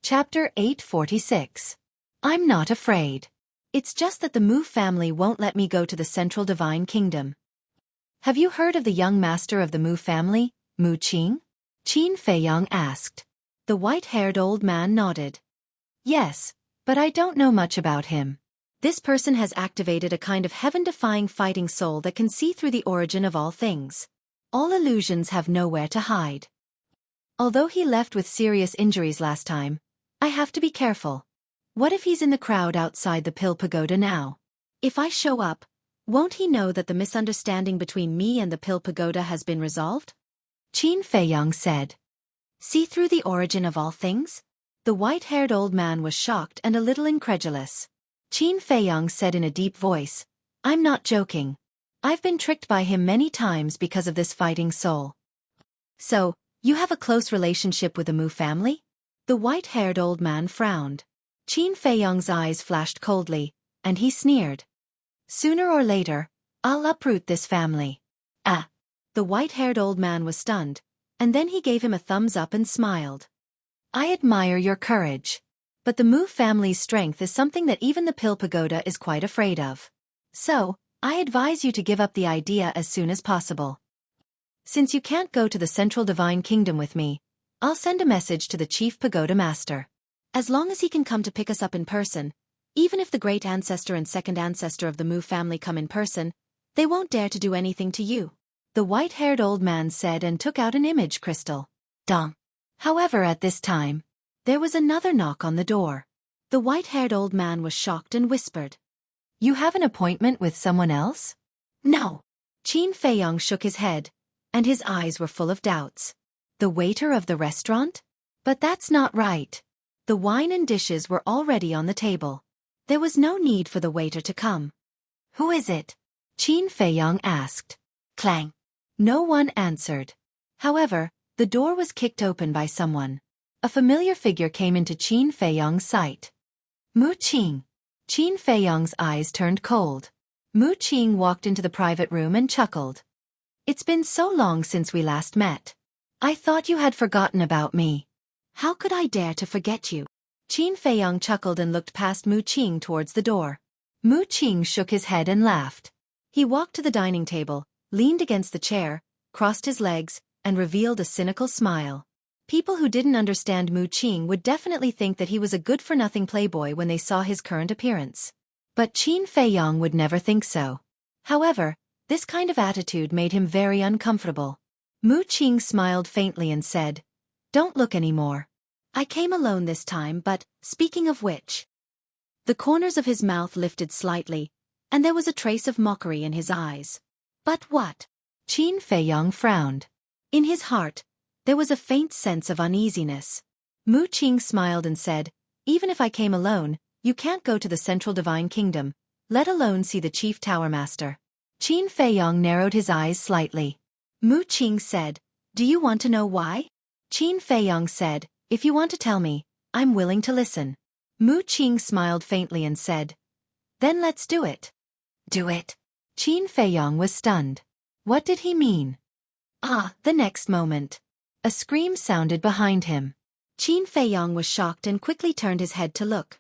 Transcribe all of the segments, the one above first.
Chapter 846. I'm not afraid. It's just that the Mu family won't let me go to the Central Divine Kingdom. Have you heard of the young master of the Mu family, Mu Qing? Qin Feiyang asked. The white-haired old man nodded. Yes, but I don't know much about him. This person has activated a kind of heaven-defying fighting soul that can see through the origin of all things. All illusions have nowhere to hide. Although he left with serious injuries last time, I have to be careful. What if he's in the crowd outside the Pill Pagoda now? If I show up, won't he know that the misunderstanding between me and the Pill Pagoda has been resolved? Qin Feiyang said. See through the origin of all things? The white-haired old man was shocked and a little incredulous. Qin Feiyang said in a deep voice, I'm not joking. I've been tricked by him many times because of this fighting soul. So, you have a close relationship with the Mu family? The white-haired old man frowned. Qin Feiyang's eyes flashed coldly, and he sneered. Sooner or later, I'll uproot this family. Ah! The white-haired old man was stunned, and then he gave him a thumbs up and smiled. I admire your courage. But the Mu family's strength is something that even the Pill Pagoda is quite afraid of. So, I advise you to give up the idea as soon as possible. Since you can't go to the Central Divine Kingdom with me, I'll send a message to the Chief Pagoda Master. As long as he can come to pick us up in person, even if the great ancestor and second ancestor of the Mu family come in person, they won't dare to do anything to you. The white-haired old man said and took out an image crystal. Dong. However, at this time, there was another knock on the door. The white-haired old man was shocked and whispered. You have an appointment with someone else? No. Qin Feiyang shook his head, and his eyes were full of doubts. The waiter of the restaurant? But that's not right. The wine and dishes were already on the table. There was no need for the waiter to come. Who is it? Qin Feiyang asked. Clang. No one answered. However, the door was kicked open by someone. A familiar figure came into Qin Feiyang's sight. Mu Qing. Qin Feiyang's eyes turned cold. Mu Qing walked into the private room and chuckled. It's been so long since we last met. I thought you had forgotten about me. How could I dare to forget you? Qin Feiyang chuckled and looked past Mu Qing towards the door. Mu Qing shook his head and laughed. He walked to the dining table, leaned against the chair, crossed his legs, and revealed a cynical smile. People who didn't understand Mu Qing would definitely think that he was a good-for-nothing playboy when they saw his current appearance. But Qin Feiyang would never think so. However, this kind of attitude made him very uncomfortable. Mu Qing smiled faintly and said, Don't look anymore. I came alone this time, but, speaking of which... The corners of his mouth lifted slightly, and there was a trace of mockery in his eyes. But what? Qin Feiyang frowned. In his heart, there was a faint sense of uneasiness. Mu Qing smiled and said, Even if I came alone, you can't go to the Central Divine Kingdom, let alone see the Chief Tower Master. Qin Feiyang narrowed his eyes slightly. Mu Qing said, Do you want to know why? Qin Feiyang said, If you want to tell me, I'm willing to listen. Mu Qing smiled faintly and said, Then let's do it. Do it? Qin Feiyang was stunned. What did he mean? The next moment. A scream sounded behind him. Qin Feiyang was shocked and quickly turned his head to look.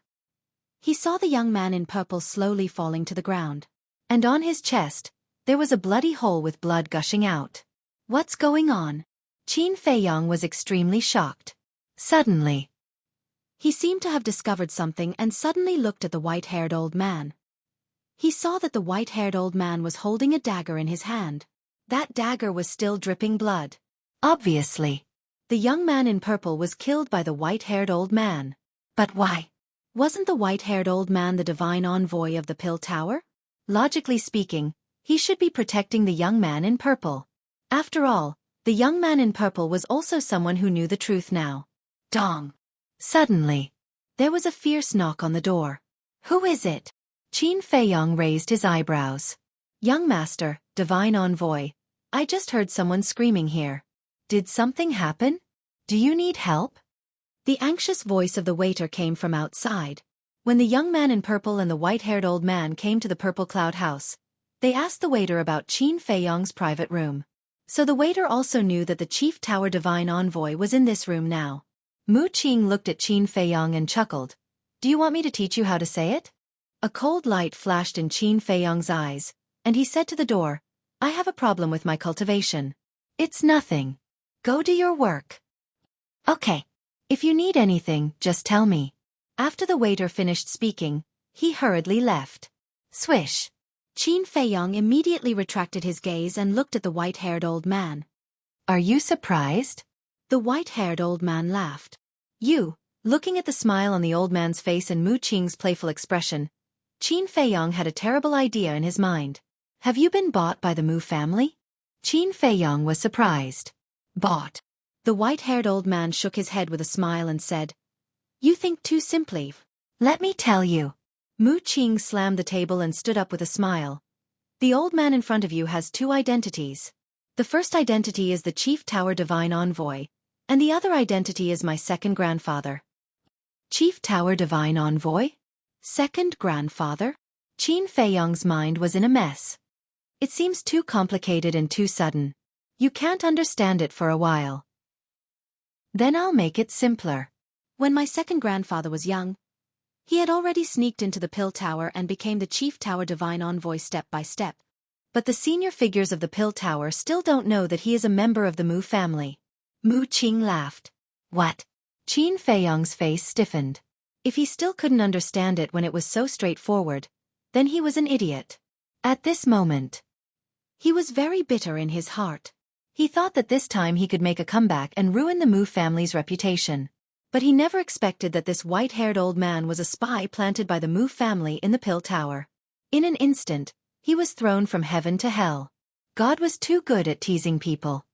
He saw the young man in purple slowly falling to the ground. And on his chest, there was a bloody hole with blood gushing out. What's going on? Qin Feiyang was extremely shocked. Suddenly, he seemed to have discovered something and suddenly looked at the white-haired old man. He saw that the white-haired old man was holding a dagger in his hand. That dagger was still dripping blood. Obviously, the young man in purple was killed by the white-haired old man. But why? Wasn't the white-haired old man the divine envoy of the Pill Tower? Logically speaking, he should be protecting the young man in purple. After all, the young man in purple was also someone who knew the truth now. Dong! Suddenly, there was a fierce knock on the door. Who is it? Qin Feiyang raised his eyebrows. Young master, divine envoy, I just heard someone screaming here. Did something happen? Do you need help? The anxious voice of the waiter came from outside. When the young man in purple and the white-haired old man came to the Purple Cloud House, they asked the waiter about Qin Feiyang's private room. So the waiter also knew that the Chief Tower Divine Envoy was in this room now. Mu Qing looked at Qin Feiyong and chuckled. Do you want me to teach you how to say it? A cold light flashed in Qin Feiyong's eyes, and he said to the door, I have a problem with my cultivation. It's nothing. Go do your work. Okay. If you need anything, just tell me. After the waiter finished speaking, he hurriedly left. Swish. Qin Feiyong immediately retracted his gaze and looked at the white-haired old man. Are you surprised? The white-haired old man laughed. Looking at the smile on the old man's face and Mu Qing's playful expression, Qin Feiyong had a terrible idea in his mind. Have you been bought by the Mu family? Qin Feiyong was surprised. Bought? The white-haired old man shook his head with a smile and said, You think too simply. Let me tell you. Mu Qing slammed the table and stood up with a smile. The old man in front of you has two identities. The first identity is the Chief Tower Divine Envoy, and the other identity is my second grandfather. Chief Tower Divine Envoy? Second grandfather? Qin Feiyong's mind was in a mess. It seems too complicated and too sudden. You can't understand it for a while. Then I'll make it simpler. When my second grandfather was young, he had already sneaked into the Pill Tower and became the Chief Tower Divine Envoy step by step. But the senior figures of the Pill Tower still don't know that he is a member of the Mu family. Mu Qing laughed. What? Qin Feiyong's face stiffened. If he still couldn't understand it when it was so straightforward, then he was an idiot. At this moment, he was very bitter in his heart. He thought that this time he could make a comeback and ruin the Mu family's reputation. But he never expected that this white-haired old man was a spy planted by the Mu family in the Pill Tower. In an instant, he was thrown from heaven to hell. God was too good at teasing people.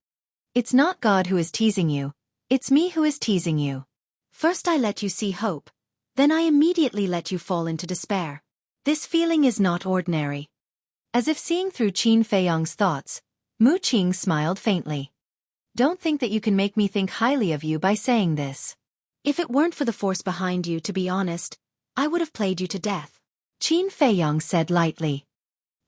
It's not God who is teasing you, it's me who is teasing you. First I let you see hope, then I immediately let you fall into despair. This feeling is not ordinary. As if seeing through Qin Feiyong's thoughts, Mu Qing smiled faintly. Don't think that you can make me think highly of you by saying this. If it weren't for the force behind you, to be honest, I would have played you to death. Qin Feiyong said lightly.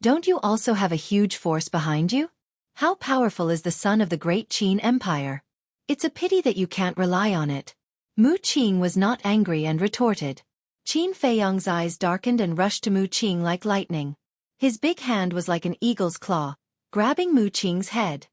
Don't you also have a huge force behind you? How powerful is the son of the great Qin Empire? It's a pity that you can't rely on it. Mu Qing was not angry and retorted. Qin Feiyong's eyes darkened and rushed to Mu Qing like lightning. His big hand was like an eagle's claw, grabbing Mu Qing's head.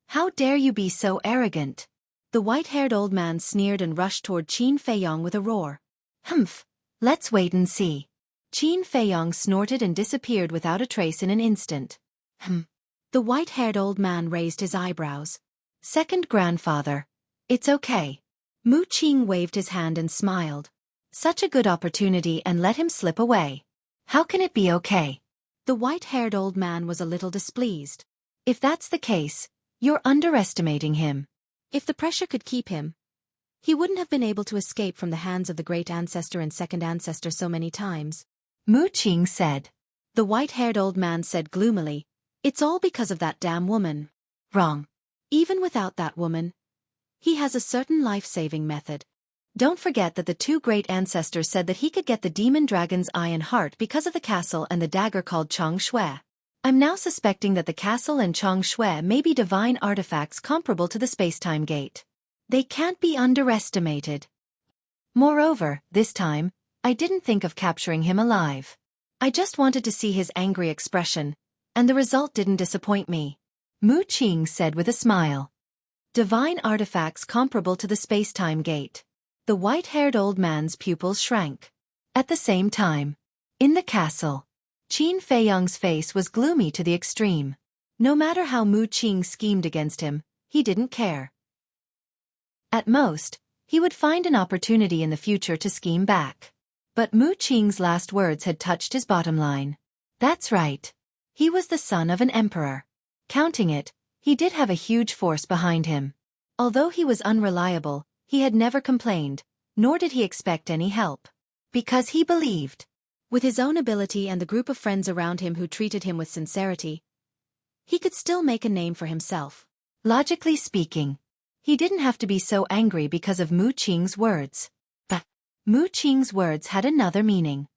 How dare you be so arrogant? The white-haired old man sneered and rushed toward Qin Feiyong with a roar. Humph, let's wait and see. Qin Feiyong snorted and disappeared without a trace in an instant. The white-haired old man raised his eyebrows. Second grandfather. It's okay. Mu Qing waved his hand and smiled. Such a good opportunity and let him slip away. How can it be okay? The white-haired old man was a little displeased. If that's the case, you're underestimating him. If the pressure could keep him, he wouldn't have been able to escape from the hands of the great ancestor and second ancestor so many times. Mu Qing said. The white-haired old man said gloomily, It's all because of that damn woman. Wrong. Even without that woman, he has a certain life-saving method. Don't forget that the two great ancestors said that he could get the demon dragon's eye and heart because of the castle and the dagger called Chang Shui. I'm now suspecting that the castle and Chang Shui may be divine artifacts comparable to the space-time gate. They can't be underestimated. Moreover, this time, I didn't think of capturing him alive. I just wanted to see his angry expression, and the result didn't disappoint me. Mu Qing said with a smile. Divine artifacts comparable to the space-time gate. The white-haired old man's pupils shrank. At the same time, in the castle, Qin Feiyong's face was gloomy to the extreme. No matter how Mu Qing schemed against him, he didn't care. At most, he would find an opportunity in the future to scheme back. But Mu Qing's last words had touched his bottom line. That's right. He was the son of an emperor. Counting it, he did have a huge force behind him. Although he was unreliable, he had never complained, nor did he expect any help. Because he believed. With his own ability and the group of friends around him who treated him with sincerity, he could still make a name for himself. Logically speaking, he didn't have to be so angry because of Mu Qing's words. But Mu Qing's words had another meaning.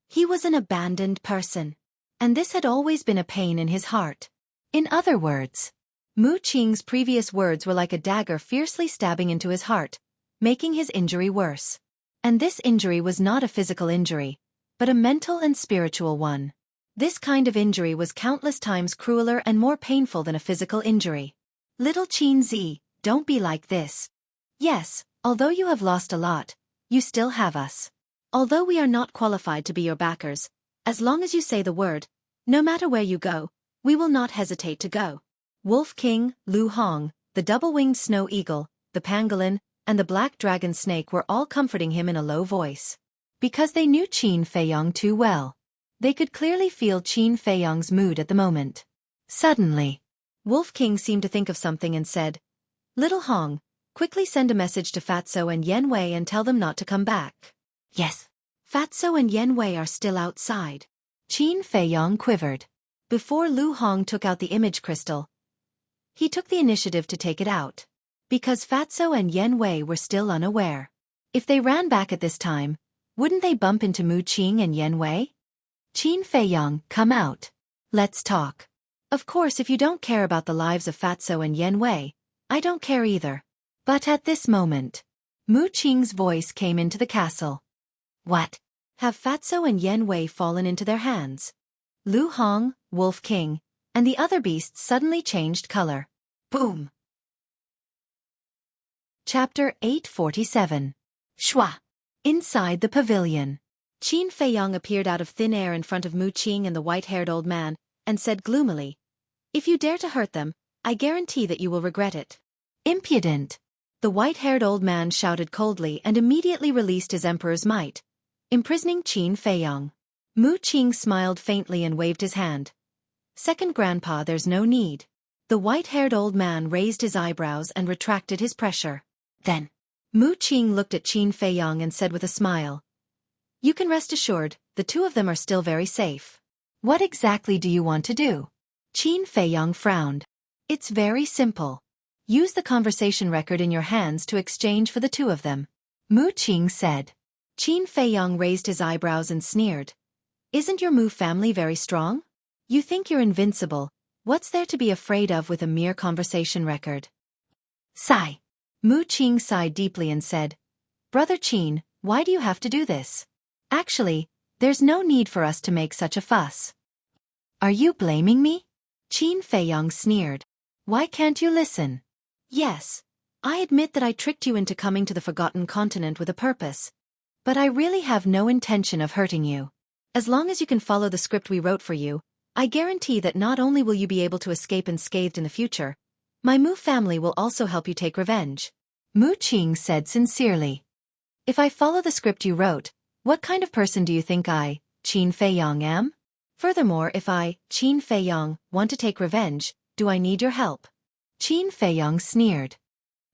He was an abandoned person, and this had always been a pain in his heart. In other words, Mu Qing's previous words were like a dagger fiercely stabbing into his heart, making his injury worse. And this injury was not a physical injury, but a mental and spiritual one. This kind of injury was countless times crueler and more painful than a physical injury. Little Qin Zi, don't be like this. Yes, although you have lost a lot, you still have us. Although we are not qualified to be your backers, as long as you say the word, no matter where you go, we will not hesitate to go. Wolf King, Lu Hong, the double-winged snow eagle, the pangolin, and the black dragon snake were all comforting him in a low voice. Because they knew Qin Feiyong too well. They could clearly feel Qin Feiyong's mood at the moment. Suddenly, Wolf King seemed to think of something and said, Little Hong, quickly send a message to Fatso and Yen Wei and tell them not to come back. Yes. Fatso and Yen Wei are still outside. Qin Feiyong quivered. Before Lu Hong took out the image crystal, he took the initiative to take it out. Because Fatso and Yen Wei were still unaware. If they ran back at this time, wouldn't they bump into Mu Qing and Yen Wei? Qin Feiyong, come out. Let's talk. Of course, if you don't care about the lives of Fatso and Yen Wei, I don't care either. But at this moment, Mu Qing's voice came into the castle. What? Have Fatso and Yen Wei fallen into their hands? Lu Hong, Wolf King, and the other beasts suddenly changed color. Boom! Chapter 847. Shua. Inside the pavilion. Qin Feiyong appeared out of thin air in front of Mu Qing and the white-haired old man, and said gloomily, If you dare to hurt them, I guarantee that you will regret it. Impudent! The white-haired old man shouted coldly and immediately released his emperor's might, imprisoning Qin Feiyong. Mu Qing smiled faintly and waved his hand. Second grandpa, there's no need. The white-haired old man raised his eyebrows and retracted his pressure. Then, Mu Qing looked at Qin Feiyong and said with a smile, You can rest assured, the two of them are still very safe. What exactly do you want to do? Qin Feiyong frowned. It's very simple. Use the conversation record in your hands to exchange for the two of them. Mu Qing said. Qin Feiyong raised his eyebrows and sneered. Isn't your Mu family very strong? You think you're invincible. What's there to be afraid of with a mere conversation record? Sigh. Mu Qing sighed deeply and said, Brother Qin, why do you have to do this? Actually, there's no need for us to make such a fuss. Are you blaming me? Qin Feiyong sneered. Why can't you listen? Yes, I admit that I tricked you into coming to the Forgotten Continent with a purpose. But I really have no intention of hurting you. As long as you can follow the script we wrote for you, I guarantee that not only will you be able to escape unscathed in the future, my Mu family will also help you take revenge. Mu Qing said sincerely. If I follow the script you wrote, what kind of person do you think I, Qin Feiyong, am? Furthermore, if I, Qin Feiyong, want to take revenge, do I need your help? Qin Feiyong sneered.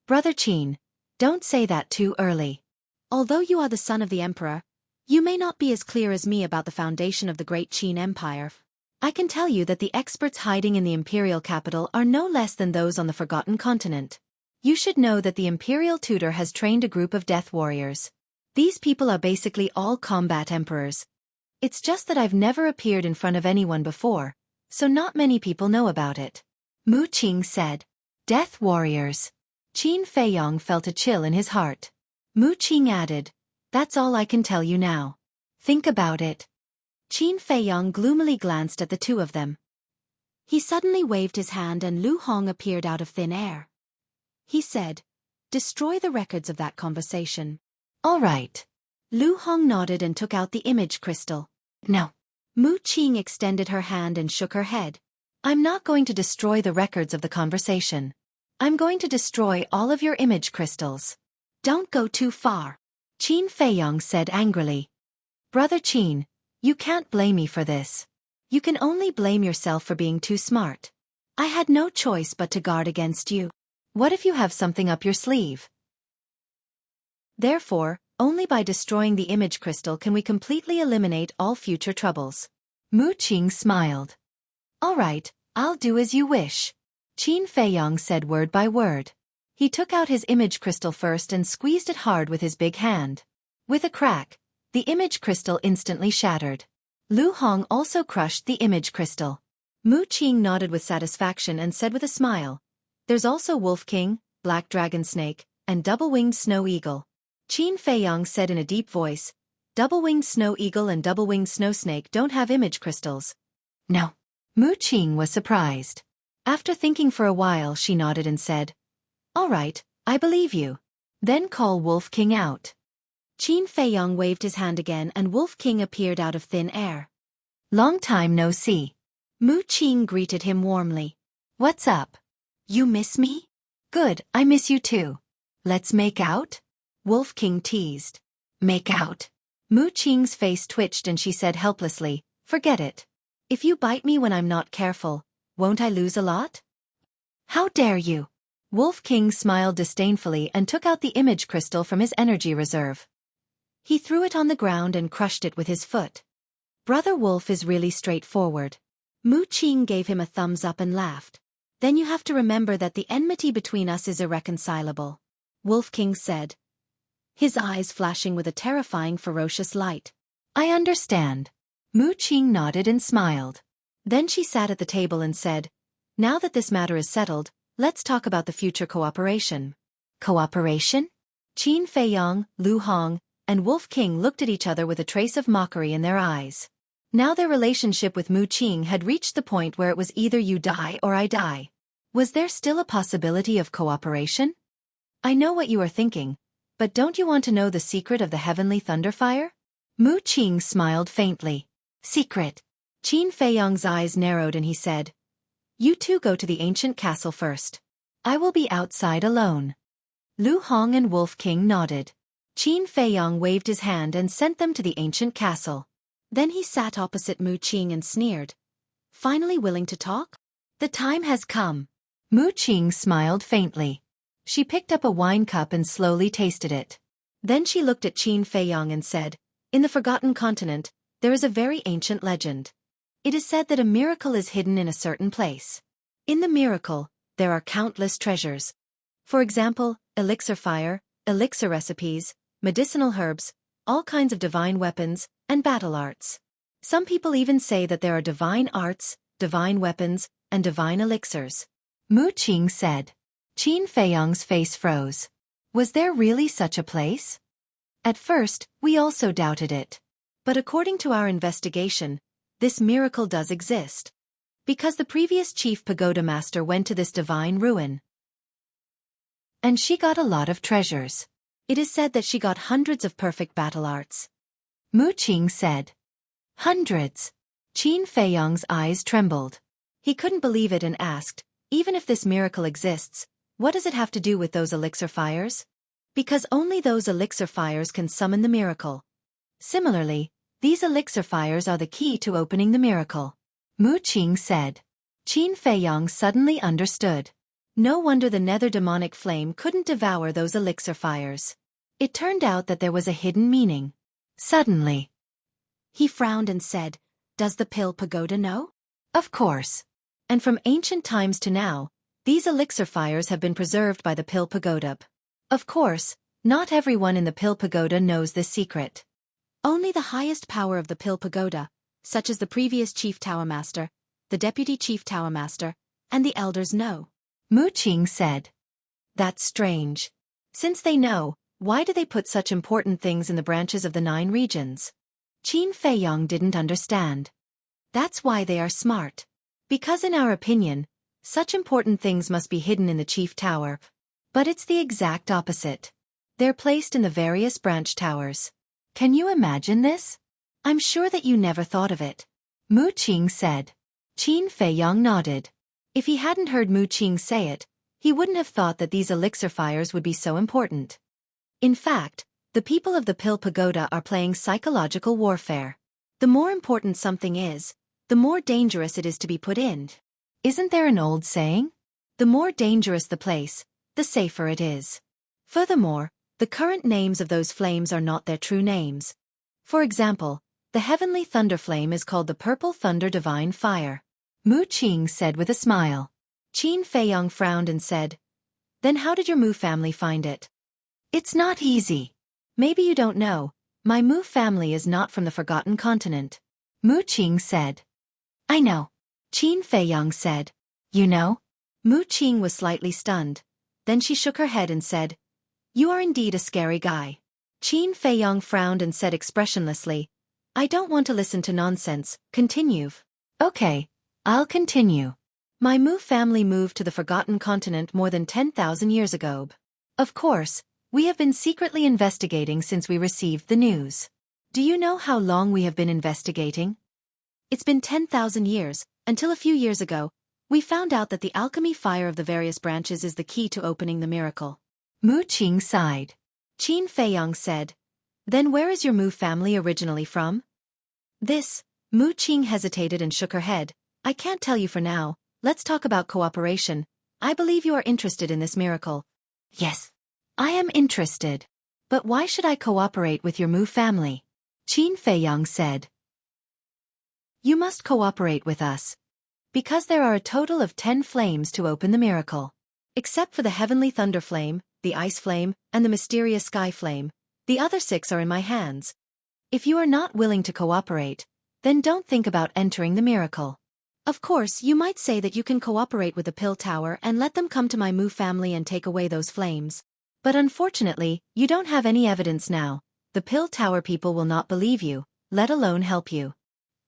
Brother Qin, don't say that too early. Although you are the son of the emperor, you may not be as clear as me about the foundation of the great Qin Empire. I can tell you that the experts hiding in the imperial capital are no less than those on the Forgotten Continent. You should know that the imperial tutor has trained a group of death warriors. These people are basically all combat emperors. It's just that I've never appeared in front of anyone before, so not many people know about it. Mu Qing said. Death warriors. Qin Feiyong felt a chill in his heart. Mu Qing added, That's all I can tell you now. Think about it. Qin Feiyong gloomily glanced at the two of them. He suddenly waved his hand and Lu Hong appeared out of thin air. He said, Destroy the records of that conversation. All right. Lu Hong nodded and took out the image crystal. No. Mu Qing extended her hand and shook her head. I'm not going to destroy the records of the conversation. I'm going to destroy all of your image crystals. Don't go too far. Qin Feiyong said angrily. Brother Qin, you can't blame me for this. You can only blame yourself for being too smart. I had no choice but to guard against you. What if you have something up your sleeve? Therefore, only by destroying the image crystal can we completely eliminate all future troubles. Mu Qing smiled. All right, I'll do as you wish. Qin Feiyong said word by word. He took out his image crystal first and squeezed it hard with his big hand. With a crack, the image crystal instantly shattered. Lu Hong also crushed the image crystal. Mu Qing nodded with satisfaction and said with a smile, There's also Wolf King, Black Dragon Snake, and double-winged snow eagle. Qin Feiyang said in a deep voice, double-winged snow eagle and double-winged snow snake don't have image crystals. No. Mu Qing was surprised. After thinking for a while, she nodded and said, all right, I believe you. Then call Wolf King out. Qin Feiyang waved his hand again and Wolf King appeared out of thin air. Long time no see. Mu Qing greeted him warmly. What's up? You miss me? Good, I miss you too. Let's make out? Wolf King teased. Make out? Mu Qing's face twitched and she said helplessly, forget it. If you bite me when I'm not careful, won't I lose a lot? How dare you? Wolf King smiled disdainfully and took out the image crystal from his energy reserve. He threw it on the ground and crushed it with his foot. Brother Wolf is really straightforward. Mu Qing gave him a thumbs up and laughed. Then you have to remember that the enmity between us is irreconcilable. Wolf King said, his eyes flashing with a terrifying ferocious light. I understand. Mu Qing nodded and smiled. Then she sat at the table and said, now that this matter is settled, let's talk about the future cooperation. Cooperation? Qin Feiyang, Lu Hong, and Wolf King looked at each other with a trace of mockery in their eyes. Now their relationship with Mu Qing had reached the point where it was either you die or I die. Was there still a possibility of cooperation? I know what you are thinking, but don't you want to know the secret of the heavenly thunderfire? Mu Qing smiled faintly. Secret. Qin Feiyang's eyes narrowed and he said, you two go to the ancient castle first. I will be outside alone. Lu Hong and Wolf King nodded. Qin Feiyang waved his hand and sent them to the ancient castle. Then he sat opposite Mu Qing and sneered. Finally willing to talk? The time has come. Mu Qing smiled faintly. She picked up a wine cup and slowly tasted it. Then she looked at Qin Feiyang and said, in the Forgotten Continent, there is a very ancient legend. It is said that a miracle is hidden in a certain place. In the miracle, there are countless treasures. For example, elixir fire, elixir recipes, medicinal herbs, all kinds of divine weapons, and battle arts. Some people even say that there are divine arts, divine weapons, and divine elixirs. Mu Qing said. Qin Feiyang's face froze. Was there really such a place? At first, we also doubted it. But according to our investigation, this miracle does exist. Because the previous chief pagoda master went to this divine ruin. And she got a lot of treasures. It is said that she got hundreds of perfect battle arts. Mu Qing said. Hundreds. Qin Feiyang's eyes trembled. He couldn't believe it and asked, even if this miracle exists, what does it have to do with those elixir fires? Because only those elixir fires can summon the miracle. Similarly, these elixir fires are the key to opening the miracle. Mu Qing said. Qin Feiyang suddenly understood. No wonder the nether demonic flame couldn't devour those elixir fires. It turned out that there was a hidden meaning. Suddenly. He frowned and said, does the Pill Pagoda know? Of course. And from ancient times to now, these elixir fires have been preserved by the Pill Pagoda. Of course, not everyone in the Pill Pagoda knows this secret. Only the highest power of the Pill Pagoda, such as the previous Chief Tower Master, the Deputy Chief Tower Master, and the Elders know. Mu Qing said. That's strange. Since they know, why do they put such important things in the branches of the 9 regions? Qin Feiyang didn't understand. That's why they are smart. Because in our opinion, such important things must be hidden in the Chief Tower. But it's the exact opposite. They're placed in the various branch towers. Can you imagine this? I'm sure that you never thought of it. Mu Qing said. Qin Feiyang nodded. If he hadn't heard Mu Qing say it, he wouldn't have thought that these elixir fires would be so important. In fact, the people of the Pill Pagoda are playing psychological warfare. The more important something is, the more dangerous it is to be put in. Isn't there an old saying? The more dangerous the place, the safer it is. Furthermore, the current names of those flames are not their true names. For example, the heavenly thunder flame is called the Purple Thunder Divine Fire. Mu Qing said with a smile. Qin Feiyang frowned and said, then how did your Mu family find it? It's not easy. Maybe you don't know, my Mu family is not from the Forgotten Continent. Mu Qing said. I know. Qin Feiyang said. You know? Mu Qing was slightly stunned. Then she shook her head and said, You are indeed a scary guy. Qin Feiyang frowned and said expressionlessly, I don't want to listen to nonsense, continue. Okay, I'll continue. My Mu family moved to the Forgotten Continent more than 10,000 years ago. Of course, we have been secretly investigating since we received the news. Do you know how long we have been investigating? It's been 10,000 years, until a few years ago, we found out that the alchemy fire of the various branches is the key to opening the miracle. Mu Qing sighed. Qin Feiyang said, Then where is your Mu family originally from? Mu Qing hesitated and shook her head. I can't tell you for now, let's talk about cooperation. I believe you are interested in this miracle. Yes. I am interested. But why should I cooperate with your Mu family? Qin Feiyang said. You must cooperate with us. Because there are a total of 10 flames to open the miracle. Except for the heavenly thunder flame, the ice flame, and the mysterious sky flame, the other 6 are in my hands. If you are not willing to cooperate, then don't think about entering the miracle. Of course, you might say that you can cooperate with the Pill Tower and let them come to my Mu family and take away those flames. But unfortunately, you don't have any evidence now. The Pill Tower people will not believe you, let alone help you.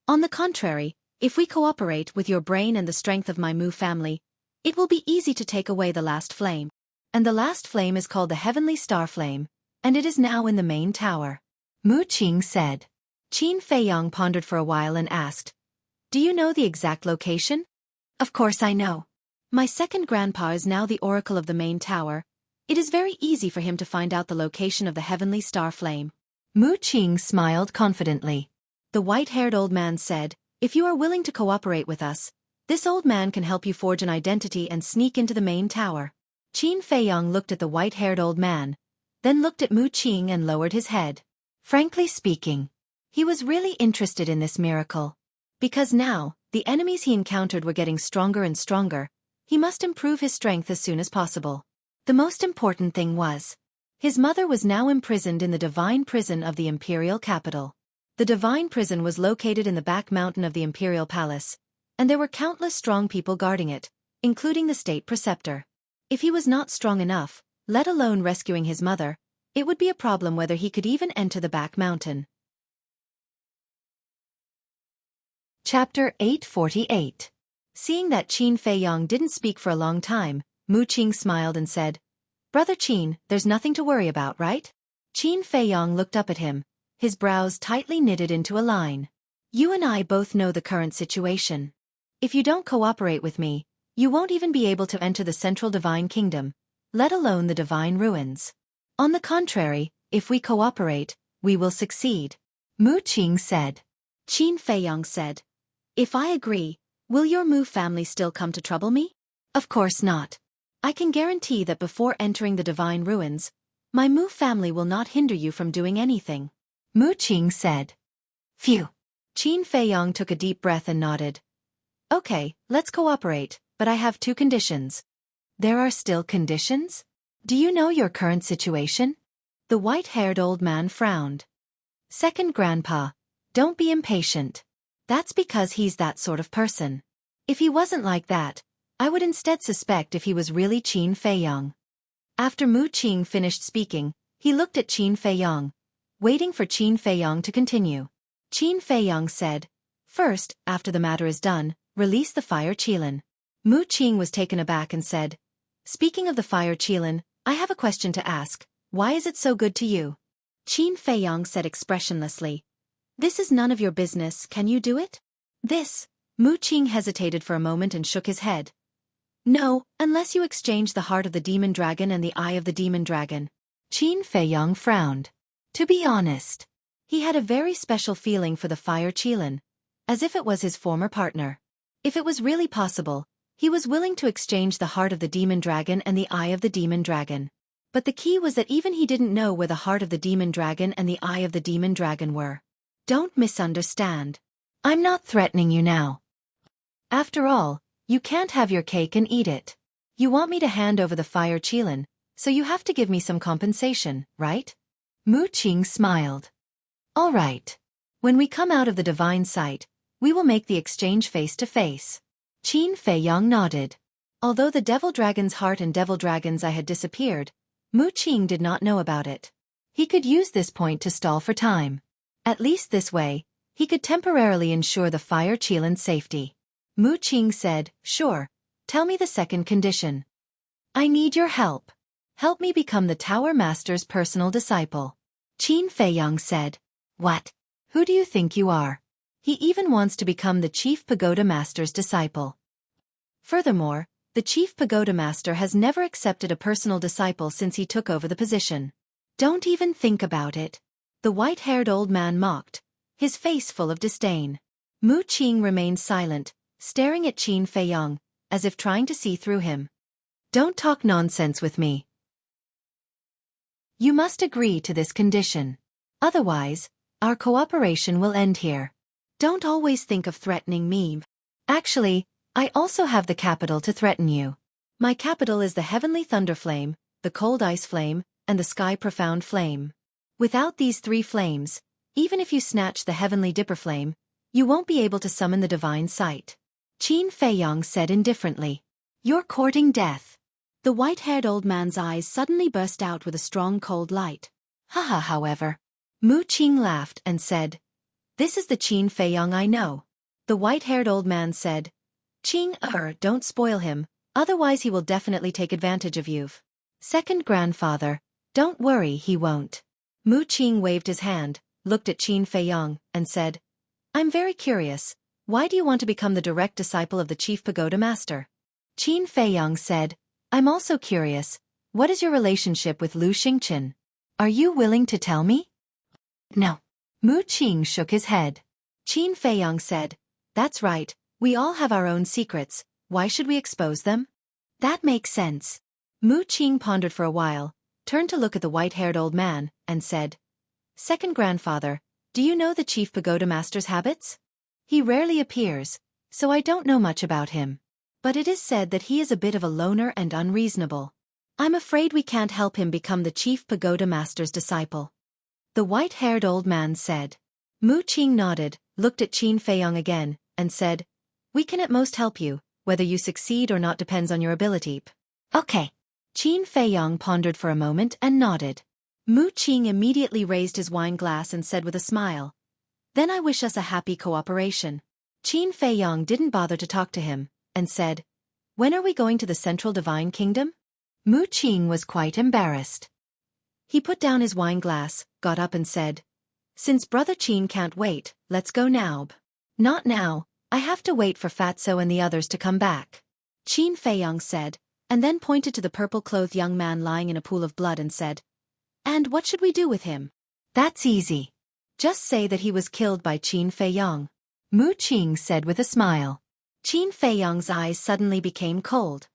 On the contrary, if we cooperate with your brain and the strength of my Mu family, it will be easy to take away the last flame. And the last flame is called the Heavenly Star Flame, and it is now in the main tower. Mu Qing said. Qin Feiyang pondered for a while and asked, Do you know the exact location? Of course I know. My second grandpa is now the oracle of the main tower. It is very easy for him to find out the location of the Heavenly Star Flame. Mu Qing smiled confidently. The white-haired old man said, If you are willing to cooperate with us, this old man can help you forge an identity and sneak into the main tower. Qin Feiyang looked at the white-haired old man, then looked at Mu Qing and lowered his head. Frankly speaking, he was really interested in this miracle. Because now, the enemies he encountered were getting stronger and stronger, he must improve his strength as soon as possible. The most important thing was, his mother was now imprisoned in the divine prison of the imperial capital. The divine prison was located in the back mountain of the imperial palace, and there were countless strong people guarding it, including the state preceptor. If he was not strong enough, let alone rescuing his mother, it would be a problem whether he could even enter the back mountain. Chapter 848. Seeing that Qin Feiyang didn't speak for a long time, Mu Qing smiled and said, Brother Qin, there's nothing to worry about, right? Qin Feiyang looked up at him, his brows tightly knitted into a line. You and I both know the current situation. If you don't cooperate with me, you won't even be able to enter the central divine kingdom, let alone the divine ruins. On the contrary, if we cooperate, we will succeed. Mu Qing said. Qin Feiyang said, If I agree, will your Mu family still come to trouble me? Of course not. I can guarantee that before entering the divine ruins, my Mu family will not hinder you from doing anything. Mu Qing said. Phew. Qin Feiyang took a deep breath and nodded. Okay, let's cooperate, but I have 2 conditions. There are still conditions? Do you know your current situation? The white-haired old man frowned. Second grandpa, don't be impatient. That's because he's that sort of person. If he wasn't like that, I would instead suspect if he was really Qin Feiyang. After Mu Qing finished speaking, he looked at Qin Feiyang, waiting for Qin Feiyang to continue. Qin Feiyang said, First, after the matter is done, release the fire Qilin. Mu Qing was taken aback and said, Speaking of the fire Qilin, I have a question to ask. Why is it so good to you? Qin Feiyang said expressionlessly, This is none of your business, can you do it? Mu Qing hesitated for a moment and shook his head. No, unless you exchange the heart of the demon dragon and the eye of the demon dragon. Qin Feiyang frowned. To be honest, he had a very special feeling for the fire Qilin, as if it was his former partner. If it was really possible, he was willing to exchange the heart of the demon dragon and the eye of the demon dragon. But the key was that even he didn't know where the heart of the demon dragon and the eye of the demon dragon were. Don't misunderstand. I'm not threatening you now. After all, you can't have your cake and eat it. You want me to hand over the fire Qilin, so you have to give me some compensation, right? Mu Qing smiled. All right. When we come out of the divine sight, we will make the exchange face to face. Qin Feiyang nodded. Although the devil dragon's heart and devil dragon's eye had disappeared, Mu Qing did not know about it. He could use this point to stall for time. At least this way, he could temporarily ensure the Fire Qilin's safety. Mu Qing said, "Sure, tell me the second condition." "I need your help. Help me become the Tower Master's personal disciple." Qin Feiyang said, "What? Who do you think you are? He even wants to become the Chief Pagoda Master's disciple. Furthermore, the Chief Pagoda Master has never accepted a personal disciple since he took over the position. Don't even think about it." The white-haired old man mocked, his face full of disdain. Mu Qing remained silent, staring at Qin Feiyang, as if trying to see through him. "Don't talk nonsense with me. You must agree to this condition. Otherwise, our cooperation will end here. Don't always think of threatening me. Actually, I also have the capital to threaten you. My capital is the Heavenly Thunderflame, the Cold Ice Flame, and the Sky Profound Flame. Without these three flames, even if you snatch the Heavenly Dipper Flame, you won't be able to summon the Divine Sight." Qin Feiyang said indifferently. "You're courting death." The white-haired old man's eyes suddenly burst out with a strong cold light. "Haha, however." Mu Qing laughed and said, "This is the Qin Feiyang I know." The white-haired old man said, "Qing, don't spoil him, otherwise he will definitely take advantage of you. Second grandfather, don't worry, he won't." Mu Qing waved his hand, looked at Qin Feiyang, and said, "I'm very curious, why do you want to become the direct disciple of the Chief Pagoda Master?" Qin Feiyang said, "I'm also curious, what is your relationship with Lu Xingqian? Are you willing to tell me?" "No." Mu Qing shook his head. Qin Feiyang said, "That's right, we all have our own secrets, why should we expose them?" "That makes sense." Mu Qing pondered for a while, turned to look at the white-haired old man, and said, "Second grandfather, do you know the Chief Pagoda Master's habits? He rarely appears, so I don't know much about him. But it is said that he is a bit of a loner and unreasonable. I'm afraid we can't help him become the Chief Pagoda Master's disciple." The white-haired old man said. Mu Qing nodded, looked at Qin Feiyang again, and said, "We can at most help you, whether you succeed or not depends on your ability." "Okay." Qin Feiyang pondered for a moment and nodded. Mu Qing immediately raised his wine glass and said with a smile, "Then I wish us a happy cooperation." Qin Feiyang didn't bother to talk to him, and said, "When are we going to the Central Divine Kingdom?" Mu Qing was quite embarrassed. He put down his wine glass, got up and said, "Since Brother Qin can't wait, let's go now." "Not now, I have to wait for Fatso and the others to come back," Qin Feiyang said, and then pointed to the purple-clothed young man lying in a pool of blood and said, "And what should we do with him?" "That's easy. Just say that he was killed by Qin Feiyang," Mu Qing said with a smile. Qin Feiyang's eyes suddenly became cold.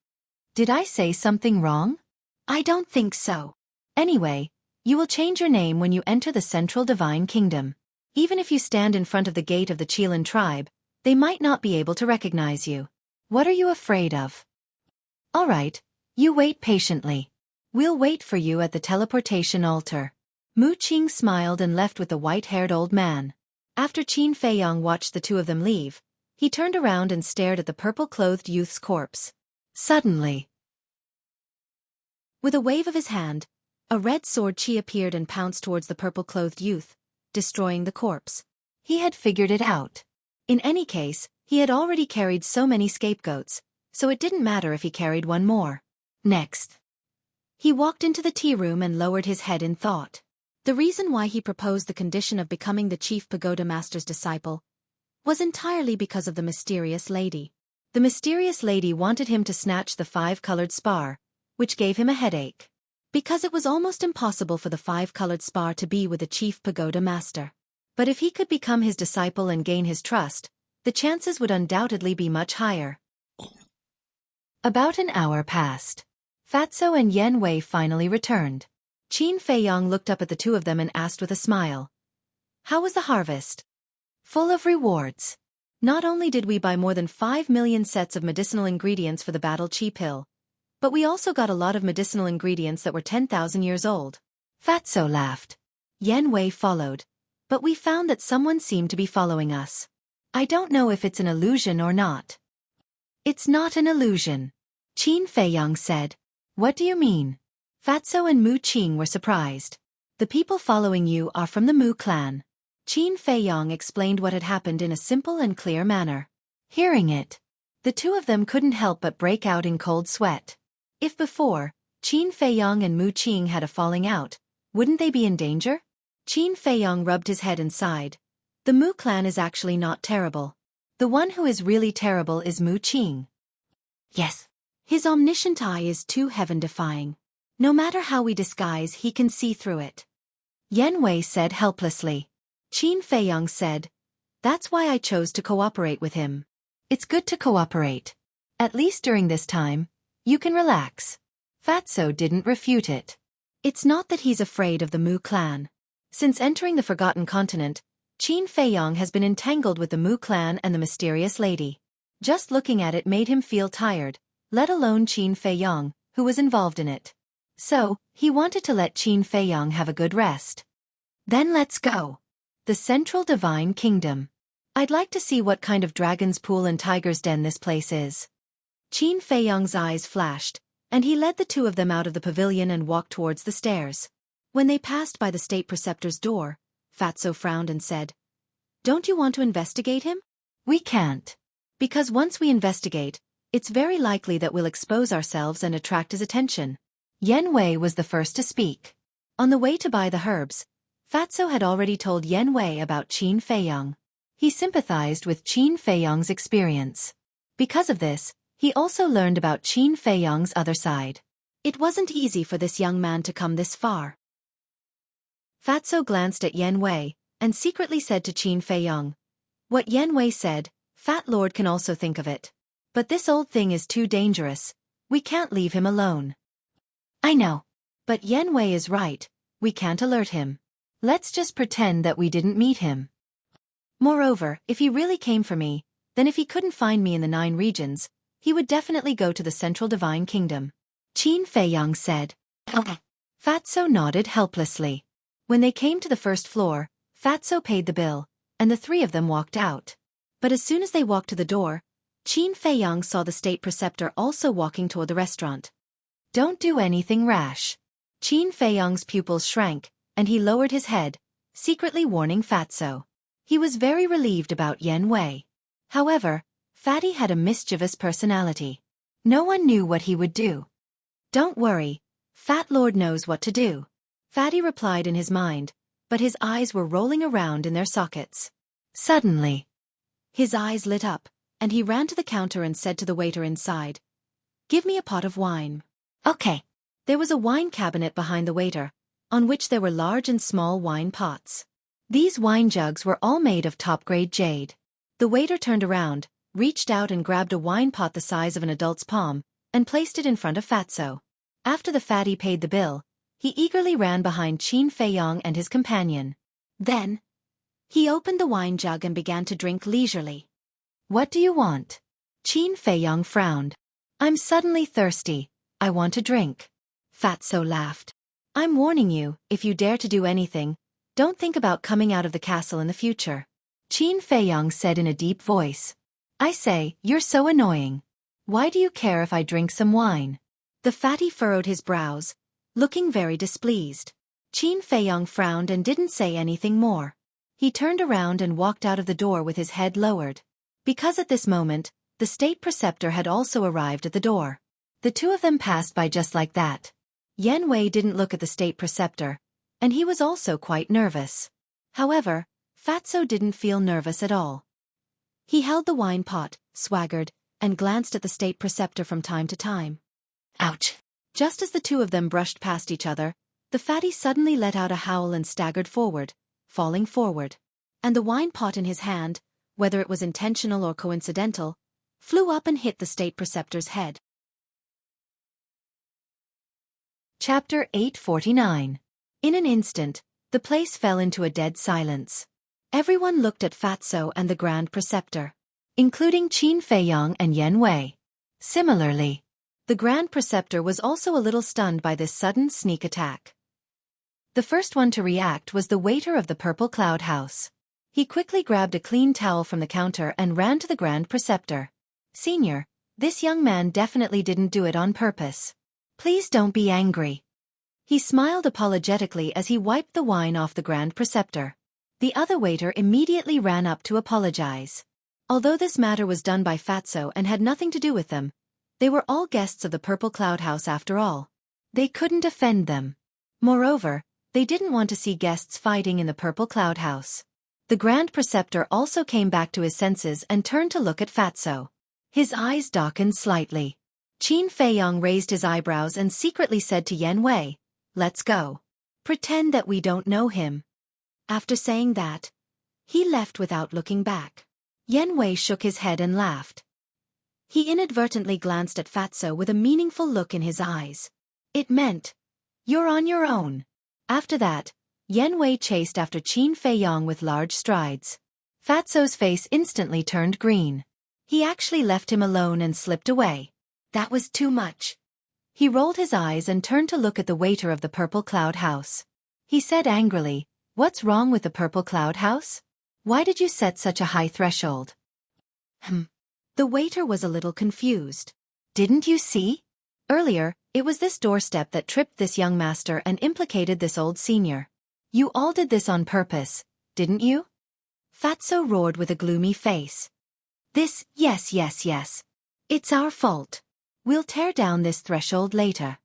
"Did I say something wrong?" "I don't think so. Anyway, you will change your name when you enter the Central Divine Kingdom. Even if you stand in front of the gate of the Qilin tribe, they might not be able to recognize you. What are you afraid of?" "All right, you wait patiently. We'll wait for you at the teleportation altar." Mu Qing smiled and left with the white-haired old man. After Qin Feiyang watched the two of them leave, he turned around and stared at the purple-clothed youth's corpse. Suddenly, with a wave of his hand, a red sword chi appeared and pounced towards the purple-clothed youth, destroying the corpse. He had figured it out. In any case, he had already carried so many scapegoats, so it didn't matter if he carried one more. Next, he walked into the tea room and lowered his head in thought. The reason why he proposed the condition of becoming the Chief Pagoda Master's disciple was entirely because of the mysterious lady. The mysterious lady wanted him to snatch the 5-colored spar, which gave him a headache. Because it was almost impossible for the 5-colored spar to be with the Chief Pagoda Master. But if he could become his disciple and gain his trust, the chances would undoubtedly be much higher. About an hour passed. Fatso and Yan Wei finally returned. Qin Feiyang looked up at the two of them and asked with a smile, "How was the harvest?" "Full of rewards. Not only did we buy more than 5 million sets of medicinal ingredients for the battle chi pill, but we also got a lot of medicinal ingredients that were 10,000 years old." Fatso laughed. Yan Wei followed, "But we found that someone seemed to be following us. I don't know if it's an illusion or not." "It's not an illusion," Qin Feiyang said. "What do you mean?" Fatso and Mu Qing were surprised. The people following you are from the Mu clan. Qin Feiyong explained what had happened in a simple and clear manner. Hearing it, the two of them couldn't help but break out in cold sweat. If before, Qin Feiyong and Mu Qing had a falling out, wouldn't they be in danger? Qin Feiyong rubbed his head and sighed. The Mu clan is actually not terrible. The one who is really terrible is Mu Qing. Yes. His omniscient eye is too heaven-defying. No matter how we disguise, he can see through it. Yan Wei said helplessly. Qin Feiyong said, "That's why I chose to cooperate with him. It's good to cooperate. At least during this time, you can relax." Fatso didn't refute it. It's not that he's afraid of the Mu clan. Since entering the Forgotten Continent, Qin Feiyong has been entangled with the Mu clan and the mysterious lady. Just looking at it made him feel tired, let alone Qin Feiyong, who was involved in it. So, he wanted to let Qin Feiyong have a good rest. Then let's go. The Central Divine Kingdom. I'd like to see what kind of dragon's pool and tiger's den this place is. Qin Feiyong's eyes flashed, and he led the two of them out of the pavilion and walked towards the stairs. When they passed by the state preceptor's door, Fatso frowned and said, "Don't you want to investigate him?" "We can't. Because once we investigate, it's very likely that we'll expose ourselves and attract his attention." Yan Wei was the first to speak. On the way to buy the herbs, Fatso had already told Yan Wei about Qin Feiyong. He sympathized with Qin Feiyong's experience. Because of this, he also learned about Qin Feiyong's other side. It wasn't easy for this young man to come this far. Fatso glanced at Yan Wei, and secretly said to Qin Feiyong, "What Yan Wei said, Fat Lord can also think of it. But this old thing is too dangerous. We can't leave him alone." "I know. But Yan Wei is right, we can't alert him. Let's just pretend that we didn't meet him. Moreover, if he really came for me, then if he couldn't find me in the 9 regions, he would definitely go to the Central Divine Kingdom," Qin Feiyong said. Fatso nodded helplessly. When they came to the first floor, Fatso paid the bill, and the three of them walked out. But as soon as they walked to the door, Qin Feiyong saw the state preceptor also walking toward the restaurant. "Don't do anything rash." Qin Feiyong's pupils shrank, and he lowered his head, secretly warning Fatso. He was very relieved about Yan Wei. However, Fatty had a mischievous personality. No one knew what he would do. "Don't worry, Fat Lord knows what to do," Fatty replied in his mind, but his eyes were rolling around in their sockets. Suddenly, his eyes lit up, and he ran to the counter and said to the waiter inside, "Give me a pot of wine." "Okay." There was a wine cabinet behind the waiter, on which there were large and small wine pots. These wine jugs were all made of top-grade jade. The waiter turned around, reached out and grabbed a wine pot the size of an adult's palm, and placed it in front of Fatso. After the fatty paid the bill, he eagerly ran behind Qin Feiyong and his companion. Then, he opened the wine jug and began to drink leisurely. "What do you want?" Qin Feiyong frowned. "I'm suddenly thirsty. I want a drink." Fatso laughed. "I'm warning you, if you dare to do anything, don't think about coming out of the castle in the future," Qin Feiyong said in a deep voice. "I say, you're so annoying. Why do you care if I drink some wine?" The fatty furrowed his brows, looking very displeased. Qin Feiyong frowned and didn't say anything more. He turned around and walked out of the door with his head lowered. Because at this moment, the state preceptor had also arrived at the door. The two of them passed by just like that. Yan Wei didn't look at the state preceptor, and he was also quite nervous. However, Fatso didn't feel nervous at all. He held the wine pot, swaggered, and glanced at the state preceptor from time to time. Ouch! Just as the two of them brushed past each other, the fatty suddenly let out a howl and staggered forward, falling forward. And the wine pot in his hand, whether it was intentional or coincidental, flew up and hit the state preceptor's head. Chapter 849. In an instant, the place fell into a dead silence. Everyone looked at Fatso and the Grand Preceptor, including Qin Feiyong and Yan Wei. Similarly, the Grand Preceptor was also a little stunned by this sudden sneak attack. The first one to react was the waiter of the Purple Cloud House. He quickly grabbed a clean towel from the counter and ran to the Grand Preceptor. "Senior, this young man definitely didn't do it on purpose. Please don't be angry." He smiled apologetically as he wiped the wine off the Grand Preceptor. The other waiter immediately ran up to apologize. Although this matter was done by Fatso and had nothing to do with them, they were all guests of the Purple Cloud House after all. They couldn't offend them. Moreover, they didn't want to see guests fighting in the Purple Cloud House. The Grand Preceptor also came back to his senses and turned to look at Fatso. His eyes darkened slightly. Qin Feiyong raised his eyebrows and secretly said to Yan Wei, "Let's go. Pretend that we don't know him." After saying that, he left without looking back. Yan Wei shook his head and laughed. He inadvertently glanced at Fatso with a meaningful look in his eyes. It meant, "You're on your own." After that, Yan Wei chased after Qin Feiyong with large strides. Fatso's face instantly turned green. He actually left him alone and slipped away. That was too much. He rolled his eyes and turned to look at the waiter of the Purple Cloud House. He said angrily, "What's wrong with the Purple Cloud House? Why did you set such a high threshold?" The waiter was a little confused. "Didn't you see? Earlier, it was this doorstep that tripped this young master and implicated this old senior. You all did this on purpose, didn't you?" Fatso roared with a gloomy face. Yes. It's our fault. We'll tear down this threshold later.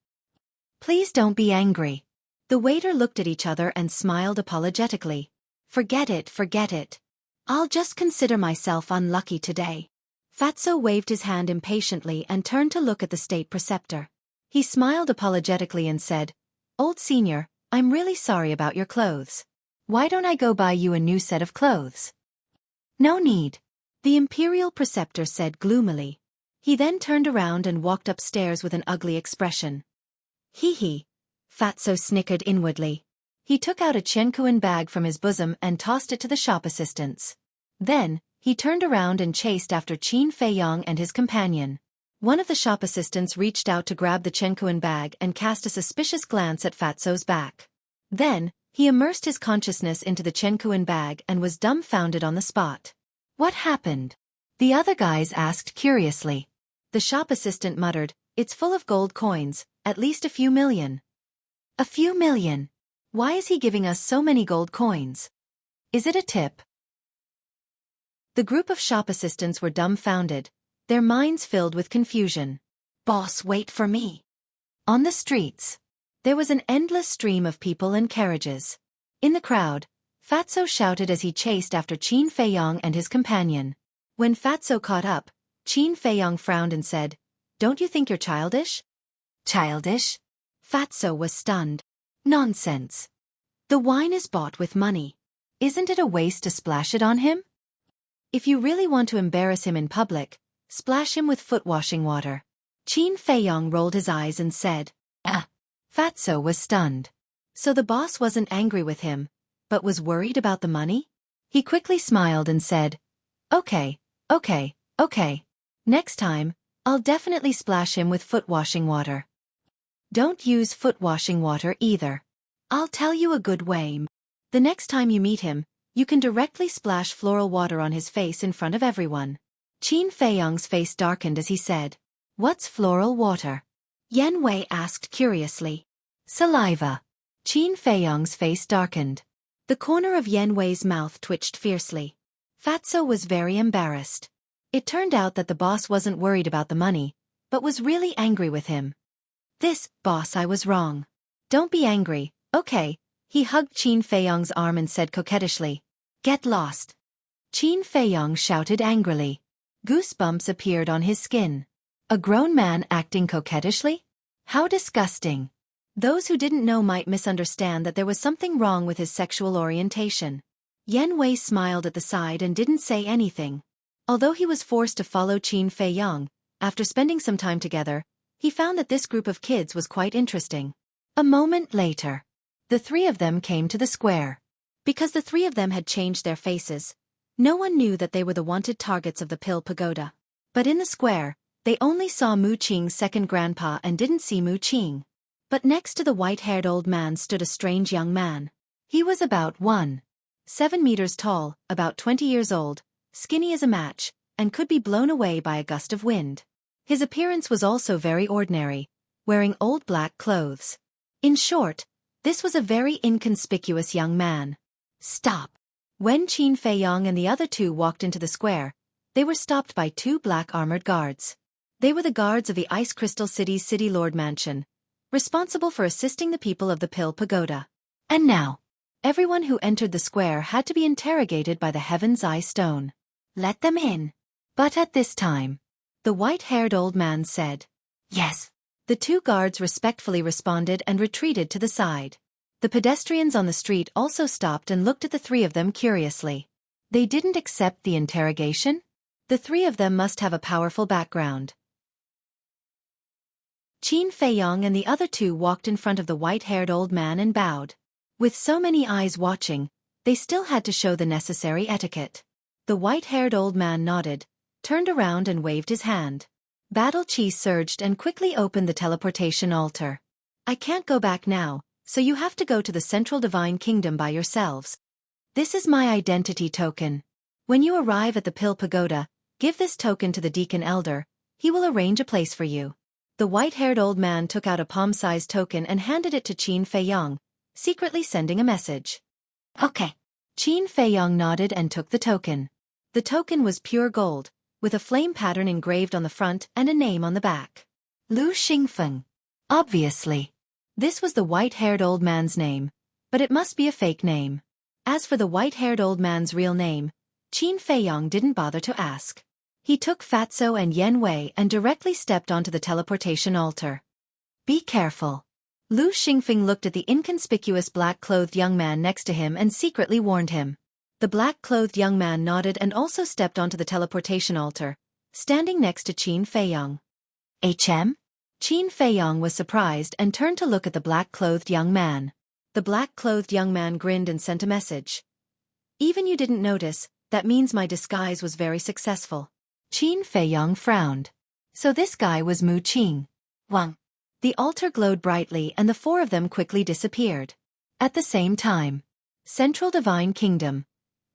Please don't be angry." The waiter looked at each other and smiled apologetically. Forget it. I'll just consider myself unlucky today." Fatso waved his hand impatiently and turned to look at the state preceptor. He smiled apologetically and said, "Old senior, I'm really sorry about your clothes. Why don't I go buy you a new set of clothes?" "No need," the imperial preceptor said gloomily. He then turned around and walked upstairs with an ugly expression. Hee, Fatso snickered inwardly. He took out a Qianquan bag from his bosom and tossed it to the shop assistants. Then, he turned around and chased after Qin Feiyong and his companion. One of the shop assistants reached out to grab the Qianquan bag and cast a suspicious glance at Fatso's back. Then, he immersed his consciousness into the Qianquan bag and was dumbfounded on the spot. "What happened?" the other guys asked curiously. The shop assistant muttered, "It's full of gold coins, at least a few million." "A few million? Why is he giving us so many gold coins? Is it a tip?" The group of shop assistants were dumbfounded, their minds filled with confusion. "Boss, wait for me." On the streets, there was an endless stream of people and carriages. In the crowd, Fatso shouted as he chased after Qin Feiyong and his companion. When Fatso caught up, Qin Feiyong frowned and said, "Don't you think you're childish?" "Childish?" Fatso was stunned. "Nonsense. The wine is bought with money. Isn't it a waste to splash it on him? If you really want to embarrass him in public, splash him with foot-washing water." Qin Feiyong rolled his eyes and said, "Ah." Fatso was stunned. So the boss wasn't angry with him, but was worried about the money? He quickly smiled and said, Okay. Next time, I'll definitely splash him with foot-washing water. Don't use foot-washing water either. I'll tell you a good way. The next time you meet him, you can directly splash floral water on his face in front of everyone. Qin Feiyong's face darkened as he said, "What's floral water?" Yan Wei asked curiously. "Saliva." Qin Feiyong's face darkened. The corner of Yan Wei's mouth twitched fiercely. Fatso was very embarrassed. It turned out that the boss wasn't worried about the money, but was really angry with him. Boss, I was wrong. Don't be angry, okay?" He hugged Qin Feiyong's arm and said coquettishly, "Get lost." Qin Feiyong shouted angrily. Goosebumps appeared on his skin. A grown man acting coquettishly? How disgusting. Those who didn't know might misunderstand that there was something wrong with his sexual orientation. Yan Wei smiled at the side and didn't say anything. Although he was forced to follow Qin Feiyong, after spending some time together, he found that this group of kids was quite interesting. A moment later, the three of them came to the square. Because the three of them had changed their faces, no one knew that they were the wanted targets of the Pill Pagoda. But in the square, they only saw Mu Qing's second grandpa and didn't see Mu Qing. But next to the white-haired old man stood a strange young man. He was about 1.7 meters tall, about 20 years old, skinny as a match, and could be blown away by a gust of wind. His appearance was also very ordinary, wearing old black clothes. In short, this was a very inconspicuous young man. Stop. When Qin Feiyang and the other two walked into the square, they were stopped by two black armored guards. They were the guards of the Ice Crystal City's City Lord Mansion, responsible for assisting the people of the Pill Pagoda. And now, everyone who entered the square had to be interrogated by the Heaven's Eye Stone. Let them in. But at this time, the white-haired old man said, "Yes." The two guards respectfully responded and retreated to the side. The pedestrians on the street also stopped and looked at the three of them curiously. They didn't accept the interrogation? The three of them must have a powerful background. Qin Feiyang and the other two walked in front of the white-haired old man and bowed. With so many eyes watching, they still had to show the necessary etiquette. The white-haired old man nodded, turned around and waved his hand. Battle Chi surged and quickly opened the teleportation altar. "I can't go back now, so you have to go to the Central Divine Kingdom by yourselves. This is my identity token. When you arrive at the Pill Pagoda, give this token to the Deacon Elder. He will arrange a place for you." The white-haired old man took out a palm-sized token and handed it to Qin Feiyang, secretly sending a message. "Okay." Qin Feiyang nodded and took the token. The token was pure gold, with a flame pattern engraved on the front and a name on the back. Lu Xingfeng. Obviously. This was the white-haired old man's name, but it must be a fake name. As for the white-haired old man's real name, Qin Feiyang didn't bother to ask. He took Fatso and Yen Wei and directly stepped onto the teleportation altar. "Be careful." Lu Xingfeng looked at the inconspicuous black-clothed young man next to him and secretly warned him. The black-clothed young man nodded and also stepped onto the teleportation altar, standing next to Qin Feiyang. "HM?" Qin Feiyang was surprised and turned to look at the black-clothed young man. The black-clothed young man grinned and sent a message. "Even you didn't notice, that means my disguise was very successful." Qin Feiyang frowned. So this guy was Mu Qing. Wang. The altar glowed brightly and the four of them quickly disappeared. At the same time, Central Divine Kingdom.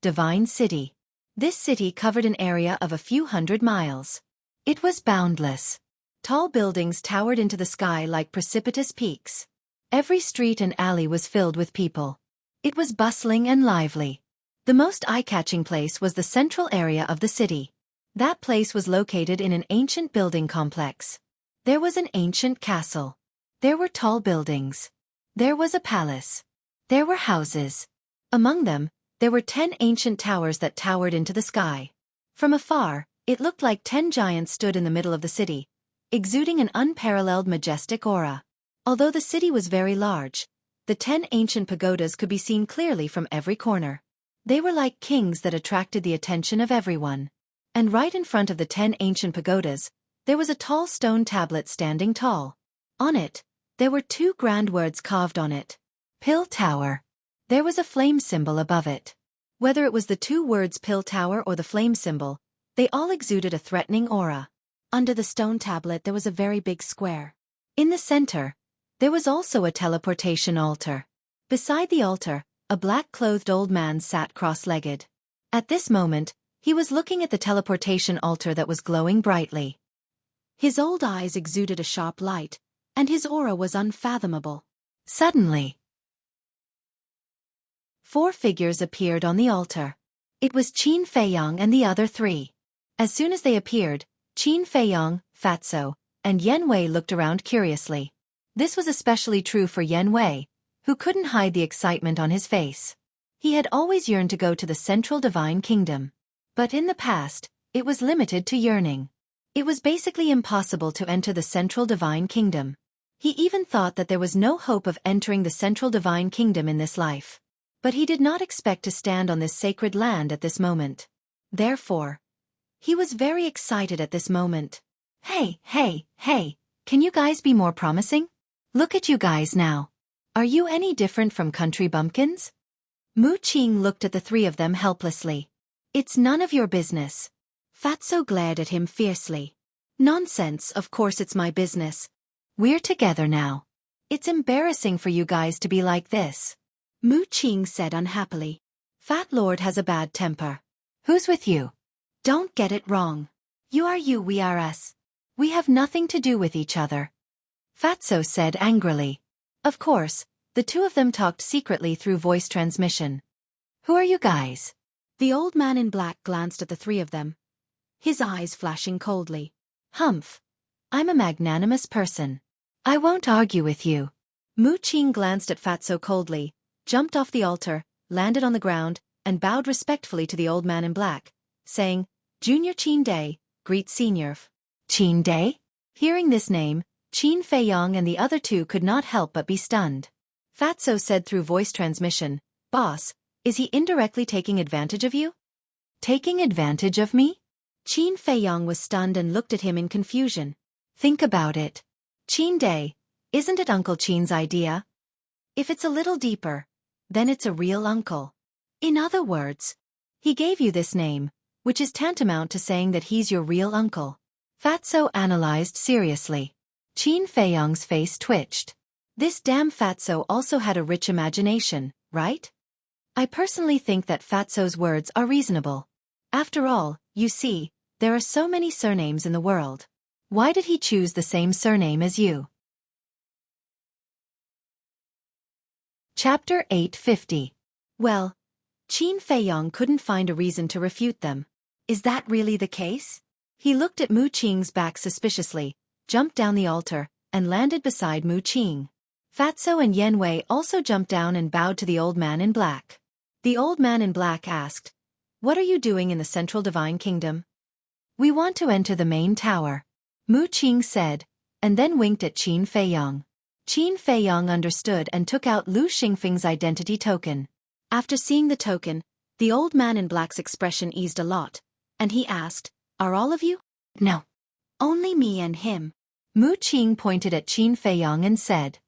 Divine City. This city covered an area of a few hundred miles. It was boundless. Tall buildings towered into the sky like precipitous peaks. Every street and alley was filled with people. It was bustling and lively. The most eye-catching place was the central area of the city. That place was located in an ancient building complex. There was an ancient castle. There were tall buildings. There was a palace. There were houses. Among them, there were 10 ancient towers that towered into the sky. From afar, it looked like 10 giants stood in the middle of the city, exuding an unparalleled majestic aura. Although the city was very large, the 10 ancient pagodas could be seen clearly from every corner. They were like kings that attracted the attention of everyone. And right in front of the 10 ancient pagodas, there was a tall stone tablet standing tall. On it, there were 2 grand words carved on it. Pill Tower. There was a flame symbol above it. Whether it was the 2 words Pill Tower or the flame symbol, they all exuded a threatening aura. Under the stone tablet there was a very big square. In the center, there was also a teleportation altar. Beside the altar, a black-clothed old man sat cross-legged. At this moment, he was looking at the teleportation altar that was glowing brightly. His old eyes exuded a sharp light, and his aura was unfathomable. Suddenly, 4 figures appeared on the altar. It was Qin Feiyang and the other 3. As soon as they appeared, Qin Feiyang, Fatso, and Yen Wei looked around curiously. This was especially true for Yen Wei, who couldn't hide the excitement on his face. He had always yearned to go to the Central Divine Kingdom. But in the past, it was limited to yearning. It was basically impossible to enter the Central Divine Kingdom. He even thought that there was no hope of entering the Central Divine Kingdom in this life. But he did not expect to stand on this sacred land at this moment. Therefore, he was very excited at this moment. Hey, can you guys be more promising? Look at you guys now. Are you any different from country bumpkins? Mu Qing looked at the 3 of them helplessly. It's none of your business. Fatso glared at him fiercely. Nonsense, of course it's my business. We're together now. It's embarrassing for you guys to be like this. Mu Qing said unhappily. Fat Lord has a bad temper. Who's with you? Don't get it wrong. You are you, we are us. We have nothing to do with each other. Fatso said angrily. Of course, the two of them talked secretly through voice transmission. Who are you guys? The old man in black glanced at the three of them, his eyes flashing coldly. Humph. I'm a magnanimous person. I won't argue with you. Mu Qing glanced at Fatso coldly, jumped off the altar, landed on the ground, and bowed respectfully to the old man in black, saying, Junior Qin Day, greet Senior. Qin Day? Hearing this name, Qin Feiyong and the other two could not help but be stunned. Fatso said through voice transmission, Boss, is he indirectly taking advantage of you? Taking advantage of me? Qin Feiyong was stunned and looked at him in confusion. Think about it. Qin Day, isn't it Uncle Qin's idea? If it's a little deeper, then it's a real uncle. In other words, he gave you this name, which is tantamount to saying that he's your real uncle. Fatso analyzed seriously. Qin Feiyong's face twitched. This damn Fatso also had a rich imagination, right? I personally think that Fatso's words are reasonable. After all, you see, there are so many surnames in the world. Why did he choose the same surname as you? Chapter 850. Well, Qin Feiyong couldn't find a reason to refute them. Is that really the case? He looked at Mu Qing's back suspiciously, jumped down the altar, and landed beside Mu Qing. Fatso and Yan Wei also jumped down and bowed to the old man in black. The old man in black asked, What are you doing in the Central Divine Kingdom? We want to enter the main tower. Mu Qing said, and then winked at Qin Feiyong. Qin Feiyong understood and took out Lu Xingfeng's identity token. After seeing the token, the old man in black's expression eased a lot, and he asked, Are all of you? No. Only me and him. Mu Qing pointed at Qin Feiyong and said,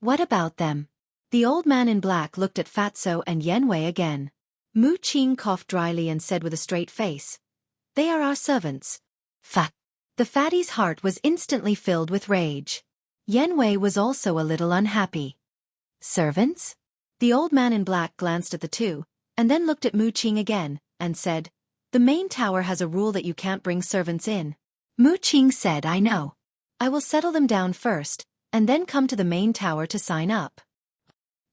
What about them? The old man in black looked at Fatso and Yan Wei again. Mu Qing coughed dryly and said with a straight face, They are our servants. Fat. The fatty's heart was instantly filled with rage. Yan Wei was also a little unhappy. Servants? The old man in black glanced at the two, and then looked at Mu Qing again, and said, The main tower has a rule that you can't bring servants in. Mu Qing said, I know. I will settle them down first, and then come to the main tower to sign up.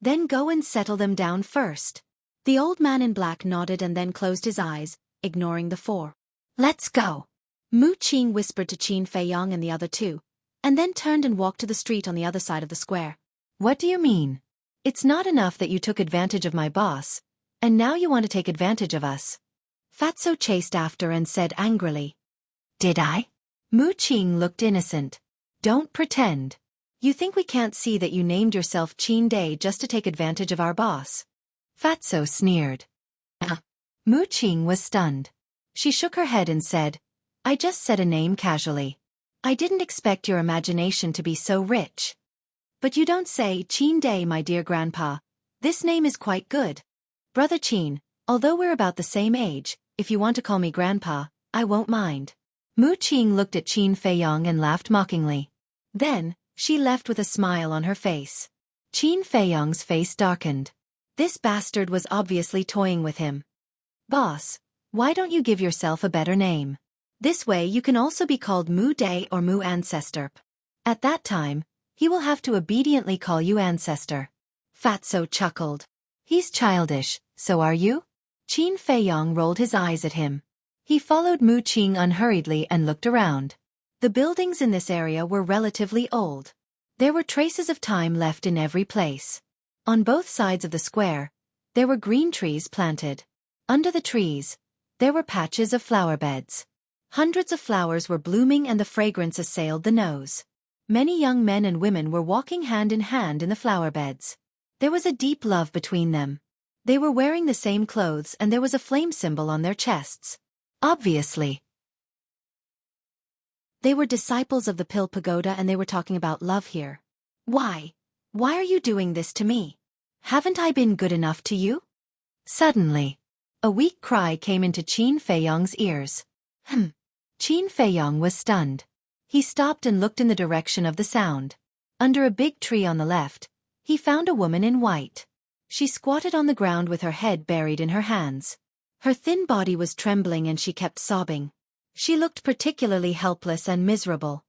Then go and settle them down first. The old man in black nodded and then closed his eyes, ignoring the four. Let's go. Mu Qing whispered to Qin Feiyong and the other two, and then turned and walked to the street on the other side of the square. What do you mean? It's not enough that you took advantage of my boss, and now you want to take advantage of us. Fatso chased after and said angrily. Did I? Mu Qing looked innocent. Don't pretend. You think we can't see that you named yourself Qin Day just to take advantage of our boss? Fatso sneered. Mu Qing was stunned. She shook her head and said, I just said a name casually. I didn't expect your imagination to be so rich. But you don't say Qin Day, my dear grandpa. This name is quite good. Brother Qin, although we're about the same age, if you want to call me grandpa, I won't mind. Mu Qing looked at Qin Feiyong and laughed mockingly. Then, she left with a smile on her face. Qin Feiyong's face darkened. This bastard was obviously toying with him. Boss, why don't you give yourself a better name? This way you can also be called Mu Day or Mu Ancestor. At that time, he will have to obediently call you Ancestor. Fatso chuckled. He's childish, so are you? Qin Feiyong rolled his eyes at him. He followed Mu Qing unhurriedly and looked around. The buildings in this area were relatively old. There were traces of time left in every place. On both sides of the square, there were green trees planted. Under the trees, there were patches of flower beds. Hundreds of flowers were blooming and the fragrance assailed the nose. Many young men and women were walking hand in hand in the flower beds. There was a deep love between them. They were wearing the same clothes and there was a flame symbol on their chests. Obviously, they were disciples of the Pill Pagoda and they were talking about love here. Why? Why are you doing this to me? Haven't I been good enough to you? Suddenly, a weak cry came into Qin Feiyong's ears. Qin Feiyong was stunned. He stopped and looked in the direction of the sound. Under a big tree on the left, he found a woman in white. She squatted on the ground with her head buried in her hands. Her thin body was trembling and she kept sobbing. She looked particularly helpless and miserable.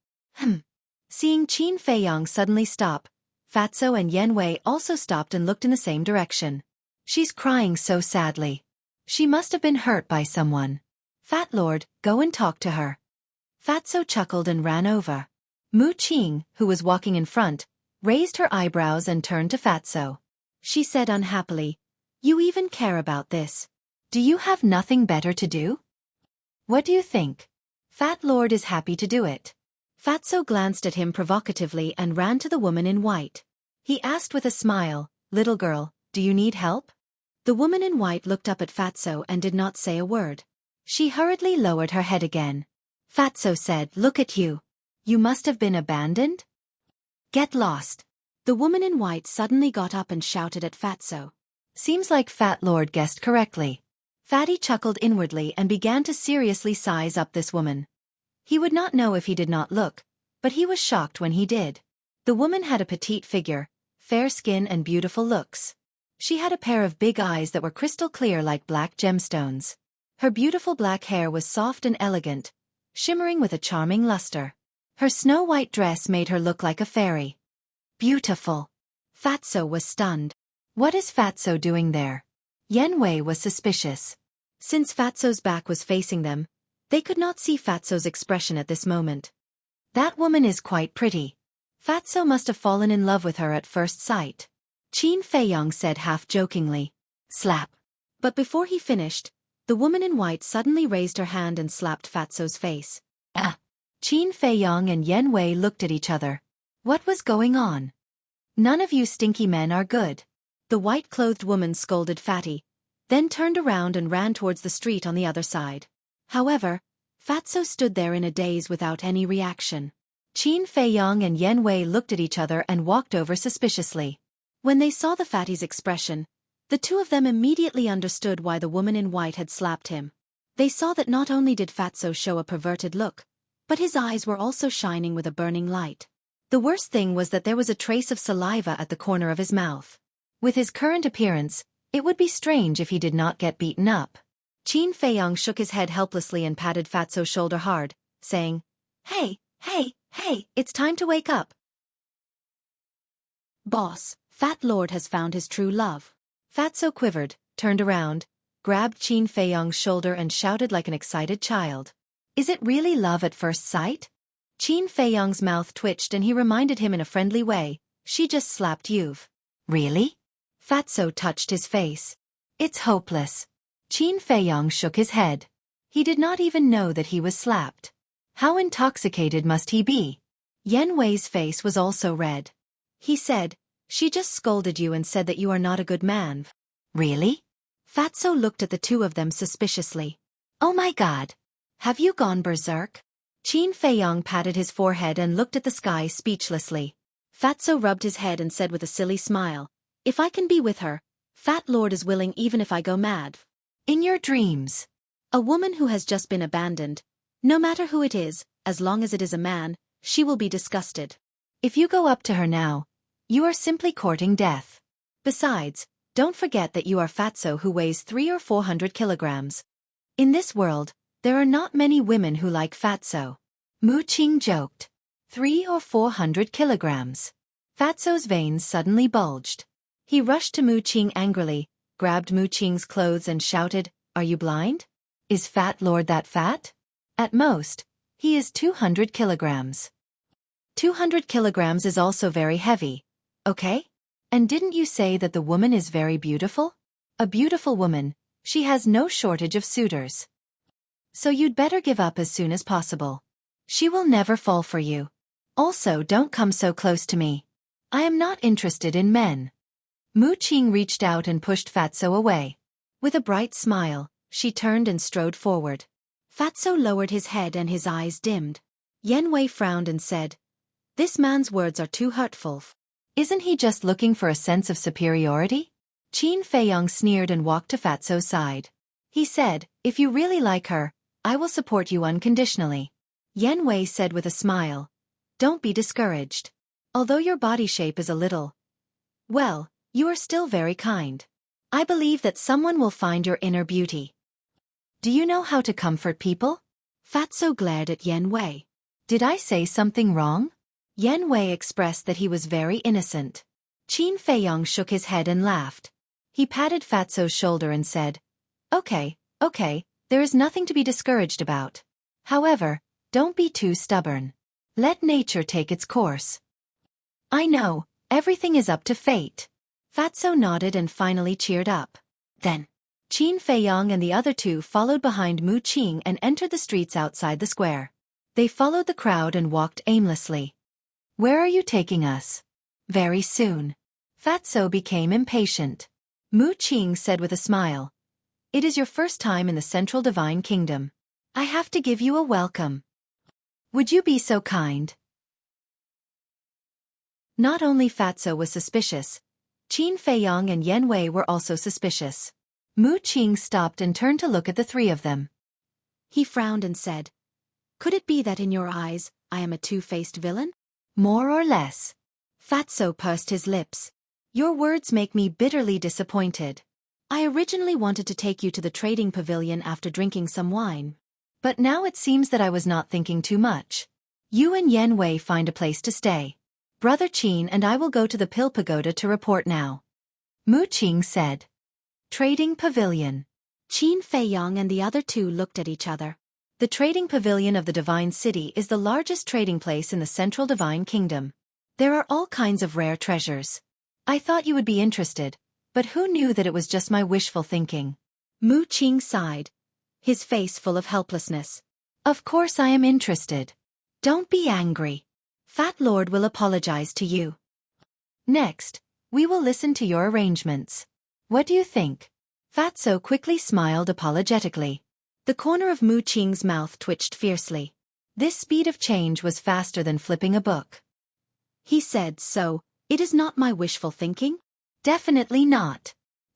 Seeing Qin Feiyong suddenly stop, Fatso and Yan Wei also stopped and looked in the same direction. She's crying so sadly. She must have been hurt by someone. Fat Lord, go and talk to her. Fatso chuckled and ran over. Mu Qing, who was walking in front, raised her eyebrows and turned to Fatso. She said unhappily, "You even care about this? Do you have nothing better to do?" "What do you think?" "Fat Lord is happy to do it." Fatso glanced at him provocatively and ran to the woman in white. He asked with a smile, "Little girl, do you need help?" The woman in white looked up at Fatso and did not say a word. She hurriedly lowered her head again. Fatso said, "Look at you. You must have been abandoned? Get lost." The woman in white suddenly got up and shouted at Fatso. Seems like Fat Lord guessed correctly. Fatty chuckled inwardly and began to seriously size up this woman. He would not know if he did not look, but he was shocked when he did. The woman had a petite figure, fair skin and beautiful looks. She had a pair of big eyes that were crystal clear like black gemstones. Her beautiful black hair was soft and elegant, shimmering with a charming luster. Her snow-white dress made her look like a fairy. Beautiful. Fatso was stunned. What is Fatso doing there? Yan Wei was suspicious. Since Fatso's back was facing them, they could not see Fatso's expression at this moment. That woman is quite pretty. Fatso must have fallen in love with her at first sight. Qin Feiyong said half-jokingly. Slap. But before he finished, the woman in white suddenly raised her hand and slapped Fatso's face. Ah! Qin Feiyong and Yan Wei looked at each other. What was going on? None of you stinky men are good. The white-clothed woman scolded Fatty, then turned around and ran towards the street on the other side. However, Fatso stood there in a daze without any reaction. Qin Feiyong and Yan Wei looked at each other and walked over suspiciously. When they saw the fatty's expression, the two of them immediately understood why the woman in white had slapped him. They saw that not only did Fatso show a perverted look, but his eyes were also shining with a burning light. The worst thing was that there was a trace of saliva at the corner of his mouth. With his current appearance, it would be strange if he did not get beaten up. Qin Feiyong shook his head helplessly and patted Fatso's shoulder hard, saying, Hey, it's time to wake up. Boss, Fat Lord has found his true love. Fatso quivered, turned around, grabbed Qin Feiyong's shoulder and shouted like an excited child. Is it really love at first sight? Qin Feiyong's mouth twitched and he reminded him in a friendly way, she just slapped you. Really? Fatso touched his face. It's hopeless. Qin Feiyong shook his head. He did not even know that he was slapped. How intoxicated must he be? Yan Wei's face was also red. He said, she just scolded you and said that you are not a good man. Really? Fatso looked at the two of them suspiciously. Oh my god. Have you gone berserk? Qin Feiyong patted his forehead and looked at the sky speechlessly. Fatso rubbed his head and said with a silly smile, if I can be with her, Fat Lord is willing even if I go mad. In your dreams. A woman who has just been abandoned, no matter who it is, as long as it is a man, she will be disgusted. If you go up to her now, you are simply courting death. Besides, don't forget that you are Fatso who weighs 300 or 400 kilograms. In this world, there are not many women who like Fatso. Mu Qing joked. 300 or 400 kilograms. Fatso's veins suddenly bulged. He rushed to Mu Qing angrily, grabbed Mu Qing's clothes and shouted, Are you blind? Is Fat Lord that fat? At most, he is 200 kilograms. 200 kilograms is also very heavy, okay? And didn't you say that the woman is very beautiful? A beautiful woman, she has no shortage of suitors. So you'd better give up as soon as possible. She will never fall for you. Also, don't come so close to me. I am not interested in men. Mu Qing reached out and pushed Fatso away. With a bright smile, she turned and strode forward. Fatso lowered his head and his eyes dimmed. Yan Wei frowned and said, This man's words are too hurtful. Isn't he just looking for a sense of superiority? Qin Feiyong sneered and walked to Fatso's side. He said, If you really like her, I will support you unconditionally. Yan Wei said with a smile, Don't be discouraged. Although your body shape is a little, well, you are still very kind. I believe that someone will find your inner beauty. Do you know how to comfort people? Fatso glared at Yan Wei. Did I say something wrong? Yan Wei expressed that he was very innocent. Qin Feiyong shook his head and laughed. He patted Fatso's shoulder and said, Okay, there is nothing to be discouraged about. However, don't be too stubborn. Let nature take its course. I know, everything is up to fate. Fatso nodded and finally cheered up. Then, Qin Feiyong and the other two followed behind Mu Qing and entered the streets outside the square. They followed the crowd and walked aimlessly. Where are you taking us? Very soon. Fatso became impatient. Mu Qing said with a smile. It is your first time in the Central Divine Kingdom. I have to give you a welcome. Would you be so kind? Not only Fatso was suspicious, Qin Feiyong and Yan Wei were also suspicious. Mu Qing stopped and turned to look at the three of them. He frowned and said, Could it be that in your eyes, I am a two-faced villain? More or less. Fatso pursed his lips. Your words make me bitterly disappointed. I originally wanted to take you to the trading pavilion after drinking some wine. But now it seems that I was not thinking too much. You and Yan Wei find a place to stay. Brother Qin and I will go to the Pill Pagoda to report now. Mu Qing said. Trading pavilion. Qin Feiyong and the other two looked at each other. The trading pavilion of the Divine City is the largest trading place in the Central Divine Kingdom. There are all kinds of rare treasures. I thought you would be interested, but who knew that it was just my wishful thinking? Mu Qing sighed, his face full of helplessness. Of course I am interested. Don't be angry. Fat Lord will apologize to you. Next, we will listen to your arrangements. What do you think? Fatso quickly smiled apologetically. The corner of Mu Qing's mouth twitched fiercely. This speed of change was faster than flipping a book. He said, So, it is not my wishful thinking? Definitely not.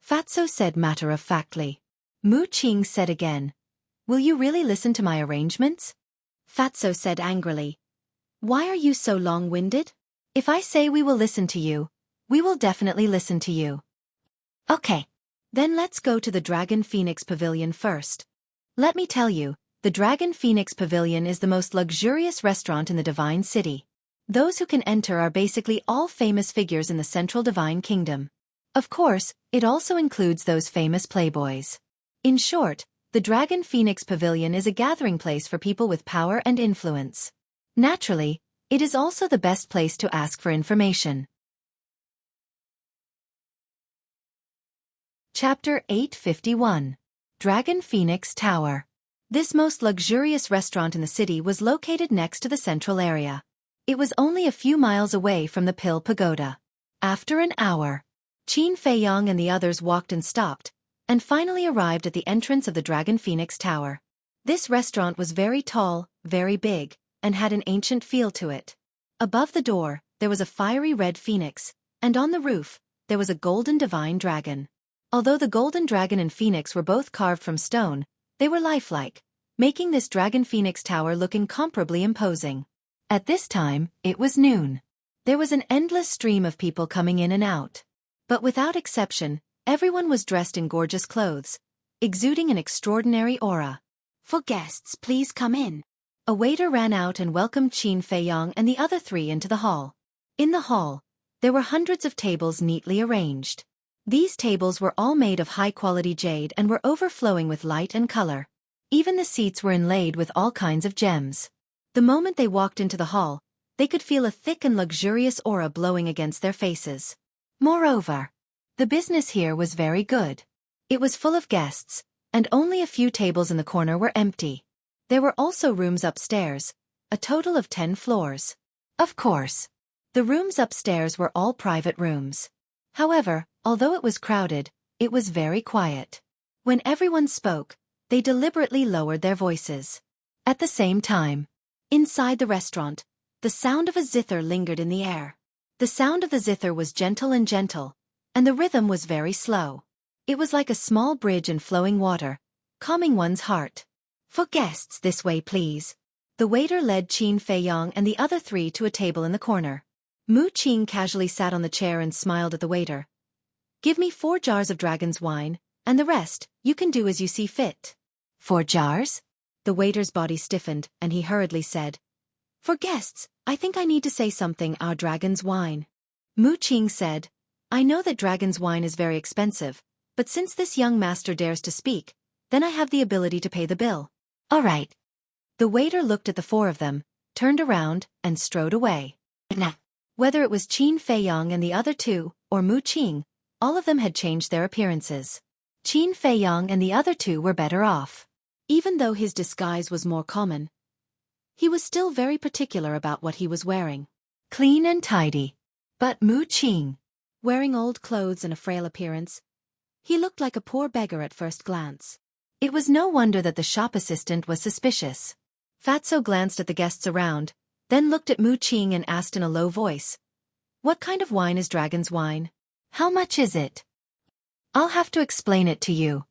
Fatso said matter-of-factly. Mu Qing said again, Will you really listen to my arrangements? Fatso said angrily, Why are you so long-winded? If I say we will listen to you, we will definitely listen to you. Okay. Then let's go to the Dragon Phoenix Pavilion first. Let me tell you, the Dragon Phoenix Pavilion is the most luxurious restaurant in the Divine City. Those who can enter are basically all famous figures in the Central Divine Kingdom. Of course, it also includes those famous playboys. In short, the Dragon Phoenix Pavilion is a gathering place for people with power and influence. Naturally, it is also the best place to ask for information. Chapter 851. Dragon Phoenix Tower. This most luxurious restaurant in the city was located next to the central area. It was only a few miles away from the Pill Pagoda. After an hour, Qin Feiyong and the others walked and stopped, and finally arrived at the entrance of the Dragon Phoenix Tower. This restaurant was very tall, very big, and had an ancient feel to it. Above the door, there was a fiery red phoenix, and on the roof, there was a golden divine dragon. Although the golden dragon and phoenix were both carved from stone, they were lifelike, making this Dragon Phoenix Tower look incomparably imposing. At this time, it was noon. There was an endless stream of people coming in and out. But without exception, everyone was dressed in gorgeous clothes, exuding an extraordinary aura. For guests, please come in. A waiter ran out and welcomed Qin Feiyong and the other three into the hall. In the hall, there were hundreds of tables neatly arranged. These tables were all made of high-quality jade and were overflowing with light and color. Even the seats were inlaid with all kinds of gems. The moment they walked into the hall, they could feel a thick and luxurious aura blowing against their faces. Moreover, the business here was very good. It was full of guests, and only a few tables in the corner were empty. There were also rooms upstairs, a total of 10 floors. Of course, the rooms upstairs were all private rooms. However, although it was crowded, it was very quiet. When everyone spoke, they deliberately lowered their voices. At the same time, inside the restaurant, the sound of a zither lingered in the air. The sound of the zither was gentle, and the rhythm was very slow. It was like a small bridge in flowing water, calming one's heart. For guests, this way please. The waiter led Qin Feiyong and the other three to a table in the corner. Mu Qing casually sat on the chair and smiled at the waiter. Give me 4 jars of dragon's wine, and the rest, you can do as you see fit. 4 jars? The waiter's body stiffened, and he hurriedly said, For guests, I think I need to say something. Our dragon's wine. Mu Qing said, I know that dragon's wine is very expensive, but since this young master dares to speak, then I have the ability to pay the bill. All right. The waiter looked at the four of them, turned around, and strode away. Whether it was Qin Feiyang and the other two, or Mu Qing, all of them had changed their appearances. Qin Feiyang and the other two were better off. Even though his disguise was more common, he was still very particular about what he was wearing. Clean and tidy. But Mu Qing, wearing old clothes and a frail appearance, he looked like a poor beggar at first glance. It was no wonder that the shop assistant was suspicious. Fatso glanced at the guests around, then looked at Mu Qing and asked in a low voice, What kind of wine is dragon's wine? How much is it? I'll have to explain it to you.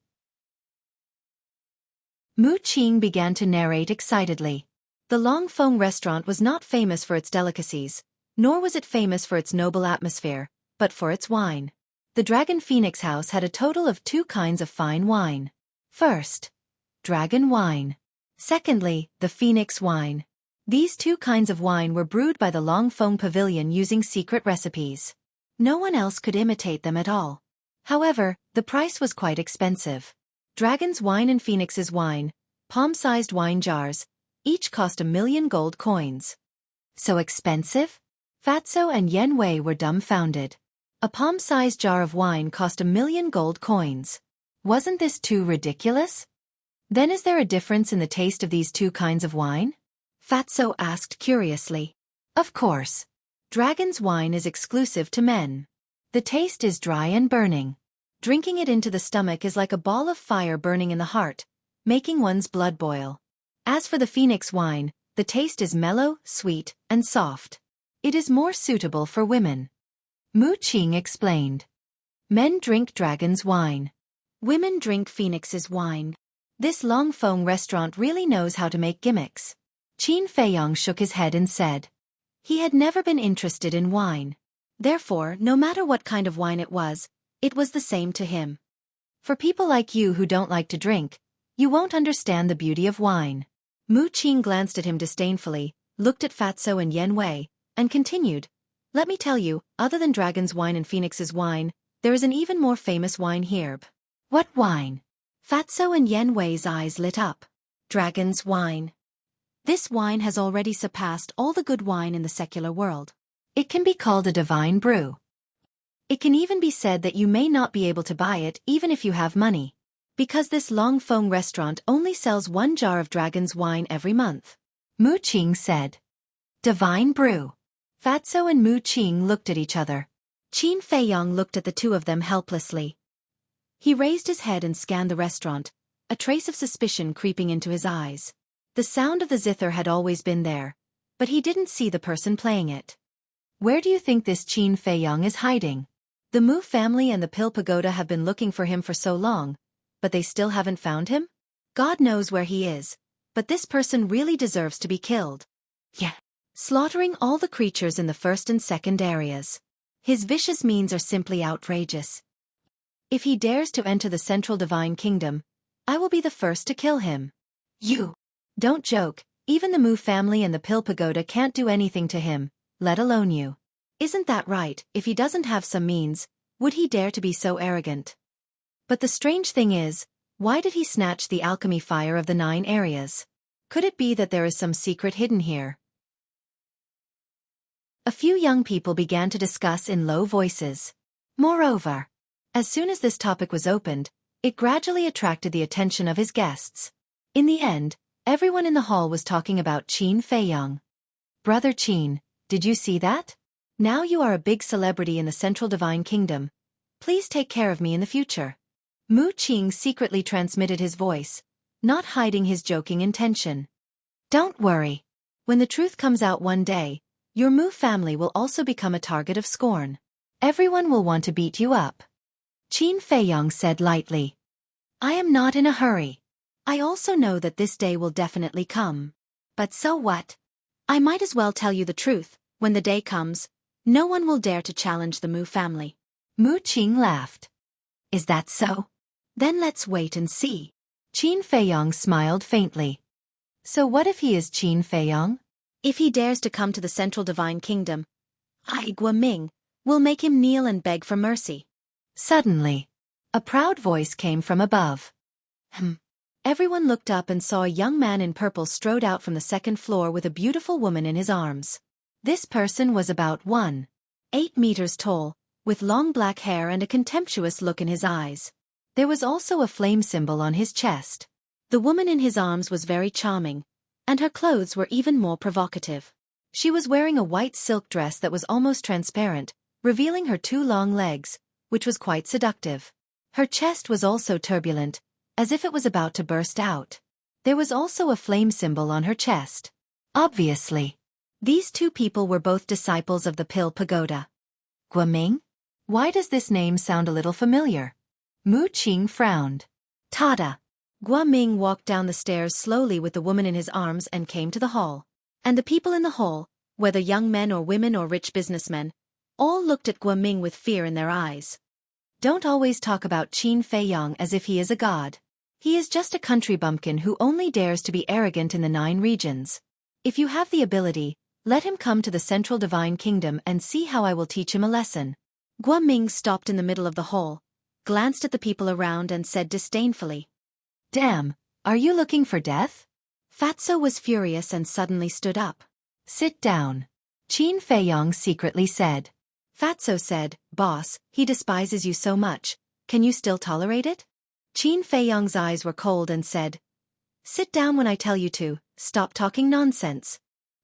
Mu Qing began to narrate excitedly. The Long Feng restaurant was not famous for its delicacies, nor was it famous for its noble atmosphere, but for its wine. The Dragon Phoenix House had a total of 2 kinds of fine wine. First, dragon wine. Secondly, the Phoenix wine. These 2 kinds of wine were brewed by the Long Feng Pavilion using secret recipes. No one else could imitate them at all. However, the price was quite expensive. Dragon's wine and Phoenix's wine, palm-sized wine jars, each cost 1,000,000 gold coins. So expensive? Fatso and Yen Wei were dumbfounded. A palm-sized jar of wine cost 1,000,000 gold coins. Wasn't this too ridiculous? Then is there a difference in the taste of these 2 kinds of wine? Fatso asked curiously. Of course. Dragon's wine is exclusive to men. The taste is dry and burning. Drinking it into the stomach is like a ball of fire burning in the heart, making one's blood boil. As for the Phoenix wine, the taste is mellow, sweet, and soft. It is more suitable for women. Mu Qing explained. Men drink dragon's wine. Women drink Phoenix's wine. This Long Feng restaurant really knows how to make gimmicks. Qin Feiyang shook his head and said. He had never been interested in wine. Therefore, no matter what kind of wine it was the same to him. For people like you who don't like to drink, you won't understand the beauty of wine. Mu Qing glanced at him disdainfully, looked at Fatso and Yen Wei, and continued, Let me tell you, other than dragon's wine and Phoenix's wine, there is an even more famous wine here. What wine? Fatso and Yen Wei's eyes lit up. Dragon's wine. This wine has already surpassed all the good wine in the secular world. It can be called a divine brew. It can even be said that you may not be able to buy it even if you have money. Because this Long Feng restaurant only sells 1 jar of dragon's wine every month. Mu Qing said. Divine brew. Fatso and Mu Qing looked at each other. Qin Feiyang looked at the 2 of them helplessly. He raised his head and scanned the restaurant, a trace of suspicion creeping into his eyes. The sound of the zither had always been there, but he didn't see the person playing it. Where do you think this Qin Feiyang is hiding? The Mu family and the Pill Pagoda have been looking for him for so long, but they still haven't found him? God knows where he is, but this person really deserves to be killed. Yeah. Slaughtering all the creatures in the first and second areas. His vicious means are simply outrageous. If he dares to enter the Central Divine Kingdom, I will be the first to kill him. You. Don't joke, even the Mu family and the Pill Pagoda can't do anything to him, let alone you. Isn't that right? If he doesn't have some means, would he dare to be so arrogant? But the strange thing is, why did he snatch the alchemy fire of the 9 areas? Could it be that there is some secret hidden here? A few young people began to discuss in low voices. Moreover, as soon as this topic was opened, it gradually attracted the attention of his guests. In the end, everyone in the hall was talking about Qin Feiyang. Brother Qin, did you see that? Now you are a big celebrity in the Central Divine Kingdom. Please take care of me in the future. Mu Qing secretly transmitted his voice, not hiding his joking intention. Don't worry. When the truth comes out one day, your Mu family will also become a target of scorn. Everyone will want to beat you up. Qin Feiyang said lightly. I am not in a hurry. I also know that this day will definitely come. But so what? I might as well tell you the truth. When the day comes, no one will dare to challenge the Mu family. Mu Qing laughed. Is that so? Then let's wait and see. Qin Feiyang smiled faintly. So what if he is Qin Feiyang? If he dares to come to the Central Divine Kingdom, I, Guaming, will make him kneel and beg for mercy. Suddenly, a proud voice came from above. Everyone looked up and saw a young man in purple strode out from the second floor with a beautiful woman in his arms. This person was about 1.8 meters tall, with long black hair and a contemptuous look in his eyes. There was also a flame symbol on his chest. The woman in his arms was very charming, and her clothes were even more provocative. She was wearing a white silk dress that was almost transparent, revealing her 2 long legs, which was quite seductive. Her chest was also turbulent, as if it was about to burst out. There was also a flame symbol on her chest. Obviously, these 2 people were both disciples of the Pill Pagoda. Guaming? Why does this name sound a little familiar? Mu Qing frowned. Tada! Guaming walked down the stairs slowly with the woman in his arms and came to the hall. And the people in the hall, whether young men or women or rich businessmen, all looked at Guaming with fear in their eyes. Don't always talk about Qin Feiyong as if he is a god. He is just a country bumpkin who only dares to be arrogant in the 9 regions. If you have the ability, let him come to the Central Divine Kingdom and see how I will teach him a lesson. Guaming stopped in the middle of the hall, glanced at the people around and said disdainfully, "Damn, are you looking for death?" Fatso was furious and suddenly stood up. "Sit down," Qin Feiyong secretly said. Fatso said, "Boss, he despises you so much, can you still tolerate it?" Qin Feiyong's eyes were cold and said, "Sit down when I tell you to, stop talking nonsense."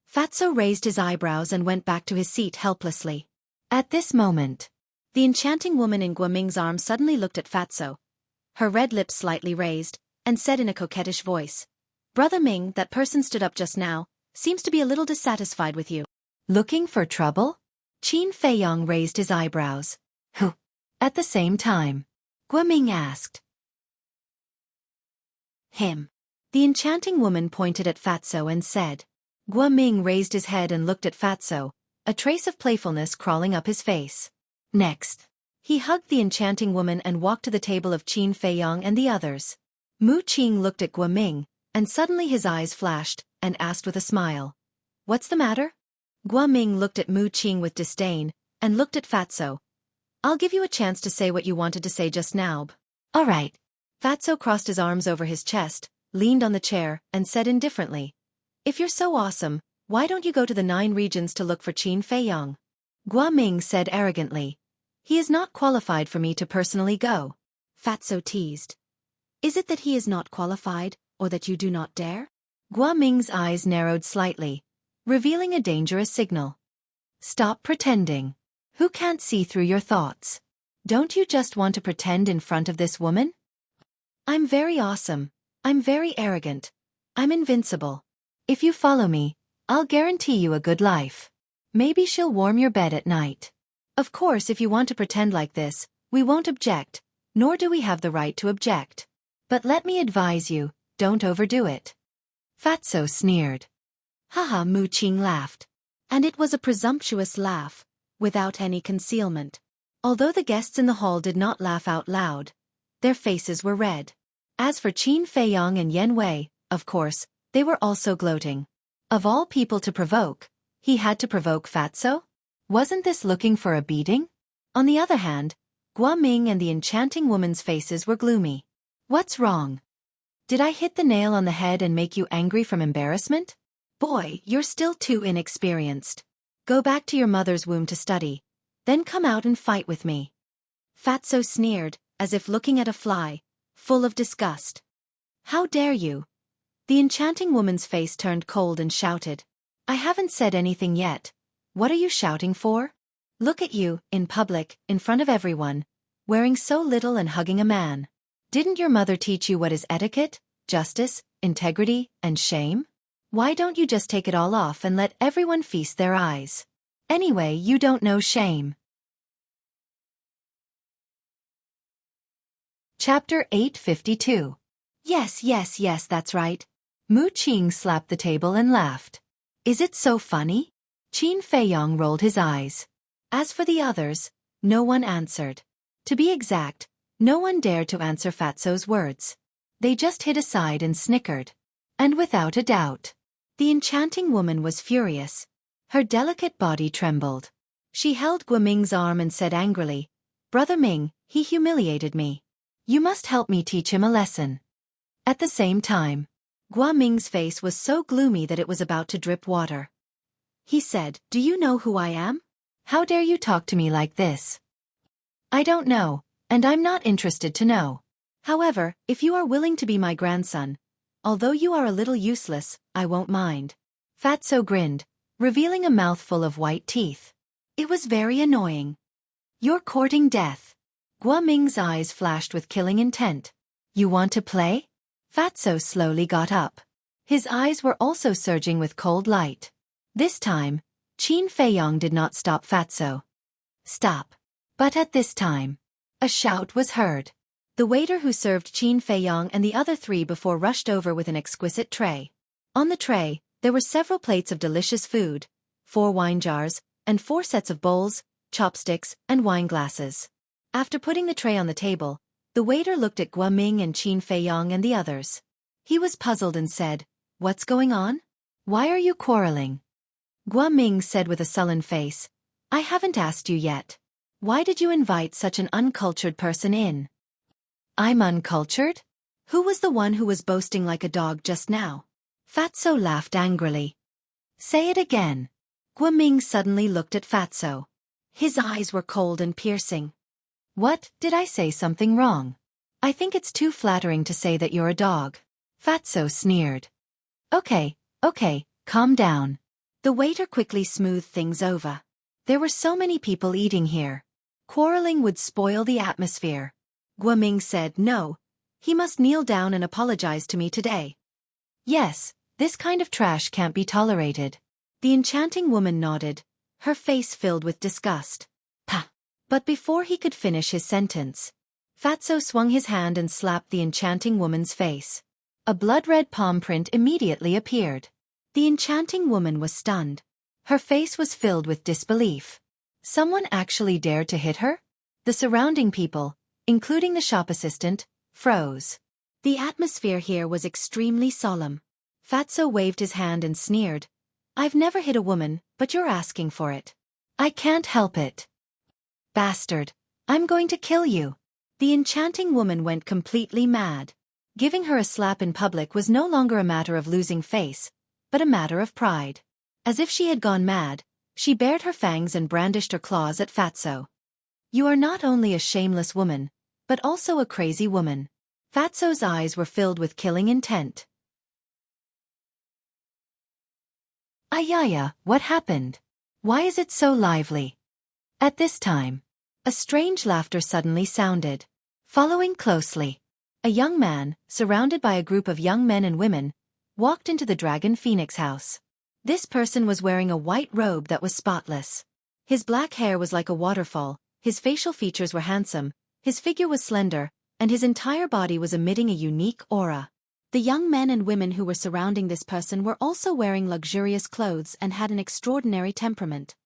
Fatso raised his eyebrows and went back to his seat helplessly. At this moment, the enchanting woman in Guaming's arms suddenly looked at Fatso, her red lips slightly raised, and said in a coquettish voice, "Brother Ming, that person stood up just now, seems to be a little dissatisfied with you." "Looking for trouble?" Qin Feiyong raised his eyebrows. "Who?" At the same time, Guaming asked. "Him." The enchanting woman pointed at Fatso and said. Guaming raised his head and looked at Fatso, a trace of playfulness crawling up his face. Next, he hugged the enchanting woman and walked to the table of Qin Feiyong and the others. Mu Qing looked at Guaming, and suddenly his eyes flashed, and asked with a smile, "What's the matter?" Guaming looked at Mu Qing with disdain, and looked at Fatso. "I'll give you a chance to say what you wanted to say just now. All right." Fatso crossed his arms over his chest, leaned on the chair, and said indifferently, "If you're so awesome, why don't you go to the 9 regions to look for Qin Feiyong?" Guaming said arrogantly, "He is not qualified for me to personally go." Fatso teased, "Is it that he is not qualified, or that you do not dare?" Guaming's eyes narrowed slightly, revealing a dangerous signal. "Stop pretending. Who can't see through your thoughts? Don't you just want to pretend in front of this woman?" "I'm very awesome. I'm very arrogant. I'm invincible. If you follow me, I'll guarantee you a good life. Maybe she'll warm your bed at night. Of course, if you want to pretend like this, we won't object, nor do we have the right to object. But let me advise you, don't overdo it." Fatso sneered. Haha, Mu Qing laughed. And it was a presumptuous laugh, without any concealment. Although the guests in the hall did not laugh out loud, their faces were red. As for Qin Feiyong and Yen Wei, of course, they were also gloating. Of all people to provoke, he had to provoke Fatso? Wasn't this looking for a beating? On the other hand, Guaming and the enchanting woman's faces were gloomy. "What's wrong? Did I hit the nail on the head and make you angry from embarrassment? Boy, you're still too inexperienced. Go back to your mother's womb to study, then come out and fight with me." Fatso sneered, as if looking at a fly, full of disgust. "How dare you?" The enchanting woman's face turned cold and shouted, "I haven't said anything yet. What are you shouting for? Look at you, in public, in front of everyone, wearing so little and hugging a man. Didn't your mother teach you what is etiquette, justice, integrity, and shame? Why don't you just take it all off and let everyone feast their eyes? Anyway, you don't know shame." Chapter 852. Yes, that's right. Mu Qing slapped the table and laughed. "Is it so funny?" Qin Feiyong rolled his eyes. As for the others, no one answered. To be exact, no one dared to answer Fatso's words. They just hid aside and snickered. And without a doubt, The enchanting woman was furious. Her delicate body trembled. She held Guoming's arm and said angrily, "Brother Ming, he humiliated me. You must help me teach him a lesson." At the same time, Guoming's face was so gloomy that it was about to drip water. He said, "Do you know who I am? How dare you talk to me like this?" "I don't know, and I'm not interested to know. However, if you are willing to be my grandson, although you are a little useless, I won't mind." Fatso grinned, revealing a mouthful of white teeth. It was very annoying. "You're courting death." Guoming's eyes flashed with killing intent. "You want to play?" Fatso slowly got up. His eyes were also surging with cold light. This time, Qin Feiyong did not stop Fatso. "Stop." But at this time, a shout was heard. The waiter who served Qin Feiyong and the other three before rushed over with an exquisite tray. On the tray, there were several plates of delicious food, 4 wine jars, and 4 sets of bowls, chopsticks, and wine glasses. After putting the tray on the table, the waiter looked at Guoming and Qin Feiyong and the others. He was puzzled and said, "What's going on? Why are you quarreling?" Guoming said with a sullen face, "I haven't asked you yet. Why did you invite such an uncultured person in?" "I'm uncultured? Who was the one who was boasting like a dog just now?" Fatso laughed angrily. "Say it again." Guoming suddenly looked at Fatso. His eyes were cold and piercing. "What, did I say something wrong? I think it's too flattering to say that you're a dog." Fatso sneered. Okay, calm down." The waiter quickly smoothed things over. There were so many people eating here. Quarreling would spoil the atmosphere. Guoming said no. He must kneel down and apologize to me today. "Yes, this kind of trash can't be tolerated." The enchanting woman nodded, her face filled with disgust. "Pah!" But before he could finish his sentence, Fatso swung his hand and slapped the enchanting woman's face. A blood-red palm print immediately appeared. The enchanting woman was stunned. Her face was filled with disbelief. Someone actually dared to hit her? The surrounding people, including the shop assistant, froze. The atmosphere here was extremely solemn. Fatso waved his hand and sneered, "I've never hit a woman, but you're asking for it. I can't help it." "Bastard, I'm going to kill you." The enchanting woman went completely mad. Giving her a slap in public was no longer a matter of losing face, but a matter of pride. As if she had gone mad, she bared her fangs and brandished her claws at Fatso. "You are not only a shameless woman, but also a crazy woman." Fatso's eyes were filled with killing intent. "Ayaya, what happened? Why is it so lively?" At this time, a strange laughter suddenly sounded. Following closely, a young man, surrounded by a group of young men and women, walked into the Dragon Phoenix house. This person was wearing a white robe that was spotless. His black hair was like a waterfall, his facial features were handsome, his figure was slender, and his entire body was emitting a unique aura. The young men and women who were surrounding this person were also wearing luxurious clothes and had an extraordinary temperament.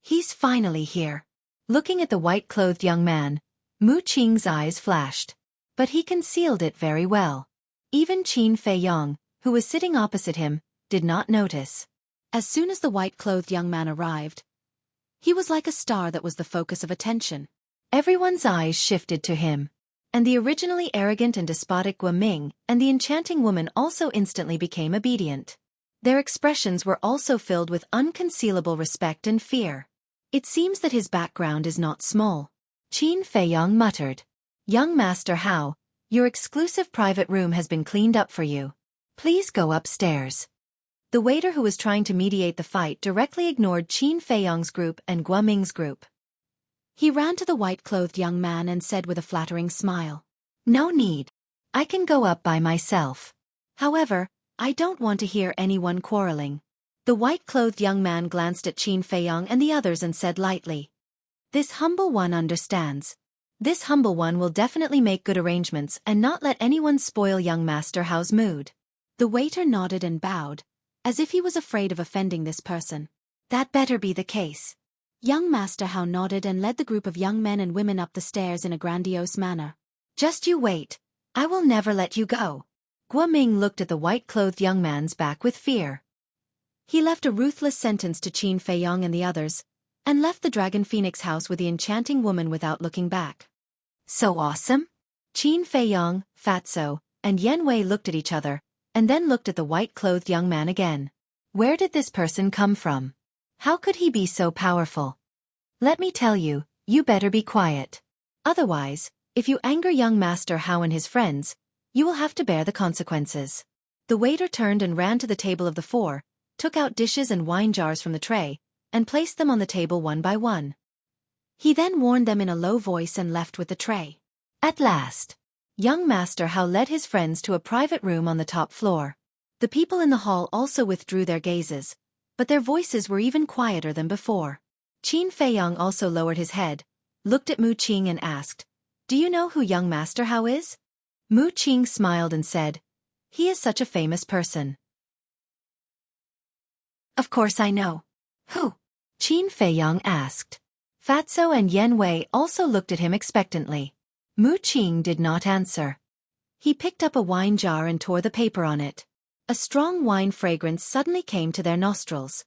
"He's finally here." Looking at the white-clothed young man, Mu Qing's eyes flashed. But he concealed it very well. Even Qin Feiyong, who was sitting opposite him, did not notice. As soon as the white-clothed young man arrived, he was like a star that was the focus of attention. Everyone's eyes shifted to him. And the originally arrogant and despotic Guoming and the enchanting woman also instantly became obedient. Their expressions were also filled with unconcealable respect and fear. "It seems that his background is not small," Qin Feiyong muttered. "Young Master Hao, your exclusive private room has been cleaned up for you. Please go upstairs." The waiter who was trying to mediate the fight directly ignored Qin Feiyong's group and Guoming's group. He ran to the white-clothed young man and said with a flattering smile, "No need. I can go up by myself. However, I don't want to hear anyone quarreling." The white-clothed young man glanced at Qin Feiyong and the others and said lightly, "This humble one understands. This humble one will definitely make good arrangements and not let anyone spoil young Master Hao's mood." The waiter nodded and bowed, as if he was afraid of offending this person. "That better be the case." Young Master Hao nodded and led the group of young men and women up the stairs in a grandiose manner. "Just you wait. I will never let you go." Guoming looked at the white-clothed young man's back with fear. He left a ruthless sentence to Qin Feiyong and the others, and left the Dragon Phoenix house with the enchanting woman without looking back. So awesome? Qin Feiyong, Fatso, and Yan Wei looked at each other, and then looked at the white-clothed young man again. Where did this person come from? How could he be so powerful? Let me tell you, you better be quiet. Otherwise, if you anger young Master Hao and his friends, you will have to bear the consequences. The waiter turned and ran to the table of the four, took out dishes and wine jars from the tray, and placed them on the table one by one. He then warned them in a low voice and left with the tray. At last, young Master Hao led his friends to a private room on the top floor. The people in the hall also withdrew their gazes, but their voices were even quieter than before. Qin Feiyong also lowered his head, looked at Mu Qing and asked, "Do you know who young Master Hao is?" Mu Qing smiled and said, "He is such a famous person." "Of course I know." "Who?" Qin Feiyong asked. Fatso and Yan Wei also looked at him expectantly. Mu Qing did not answer. He picked up a wine jar and tore the paper on it. A strong wine fragrance suddenly came to their nostrils.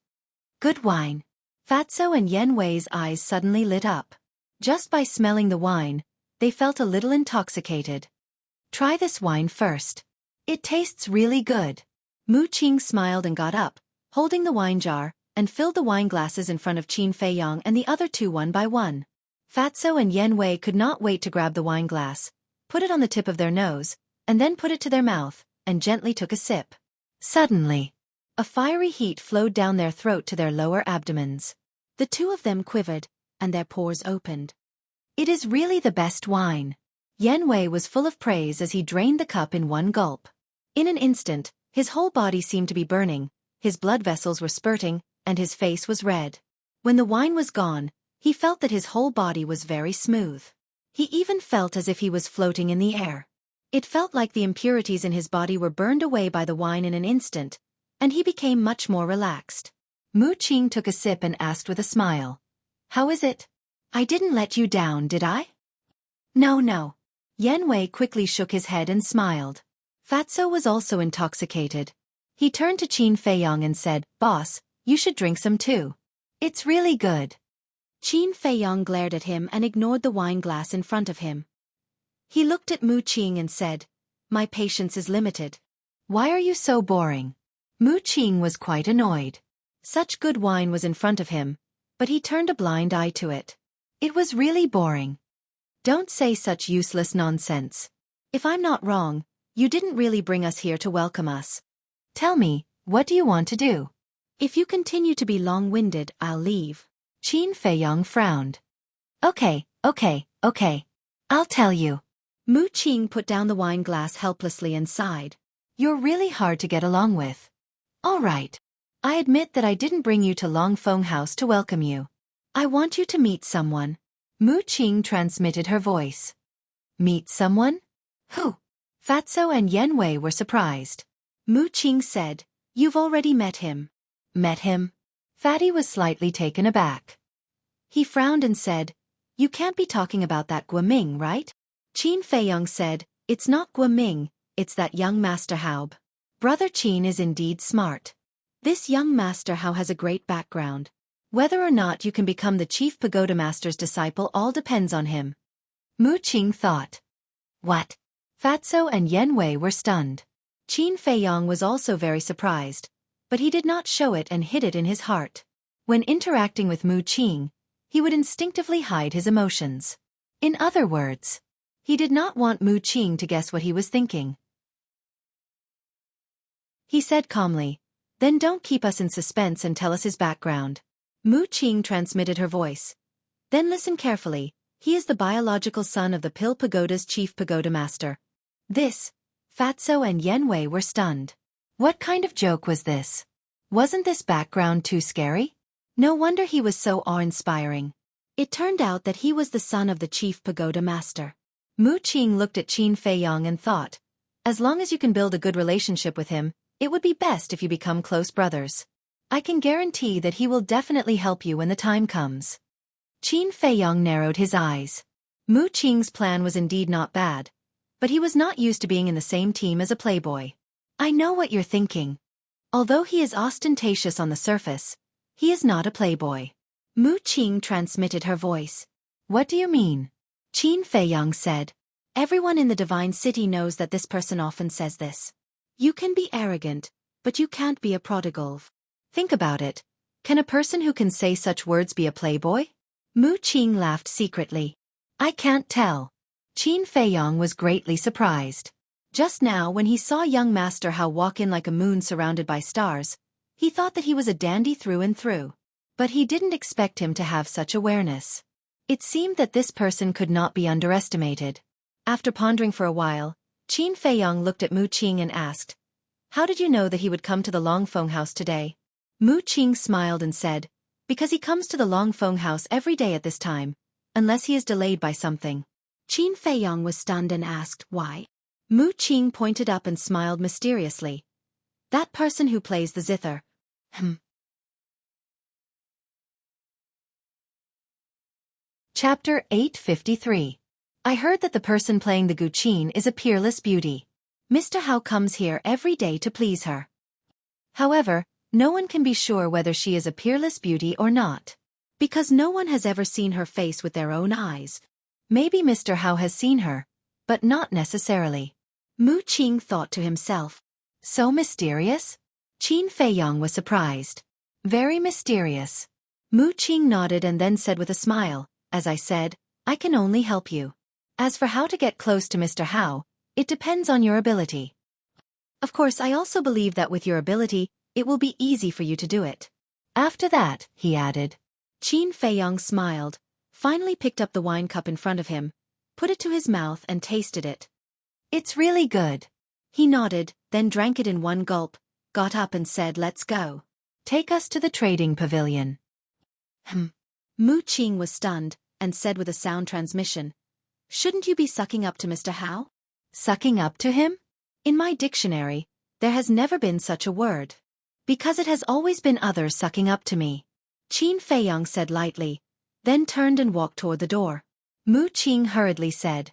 Good wine. Fatso and Yan Wei's eyes suddenly lit up. Just by smelling the wine, they felt a little intoxicated. Try this wine first. It tastes really good. Mu Qing smiled and got up, holding the wine jar, and filled the wine glasses in front of Qin Feiyong and the other two one by one. Fatso and Yan Wei could not wait to grab the wine glass, put it on the tip of their nose, and then put it to their mouth, and gently took a sip. Suddenly, a fiery heat flowed down their throat to their lower abdomens. The two of them quivered, and their pores opened. It is really the best wine. Yan Wei was full of praise as he drained the cup in one gulp. In an instant, his whole body seemed to be burning, his blood vessels were spurting, and his face was red. When the wine was gone, he felt that his whole body was very smooth. He even felt as if he was floating in the air. It felt like the impurities in his body were burned away by the wine in an instant, and he became much more relaxed. Mu Qing took a sip and asked with a smile, "How is it? I didn't let you down, did I?" No. Yan Wei quickly shook his head and smiled. Fatso was also intoxicated. He turned to Qin Feiyong and said, "Boss, you should drink some too. It's really good." Qin Feiyong glared at him and ignored the wine glass in front of him. He looked at Mu Qing and said, "My patience is limited. Why are you so boring?" Mu Qing was quite annoyed. Such good wine was in front of him, but he turned a blind eye to it. It was really boring. Don't say such useless nonsense. If I'm not wrong, you didn't really bring us here to welcome us. Tell me, what do you want to do? If you continue to be long-winded, I'll leave. Qin Feiyong frowned. Okay. I'll tell you. Mu Qing put down the wine glass helplessly and sighed. You're really hard to get along with. All right. I admit that I didn't bring you to Longfeng House to welcome you. I want you to meet someone. Mu Qing transmitted her voice. Meet someone? Who? Fatso and Yan Wei were surprised. Mu Qing said, "You've already met him." Met him? Fatty was slightly taken aback. He frowned and said, "You can't be talking about that Guoming, right?" Qin Feiyong said, "It's not Guoming, it's that young Master Hao. Brother Qin is indeed smart. This young Master Hao has a great background. Whether or not you can become the chief pagoda master's disciple all depends on him." Mu Qing thought. What? Fatso and Yan Wei were stunned. Qin Feiyong was also very surprised, but he did not show it and hid it in his heart. When interacting with Mu Qing, he would instinctively hide his emotions. In other words, he did not want Mu Qing to guess what he was thinking. He said calmly, "Then don't keep us in suspense and tell us his background." Mu Qing transmitted her voice. "Then listen carefully, he is the biological son of the Pill Pagoda's chief pagoda master." This, Fatso and Yan Wei were stunned. What kind of joke was this? Wasn't this background too scary? No wonder he was so awe-inspiring. It turned out that he was the son of the chief pagoda master. Mu Qing looked at Qin Feiyong and thought, as long as you can build a good relationship with him, it would be best if you become close brothers. I can guarantee that he will definitely help you when the time comes. Qin Feiyong narrowed his eyes. Mu Qing's plan was indeed not bad, but he was not used to being in the same team as a playboy. I know what you're thinking. Although he is ostentatious on the surface, he is not a playboy. Mu Qing transmitted her voice. What do you mean? Qin Feiyang said. Everyone in the Divine City knows that this person often says this. You can be arrogant, but you can't be a prodigal. Think about it. Can a person who can say such words be a playboy? Mu Qing laughed secretly. I can't tell. Qin Feiyang was greatly surprised. Just now when he saw young Master Hao walk in like a moon surrounded by stars, he thought that he was a dandy through and through. But he didn't expect him to have such awareness. It seemed that this person could not be underestimated. After pondering for a while, Qin Feiyang looked at Mu Qing and asked, How did you know that he would come to the Longfeng house today? Mu Qing smiled and said, Because he comes to the Longfeng house every day at this time, unless he is delayed by something. Qin Feiyang was stunned and asked, Why? Mu Qing pointed up and smiled mysteriously. That person who plays the zither. Chapter 853. I heard that the person playing the guqin is a peerless beauty. Mr. Hao comes here every day to please her. However, no one can be sure whether she is a peerless beauty or not. Because no one has ever seen her face with their own eyes. Maybe Mr. Hao has seen her, but not necessarily. Mu Qing thought to himself. So mysterious? Qin Feiyang was surprised. Very mysterious. Mu Qing nodded and then said with a smile, As I said, I can only help you. As for how to get close to Mr. Hao, it depends on your ability. Of course, I also believe that with your ability, it will be easy for you to do it. After that, he added. Qin Feiyang smiled, finally picked up the wine cup in front of him, put it to his mouth and tasted it. It's really good. He nodded, then drank it in one gulp, got up and said, Let's go. Take us to the trading pavilion. Mu Qing was stunned, and said with a sound transmission, Shouldn't you be sucking up to Mr. Hao? Sucking up to him? In my dictionary, there has never been such a word. Because it has always been others sucking up to me. Qin Feiyang said lightly, then turned and walked toward the door. Mu Qing hurriedly said,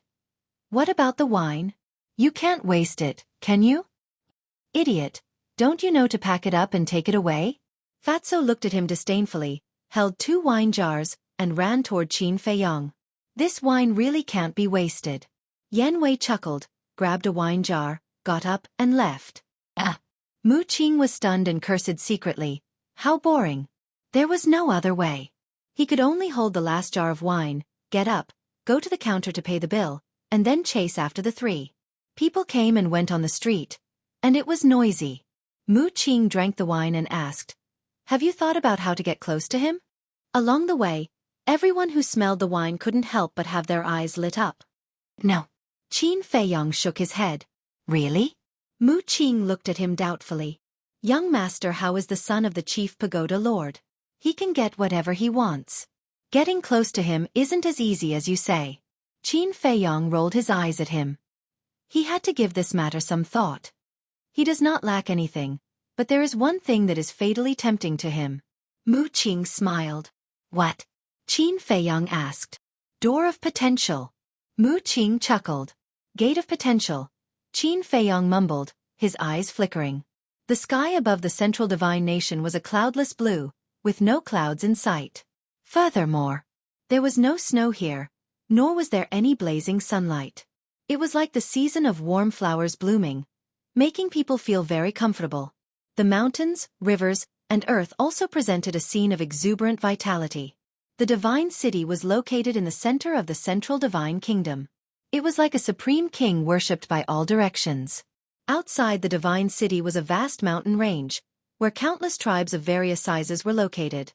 What about the wine? You can't waste it, can you? Idiot, don't you know to pack it up and take it away? Fatso looked at him disdainfully, held 2 wine jars, and ran toward Qin Feiyang. This wine really can't be wasted. Yan Wei chuckled, grabbed a wine jar, got up, and left. Mu Qing was stunned and cursed secretly. How boring. There was no other way. He could only hold the last jar of wine, get up, go to the counter to pay the bill, and then chase after the 3. People came and went on the street, and it was noisy. Mu Qing drank the wine and asked, Have you thought about how to get close to him? Along the way, everyone who smelled the wine couldn't help but have their eyes lit up. No. Qin Feiyang shook his head. Really? Mu Qing looked at him doubtfully. Young Master Hao is the son of the chief pagoda lord. He can get whatever he wants. Getting close to him isn't as easy as you say. Qin Feiyang rolled his eyes at him. He had to give this matter some thought. He does not lack anything, but there is one thing that is fatally tempting to him. Mu Qing smiled. What? Qin Feiyang asked. Door of potential. Mu Qing chuckled. Gate of potential. Qin Feiyang mumbled, his eyes flickering. The sky above the central divine nation was a cloudless blue, with no clouds in sight. Furthermore, there was no snow here, nor was there any blazing sunlight. It was like the season of warm flowers blooming, making people feel very comfortable. The mountains, rivers, and earth also presented a scene of exuberant vitality. The divine city was located in the center of the central divine kingdom. It was like a supreme king worshipped by all directions. Outside the divine city was a vast mountain range, where countless tribes of various sizes were located.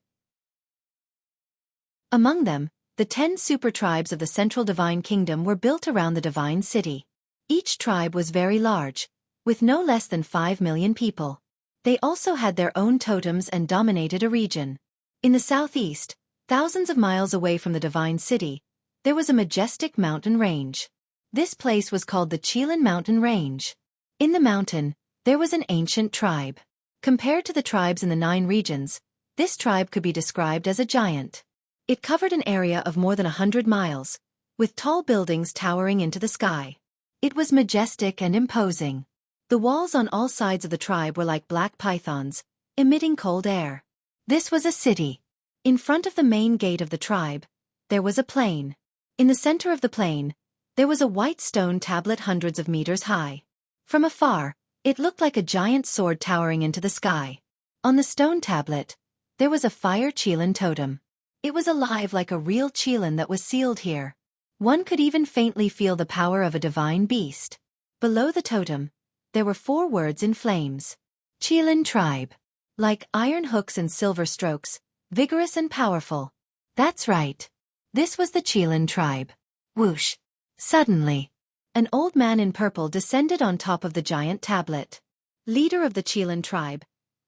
Among them, the 10 super tribes of the central divine kingdom were built around the divine city. Each tribe was very large, with no less than 5 million people. They also had their own totems and dominated a region. In the southeast, thousands of miles away from the divine city, there was a majestic mountain range. This place was called the Qilin Mountain Range. In the mountain, there was an ancient tribe. Compared to the tribes in the 9 regions, this tribe could be described as a giant. It covered an area of more than 100 miles, with tall buildings towering into the sky. It was majestic and imposing. The walls on all sides of the tribe were like black pythons, emitting cold air. This was a city. In front of the main gate of the tribe, there was a plain. In the center of the plain, there was a white stone tablet hundreds of meters high. From afar, it looked like a giant sword towering into the sky. On the stone tablet, there was a fire Qilin totem. It was alive like a real Qilin that was sealed here. One could even faintly feel the power of a divine beast. Below the totem, there were 4 words in flames. Qilin tribe. Like iron hooks and silver strokes, vigorous and powerful. That's right. This was the Qilin tribe. Whoosh. Suddenly, an old man in purple descended on top of the giant tablet. Leader of the Qilin tribe,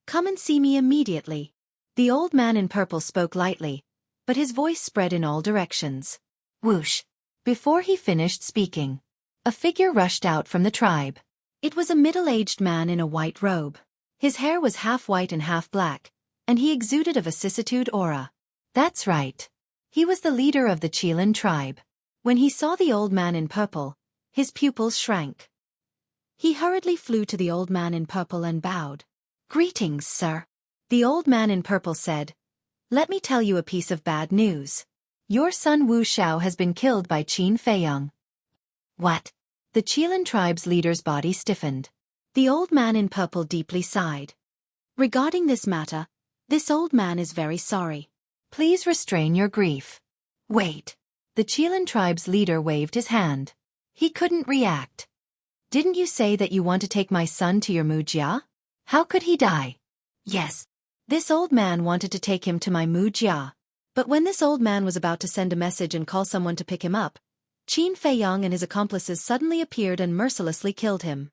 come and see me immediately. The old man in purple spoke lightly, but his voice spread in all directions. Whoosh. Before he finished speaking, a figure rushed out from the tribe. It was a middle-aged man in a white robe. His hair was half white and half black, and he exuded a vicissitude aura. That's right. He was the leader of the Qilin tribe. When he saw the old man in purple, his pupils shrank. He hurriedly flew to the old man in purple and bowed. Greetings, sir. The old man in purple said, let me tell you a piece of bad news. Your son Wu Xiao has been killed by Qin Feiyang. What? The Qilin tribe's leader's body stiffened. The old man in purple deeply sighed. Regarding this matter, this old man is very sorry. Please restrain your grief. Wait. The Qilin tribe's leader waved his hand. He couldn't react. Didn't you say that you want to take my son to your Mujia? How could he die? Yes. This old man wanted to take him to my Mujia. But when this old man was about to send a message and call someone to pick him up, Qin Feiyang and his accomplices suddenly appeared and mercilessly killed him.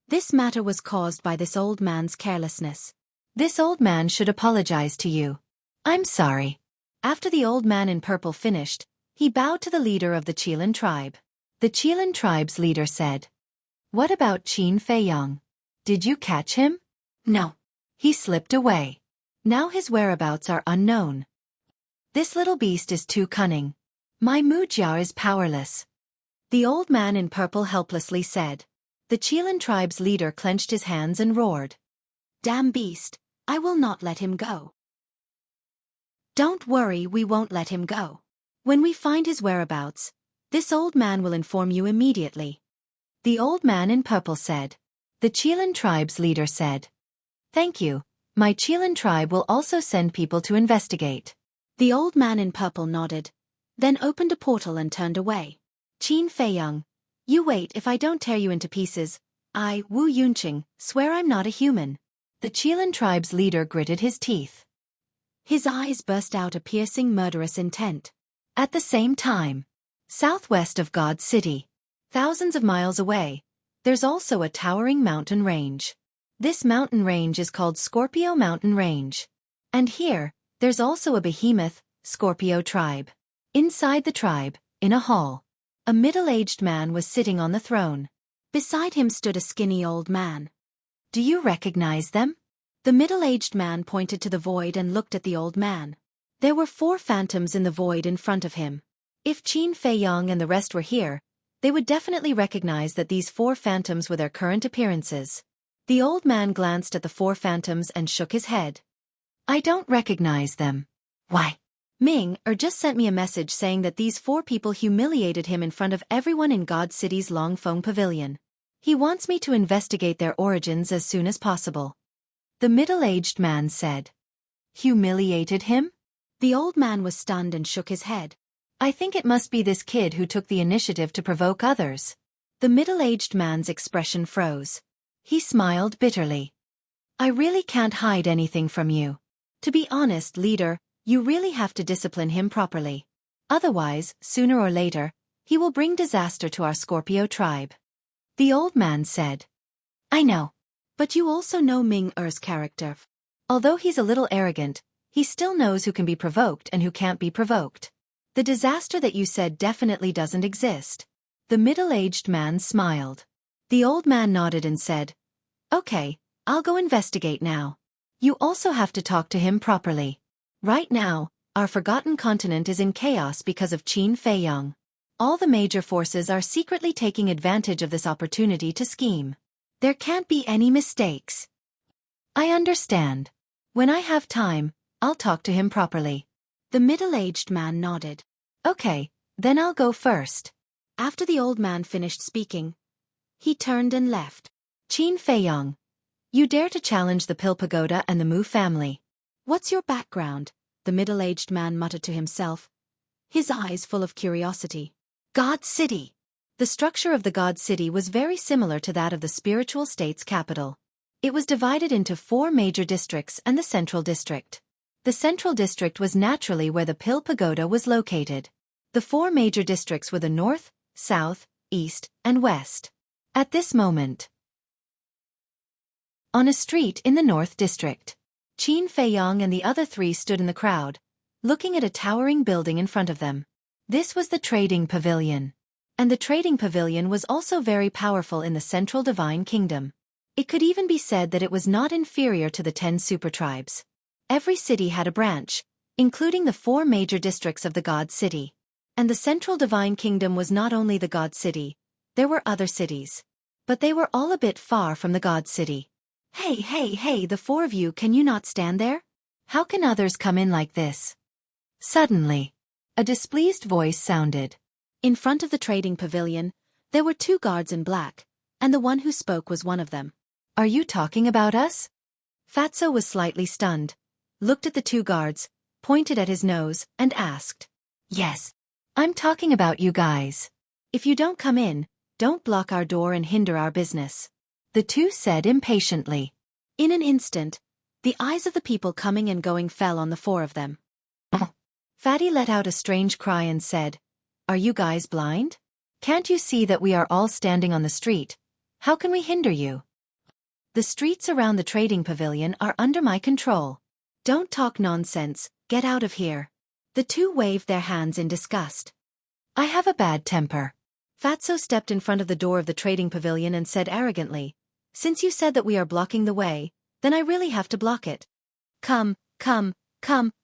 This matter was caused by this old man's carelessness. This old man should apologize to you. I'm sorry. After the old man in purple finished, he bowed to the leader of the Qilin tribe. The Qilin tribe's leader said, what about Qin Feiyang? Did you catch him? No. He slipped away. Now his whereabouts are unknown. This little beast is too cunning. My Mujia is powerless. The old man in purple helplessly said. The Qilin tribe's leader clenched his hands and roared. Damn beast, I will not let him go. Don't worry, we won't let him go. When we find his whereabouts, this old man will inform you immediately. The old man in purple said. The Qilin tribe's leader said. Thank you. My Qilin tribe will also send people to investigate. The old man in purple nodded, then opened a portal and turned away. Qin Feiyang, you wait. If I don't tear you into pieces, I, Wu Yunqing, swear I'm not a human. The Qilin tribe's leader gritted his teeth. His eyes burst out a piercing murderous intent. At the same time, southwest of God City, thousands of miles away, there's also a towering mountain range. This mountain range is called Scorpio Mountain Range. And here, there's also a behemoth, Scorpio tribe. Inside the tribe, in a hall, a middle-aged man was sitting on the throne. Beside him stood a skinny old man. Do you recognize them? The middle-aged man pointed to the void and looked at the old man. There were 4 phantoms in the void in front of him. If Qin Feiyang and the rest were here, they would definitely recognize that these 4 phantoms were their current appearances. The old man glanced at the 4 phantoms and shook his head. I don't recognize them. Why? Ming just sent me a message saying that these 4 people humiliated him in front of everyone in God City's Longfeng Pavilion. He wants me to investigate their origins as soon as possible. The middle-aged man said. Humiliated him? The old man was stunned and shook his head. I think it must be this kid who took the initiative to provoke others. The middle-aged man's expression froze. He smiled bitterly. I really can't hide anything from you. To be honest, leader, you really have to discipline him properly. Otherwise, sooner or later, he will bring disaster to our Scorpio tribe. The old man said. I know. But you also know Ming Er's character. Although he's a little arrogant, he still knows who can be provoked and who can't be provoked. The disaster that you said definitely doesn't exist. The middle-aged man smiled. The old man nodded and said, Okay, I'll go investigate now. You also have to talk to him properly. Right now, our forgotten continent is in chaos because of Qin Feiyang. All the major forces are secretly taking advantage of this opportunity to scheme. There can't be any mistakes. I understand. When I have time, I'll talk to him properly. The middle-aged man nodded. Okay, then I'll go first. After the old man finished speaking, he turned and left. Qin Feiyong, you dare to challenge the Pill Pagoda and the Mu family. What's your background? The middle-aged man muttered to himself, his eyes full of curiosity. God City. The structure of the God City was very similar to that of the spiritual state's capital. It was divided into 4 major districts and the Central District. The Central District was naturally where the Pill Pagoda was located. The 4 major districts were the North, South, East, and West. At this moment, on a street in the North District, Qin Feiyong and the other 3 stood in the crowd, looking at a towering building in front of them. This was the Trading Pavilion. And the Trading Pavilion was also very powerful in the Central Divine Kingdom. It could even be said that it was not inferior to the 10 super tribes. Every city had a branch, including the 4 major districts of the God City. And the Central Divine Kingdom was not only the God City, there were other cities. But they were all a bit far from the God City. Hey, the 4 of you, can you not stand there? How can others come in like this? Suddenly, a displeased voice sounded. In front of the Trading Pavilion, there were 2 guards in black, and the one who spoke was one of them. Are you talking about us? Fatso was slightly stunned, looked at the 2 guards, pointed at his nose, and asked. Yes, I'm talking about you guys. If you don't come in, don't block our door and hinder our business. The 2 said impatiently. In an instant, the eyes of the people coming and going fell on the 4 of them. Fatty let out a strange cry and said, Are you guys blind? Can't you see that we are all standing on the street? How can we hinder you? The streets around the Trading Pavilion are under my control. Don't talk nonsense, get out of here. The 2 waved their hands in disgust. I have a bad temper. Fatso stepped in front of the door of the Trading Pavilion and said arrogantly, Since you said that we are blocking the way, then I really have to block it. Come.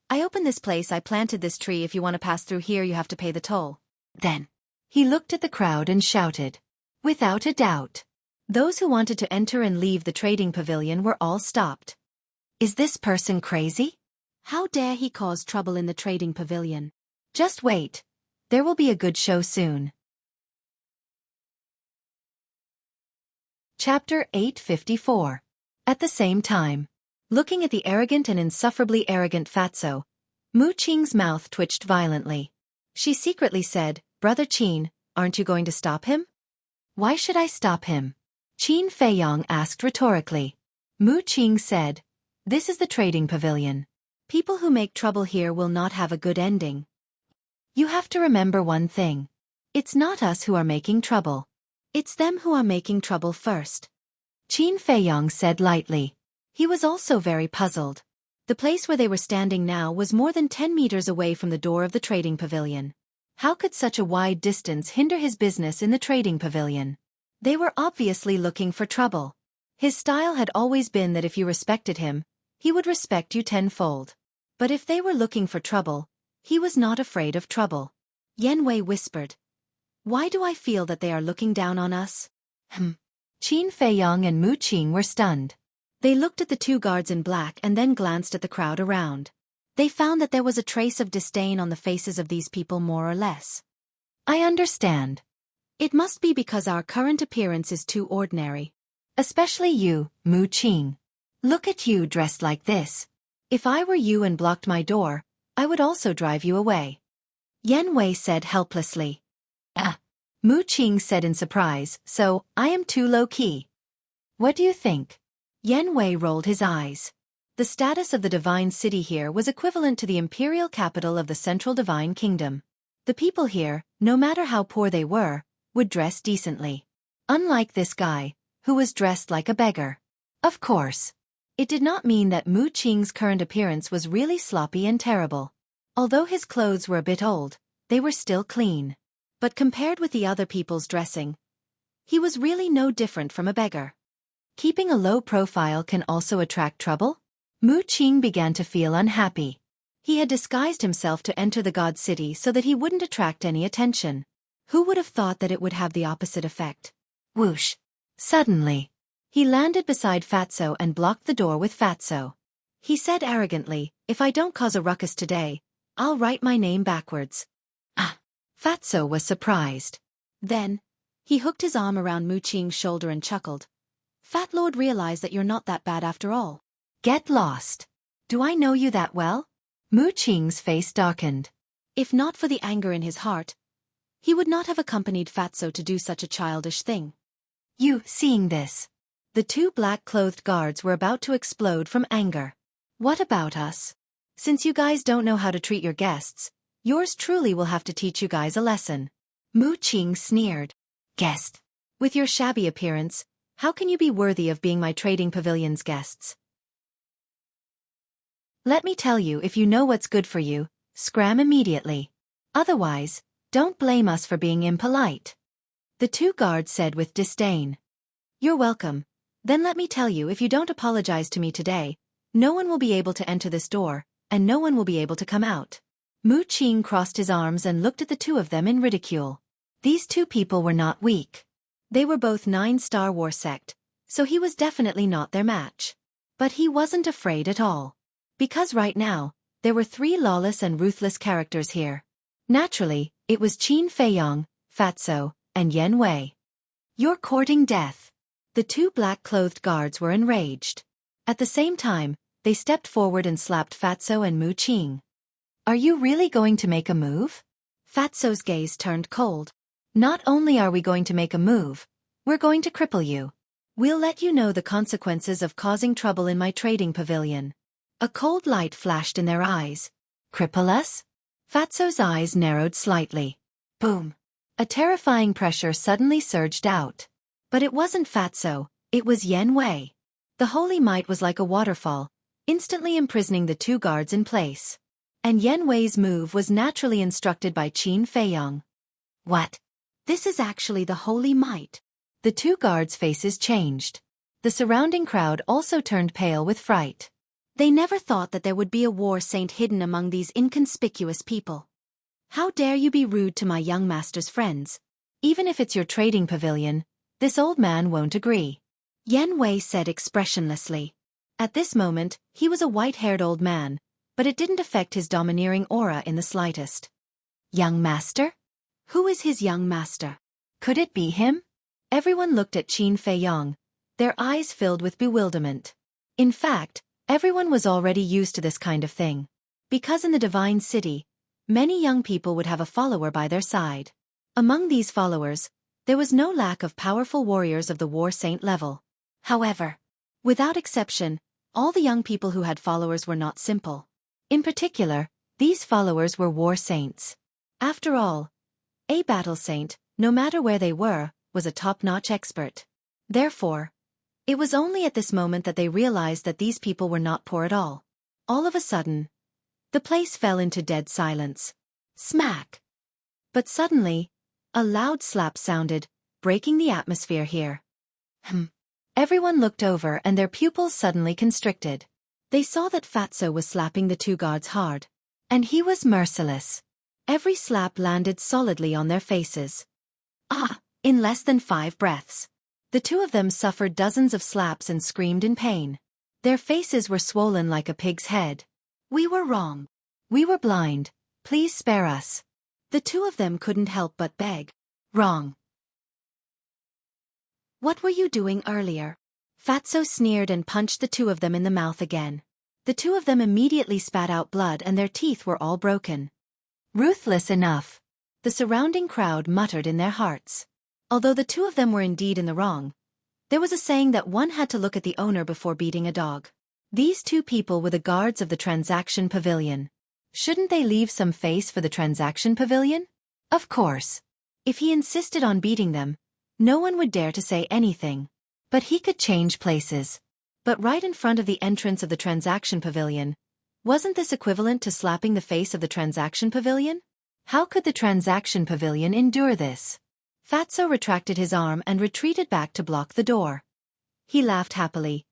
I opened this place, I planted this tree. If you want to pass through here, you have to pay the toll. Then, he looked at the crowd and shouted. Without a doubt, those who wanted to enter and leave the Trading Pavilion were all stopped. Is this person crazy? How dare he cause trouble in the Trading Pavilion? Just wait. There will be a good show soon. Chapter 854. At the same time, looking at the arrogant and insufferably arrogant Fatso, Mu Qing's mouth twitched violently. She secretly said, Brother Qin, aren't you going to stop him? Why should I stop him? Qin Feiyong asked rhetorically. Mu Qing said, This is the Trading Pavilion. People who make trouble here will not have a good ending. You have to remember one thing. It's not us who are making trouble. It's them who are making trouble first. Qin Feiyong said lightly. He was also very puzzled. The place where they were standing now was more than 10 meters away from the door of the Trading Pavilion. How could such a wide distance hinder his business in the Trading Pavilion? They were obviously looking for trouble. His style had always been that if you respected him, he would respect you tenfold. But if they were looking for trouble, he was not afraid of trouble. Yan Wei whispered. Why do I feel that they are looking down on us? Qin Feiyong and Mu Qing were stunned. They looked at the 2 guards in black and then glanced at the crowd around. They found that there was a trace of disdain on the faces of these people more or less. I understand. It must be because our current appearance is too ordinary. Especially you, Mu Qing. Look at you dressed like this. If I were you and blocked my door, I would also drive you away. Yan Wei said helplessly. Mu Qing said in surprise, so, I am too low-key. What do you think? Yan Wei rolled his eyes. The status of the Divine City here was equivalent to the imperial capital of the Central Divine Kingdom. The people here, no matter how poor they were, would dress decently. Unlike this guy, who was dressed like a beggar. Of course. It did not mean that Mu Qing's current appearance was really sloppy and terrible. Although his clothes were a bit old, they were still clean. But compared with the other people's dressing, he was really no different from a beggar. Keeping a low profile can also attract trouble? Mu Qing began to feel unhappy. He had disguised himself to enter the God City so that he wouldn't attract any attention. Who would have thought that it would have the opposite effect? Whoosh! Suddenly, He landed beside Fatso and blocked the door with Fatso. He said arrogantly, "If I don't cause a ruckus today, I'll write my name backwards." Ah! Fatso was surprised. Then, he hooked his arm around Mu Qing's shoulder and chuckled. "Fat Lord realized that you're not that bad after all." "Get lost. Do I know you that well?" Mu Qing's face darkened. If not for the anger in his heart, he would not have accompanied Fatso to do such a childish thing. "You, seeing this?" The two black-clothed guards were about to explode from anger. "What about us? Since you guys don't know how to treat your guests, yours truly will have to teach you guys a lesson." Mu Qing sneered. "Guest? With your shabby appearance, how can you be worthy of being my trading pavilion's guests? Let me tell you, if you know what's good for you, scram immediately. Otherwise, don't blame us for being impolite." The two guards said with disdain. "You're welcome. Then let me tell you, if you don't apologize to me today, no one will be able to enter this door, and no one will be able to come out." Mu Qing crossed his arms and looked at the two of them in ridicule. These two people were not weak. They were both 9-star war sect, so he was definitely not their match. But he wasn't afraid at all. Because right now, there were 3 lawless and ruthless characters here. Naturally, it was Qin Feiyong, Fatso, and Yen Wei. "You're courting death." The two black-clothed guards were enraged. At the same time, they stepped forward and slapped Fatso and Mu Qing. "Are you really going to make a move?" Fatso's gaze turned cold. "Not only are we going to make a move, we're going to cripple you. We'll let you know the consequences of causing trouble in my trading pavilion." A cold light flashed in their eyes. "Cripple us?" Fatso's eyes narrowed slightly. Boom! A terrifying pressure suddenly surged out. But it wasn't Fatso, it was Yen Wei. The holy might was like a waterfall, instantly imprisoning the two guards in place. And Yen Wei's move was naturally instructed by Qin Feiyong. "What? This is actually the holy might." The two guards' faces changed. The surrounding crowd also turned pale with fright. They never thought that there would be a war saint hidden among these inconspicuous people. "How dare you be rude to my young master's friends? Even if it's your trading pavilion, this old man won't agree," Yen Wei said expressionlessly. At this moment, he was a white-haired old man, but it didn't affect his domineering aura in the slightest. "Young master? Who is his young master? Could it be him?" Everyone looked at Qin Feiyong, their eyes filled with bewilderment. In fact, everyone was already used to this kind of thing. Because in the Divine City, many young people would have a follower by their side. Among these followers, there was no lack of powerful warriors of the war saint level. However, without exception, all the young people who had followers were not simple. In particular, these followers were war saints. After all, a battle saint, no matter where they were, was a top-notch expert. Therefore, it was only at this moment that they realized that these people were not poor at all. All of a sudden, the place fell into dead silence. Smack! But suddenly, a loud slap sounded, breaking the atmosphere here. Everyone looked over and their pupils suddenly constricted. They saw that Fatso was slapping the two guards hard. And he was merciless. Every slap landed solidly on their faces. In less than 5 breaths. The two of them suffered dozens of slaps and screamed in pain. Their faces were swollen like a pig's head. "We were wrong. We were blind. Please spare us." The two of them couldn't help but beg. "Wrong. What were you doing earlier?" Fatso sneered and punched the two of them in the mouth again. The two of them immediately spat out blood and their teeth were all broken. "Ruthless enough," the surrounding crowd muttered in their hearts. Although the two of them were indeed in the wrong, there was a saying that one had to look at the owner before beating a dog. These two people were the guards of the transaction pavilion. Shouldn't they leave some face for the transaction pavilion? Of course. If he insisted on beating them, no one would dare to say anything. But he could change places. But right in front of the entrance of the transaction pavilion, wasn't this equivalent to slapping the face of the transaction pavilion? How could the transaction pavilion endure this? Fatso retracted his arm and retreated back to block the door. He laughed happily.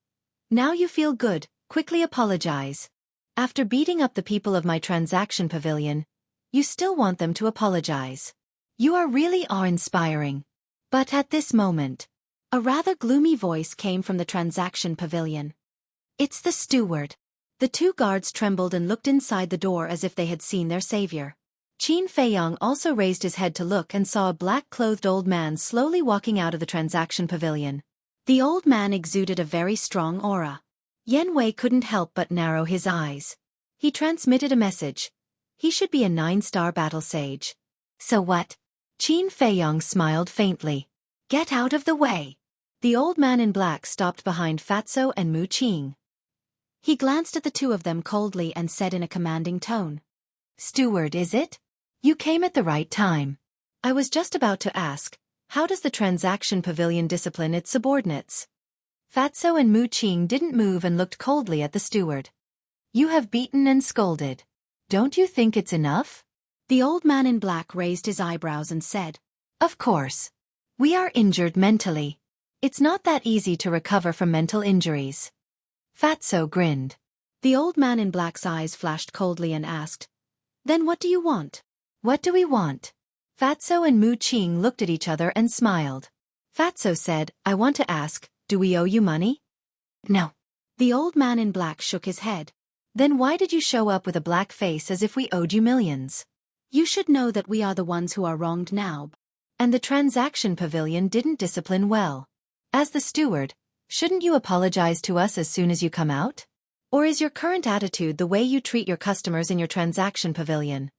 "Now you feel good, quickly apologize. After beating up the people of my transaction pavilion, you still want them to apologize. You are really awe-inspiring." But at this moment, A rather gloomy voice came from the transaction pavilion. It's the steward. The two guards trembled and looked inside the door as if they had seen their savior. Qin Feiyang also raised his head to look and saw a black-clothed old man slowly walking out of the transaction pavilion. The old man exuded a very strong aura. Yan Wei couldn't help but narrow his eyes. He transmitted a message. He should be a 9-star battle sage. So what? Qin Feiyang smiled faintly. Get out of the way. The old man in black stopped behind Fatso and Mu Qing. He glanced at the two of them coldly and said in a commanding tone. Steward, is it? You came at the right time. I was just about to ask, how does the transaction pavilion discipline its subordinates? Fatso and Mu Qing didn't move and looked coldly at the steward. You have beaten and scolded. Don't you think it's enough? The old man in black raised his eyebrows and said, Of course. We are injured mentally. It's not that easy to recover from mental injuries. Fatso grinned. The old man in black's eyes flashed coldly and asked, Then what do you want? What do we want? Fatso and Mu Qing looked at each other and smiled. Fatso said, I want to ask, do we owe you money? No. The old man in black shook his head. Then why did you show up with a black face as if we owed you millions? You should know that we are the ones who are wronged now. And the transaction pavilion didn't discipline well. As the steward, shouldn't you apologize to us as soon as you come out? Or is your current attitude the way you treat your customers in your transaction pavilion?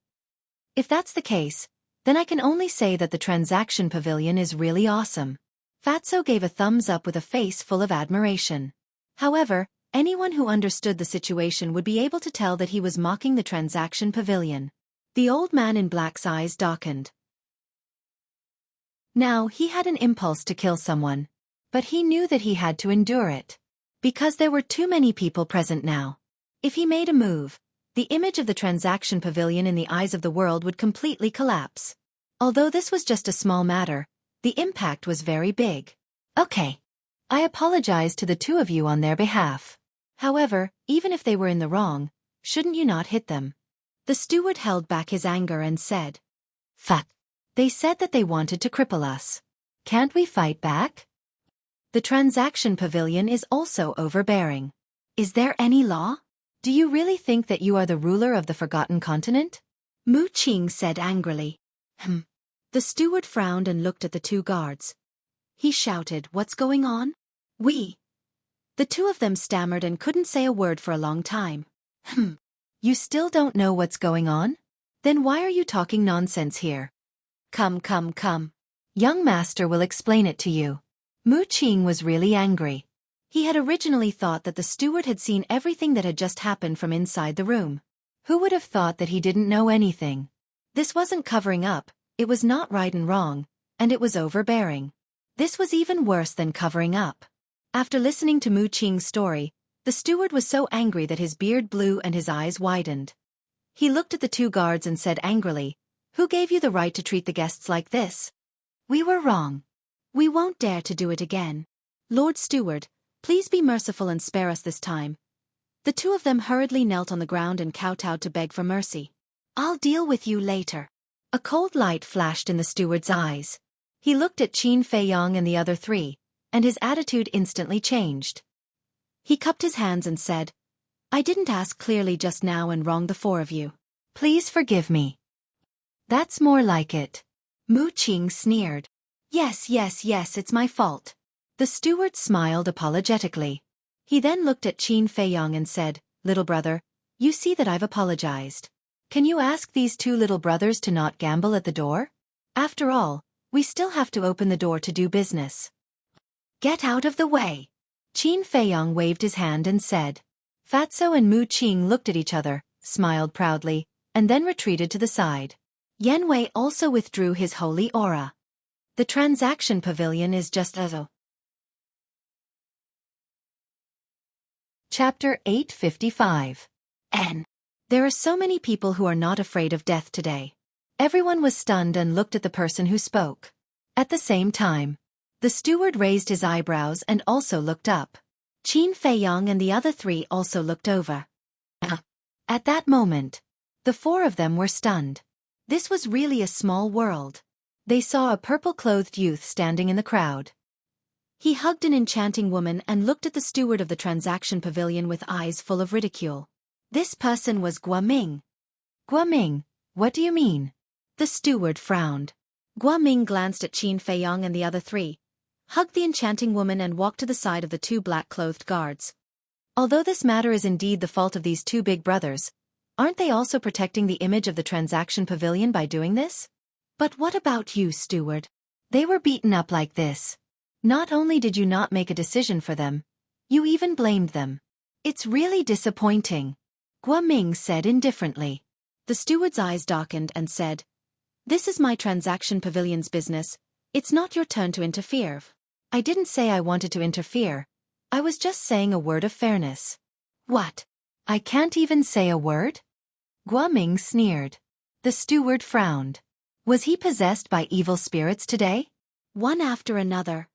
If that's the case, then I can only say that the transaction pavilion is really awesome. Fatso gave a thumbs up with a face full of admiration. However, anyone who understood the situation would be able to tell that he was mocking the transaction pavilion. The old man in black's eyes darkened. Now he had an impulse to kill someone, but he knew that he had to endure it. Because there were too many people present now. If he made a move, the image of the transaction pavilion in the eyes of the world would completely collapse. Although this was just a small matter, the impact was very big. Okay. I apologize to the two of you on their behalf. However, even if they were in the wrong, shouldn't you not hit them? The steward held back his anger and said, Fuck. They said that they wanted to cripple us. Can't we fight back? The transaction pavilion is also overbearing. Is there any law? Do you really think that you are the ruler of the Forgotten Continent? Mu Qing said angrily. The steward frowned and looked at the two guards. He shouted, What's going on? We. The two of them stammered and couldn't say a word for a long time. You still don't know what's going on? Then why are you talking nonsense here? Come. Young master will explain it to you. Mu Qing was really angry. He had originally thought that the steward had seen everything that had just happened from inside the room. Who would have thought that he didn't know anything? This wasn't covering up, it was not right and wrong, and it was overbearing. This was even worse than covering up. After listening to Mu Qing's story, the steward was so angry that his beard blew and his eyes widened. He looked at the two guards and said angrily, Who gave you the right to treat the guests like this? We were wrong. We won't dare to do it again. Lord Steward, please be merciful and spare us this time. The two of them hurriedly knelt on the ground and kowtowed to beg for mercy. I'll deal with you later. A cold light flashed in the steward's eyes. He looked at Qin Feiyang and the other three, and his attitude instantly changed. He cupped his hands and said, I didn't ask clearly just now and wronged the four of you. Please forgive me. That's more like it. Mu Qing sneered. Yes, it's my fault. The steward smiled apologetically. He then looked at Qin Feiyang and said, Little brother, you see that I've apologized. Can you ask these two little brothers to not gamble at the door? After all, we still have to open the door to do business. Get out of the way. Qin Feiyang waved his hand and said. Fatso and Mu Qing looked at each other, smiled proudly, and then retreated to the side. Yan Wei also withdrew his holy aura. The transaction pavilion is just as a. Chapter 855. N. There are so many people who are not afraid of death today. Everyone was stunned and looked at the person who spoke. At the same time, the steward raised his eyebrows and also looked up. Qin Feiyang and the other three also looked over. At that moment, the four of them were stunned. This was really a small world. They saw a purple-clothed youth standing in the crowd. He hugged an enchanting woman and looked at the steward of the transaction pavilion with eyes full of ridicule. This person was Guaming. Guaming, what do you mean? The steward frowned. Guaming glanced at Qin Feiyong and the other three, hugged the enchanting woman and walked to the side of the two black-clothed guards. Although this matter is indeed the fault of these two big brothers, aren't they also protecting the image of the transaction pavilion by doing this? But what about you, steward? They were beaten up like this. Not only did you not make a decision for them, you even blamed them. It's really disappointing, Guaming said indifferently. The steward's eyes darkened and said, "This is my transaction pavilion's business, it's not your turn to interfere." I didn't say I wanted to interfere. I was just saying a word of fairness. What? I can't even say a word? Guaming sneered. The steward frowned. Was he possessed by evil spirits today? One after another.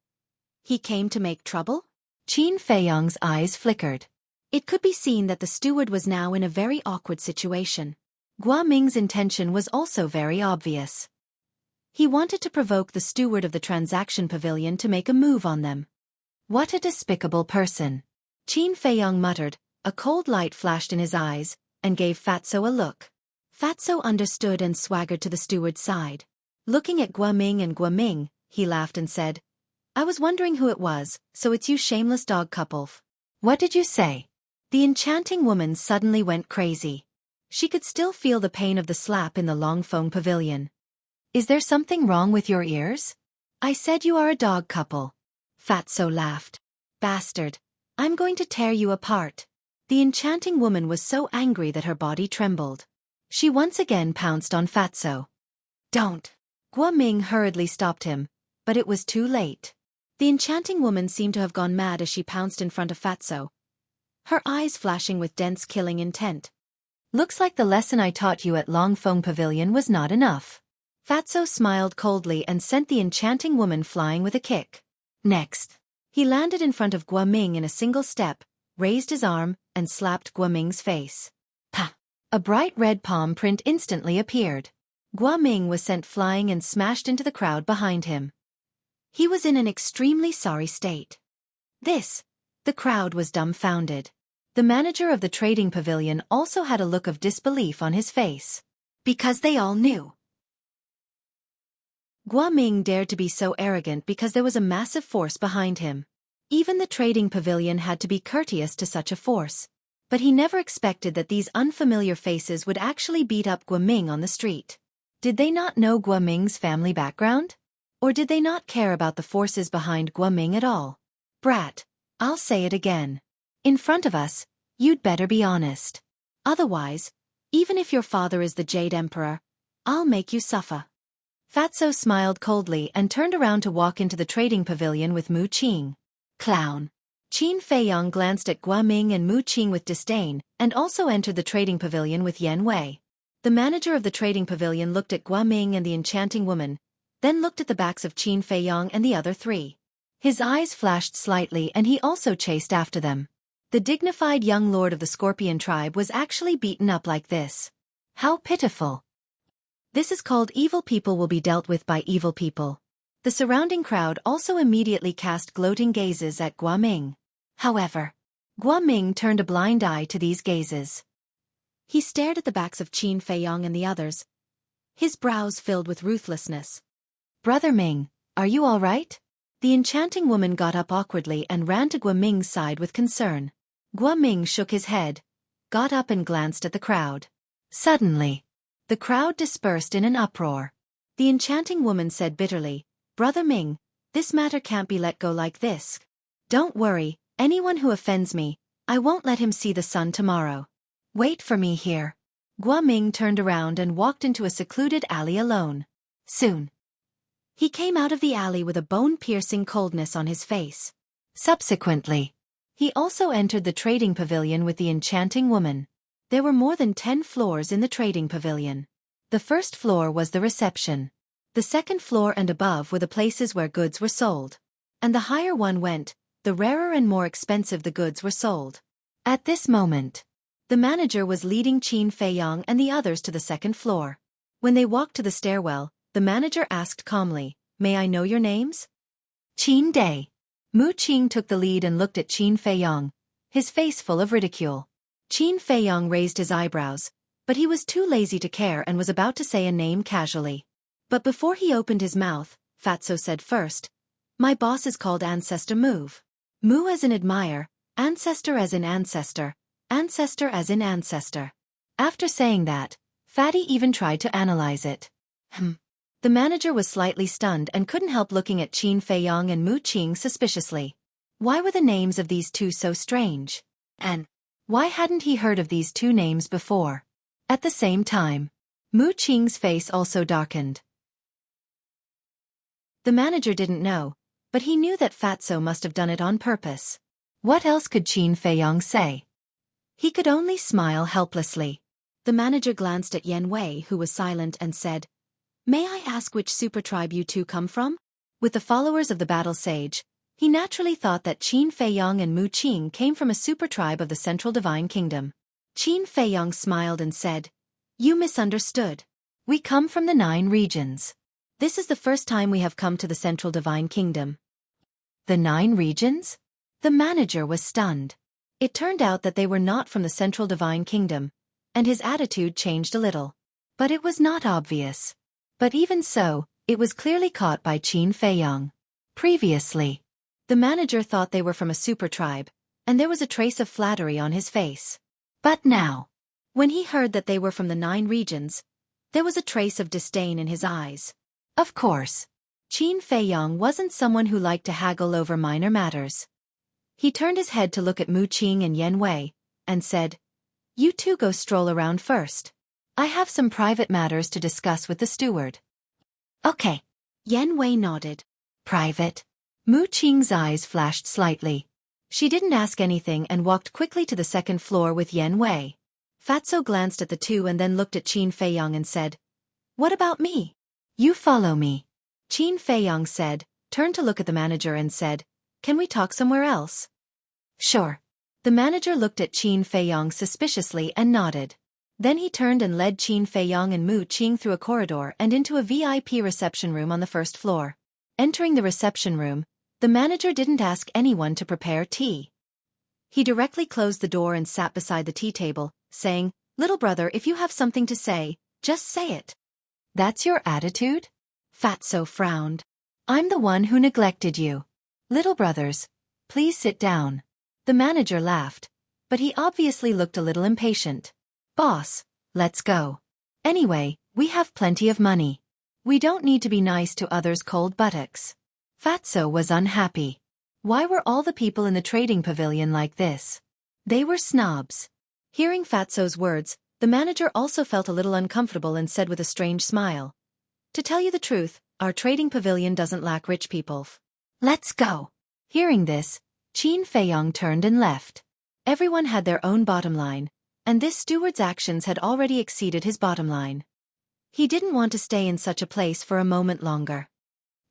He came to make trouble? Qin Feiyong's eyes flickered. It could be seen that the steward was now in a very awkward situation. Guaming's intention was also very obvious. He wanted to provoke the steward of the transaction pavilion to make a move on them. What a despicable person. Qin Feiyong muttered, a cold light flashed in his eyes, and gave Fatso a look. Fatso understood and swaggered to the steward's side. Looking at Guaming, he laughed and said, "I was wondering who it was, so it's you shameless dog couple." What did you say? The enchanting woman suddenly went crazy. She could still feel the pain of the slap in the Longfeng pavilion. Is there something wrong with your ears? I said you are a dog couple. Fatso laughed. Bastard. I'm going to tear you apart. The enchanting woman was so angry that her body trembled. She once again pounced on Fatso. Don't. Guaming hurriedly stopped him, but it was too late. The enchanting woman seemed to have gone mad as she pounced in front of Fatso, her eyes flashing with dense killing intent. Looks like the lesson I taught you at Longfeng Pavilion was not enough. Fatso smiled coldly and sent the enchanting woman flying with a kick. Next, he landed in front of Guaming in a single step, raised his arm, and slapped Guaming's face. Pah! A bright red palm print instantly appeared. Guaming was sent flying and smashed into the crowd behind him. He was in an extremely sorry state. The crowd was dumbfounded. The manager of the trading pavilion also had a look of disbelief on his face. Because they all knew. Guaming dared to be so arrogant because there was a massive force behind him. Even the trading pavilion had to be courteous to such a force. But he never expected that these unfamiliar faces would actually beat up Guaming on the street. Did they not know Guaming's family background? Or did they not care about the forces behind Guaming at all? Brat, I'll say it again. In front of us, you'd better be honest. Otherwise, even if your father is the Jade Emperor, I'll make you suffer. Fatso smiled coldly and turned around to walk into the trading pavilion with Mu Qing. Clown. Qin Feiyong glanced at Guaming and Mu Qing with disdain, and also entered the trading pavilion with Yan Wei. The manager of the trading pavilion looked at Guaming and the enchanting woman, then looked at the backs of Qin Feiyong and the other three. His eyes flashed slightly and he also chased after them. The dignified young lord of the Scorpion tribe was actually beaten up like this. How pitiful. This is called evil people will be dealt with by evil people. The surrounding crowd also immediately cast gloating gazes at Guaming. However, Guaming turned a blind eye to these gazes. He stared at the backs of Qin Feiyong and the others, his brows filled with ruthlessness. Brother Ming, are you all right? The enchanting woman got up awkwardly and ran to Guaming's side with concern. Guaming shook his head, got up and glanced at the crowd. Suddenly, the crowd dispersed in an uproar. The enchanting woman said bitterly, Brother Ming, this matter can't be let go like this. Don't worry, anyone who offends me, I won't let him see the sun tomorrow. Wait for me here. Guaming turned around and walked into a secluded alley alone. Soon, he came out of the alley with a bone-piercing coldness on his face. Subsequently, he also entered the trading pavilion with the enchanting woman. There were more than 10 floors in the trading pavilion. The first floor was the reception. The second floor and above were the places where goods were sold. And the higher one went, the rarer and more expensive the goods were sold. At this moment, the manager was leading Qin Feiyong and the others to the second floor. When they walked to the stairwell, the manager asked calmly, May I know your names? Qin Day. Mu Qing took the lead and looked at Qin Feiyong, his face full of ridicule. Qin Feiyong raised his eyebrows, but he was too lazy to care and was about to say a name casually. But before he opened his mouth, Fatso said first, "My boss is called Ancestor Move. Mu as in admire, ancestor as in ancestor, ancestor as in ancestor." After saying that, Fatty even tried to analyze it. The manager was slightly stunned and couldn't help looking at Qin Feiyong and Mu Qing suspiciously. Why were the names of these two so strange? And why hadn't he heard of these two names before? At the same time, Mu Qing's face also darkened. The manager didn't know, but he knew that Fatso must have done it on purpose. What else could Qin Feiyong say? He could only smile helplessly. The manager glanced at Yan Wei, who was silent, and said, "May I ask which super tribe you two come from?" With the followers of the battle sage, he naturally thought that Qin Feiyong and Mu Qing came from a super tribe of the Central Divine Kingdom. Qin Feiyong smiled and said, "You misunderstood. We come from the 9 regions. This is the first time we have come to the Central Divine Kingdom." The 9 regions? The manager was stunned. It turned out that they were not from the Central Divine Kingdom, and his attitude changed a little. But it was not obvious. But even so, it was clearly caught by Qin Feiyong. Previously, the manager thought they were from a super tribe, and there was a trace of flattery on his face. But now, when he heard that they were from the 9 regions, there was a trace of disdain in his eyes. Of course, Qin Feiyong wasn't someone who liked to haggle over minor matters. He turned his head to look at Mu Qing and Yan Wei, and said, "You two go stroll around first. I have some private matters to discuss with the steward." "Okay." Yan Wei nodded. "Private?" Mu Qing's eyes flashed slightly. She didn't ask anything and walked quickly to the second floor with Yan Wei. Fatso glanced at the two and then looked at Qin Feiyong and said, "What about me?" "You follow me," Qin Feiyong said, turned to look at the manager and said, "Can we talk somewhere else?" "Sure." The manager looked at Qin Feiyong suspiciously and nodded. Then he turned and led Qin Feiyong and Mu Qing through a corridor and into a VIP reception room on the first floor. Entering the reception room, the manager didn't ask anyone to prepare tea. He directly closed the door and sat beside the tea table, saying, "Little brother, if you have something to say, just say it." "That's your attitude?" Fatso frowned. "I'm the one who neglected you. Little brothers, please sit down." The manager laughed, but he obviously looked a little impatient. "Boss, let's go. Anyway, we have plenty of money. We don't need to be nice to others' cold buttocks." Fatso was unhappy. Why were all the people in the trading pavilion like this? They were snobs. Hearing Fatso's words, the manager also felt a little uncomfortable and said with a strange smile, "To tell you the truth, our trading pavilion doesn't lack rich people. Let's go." Hearing this, Qin Feiyong turned and left. Everyone had their own bottom line, and this steward's actions had already exceeded his bottom line. He didn't want to stay in such a place for a moment longer.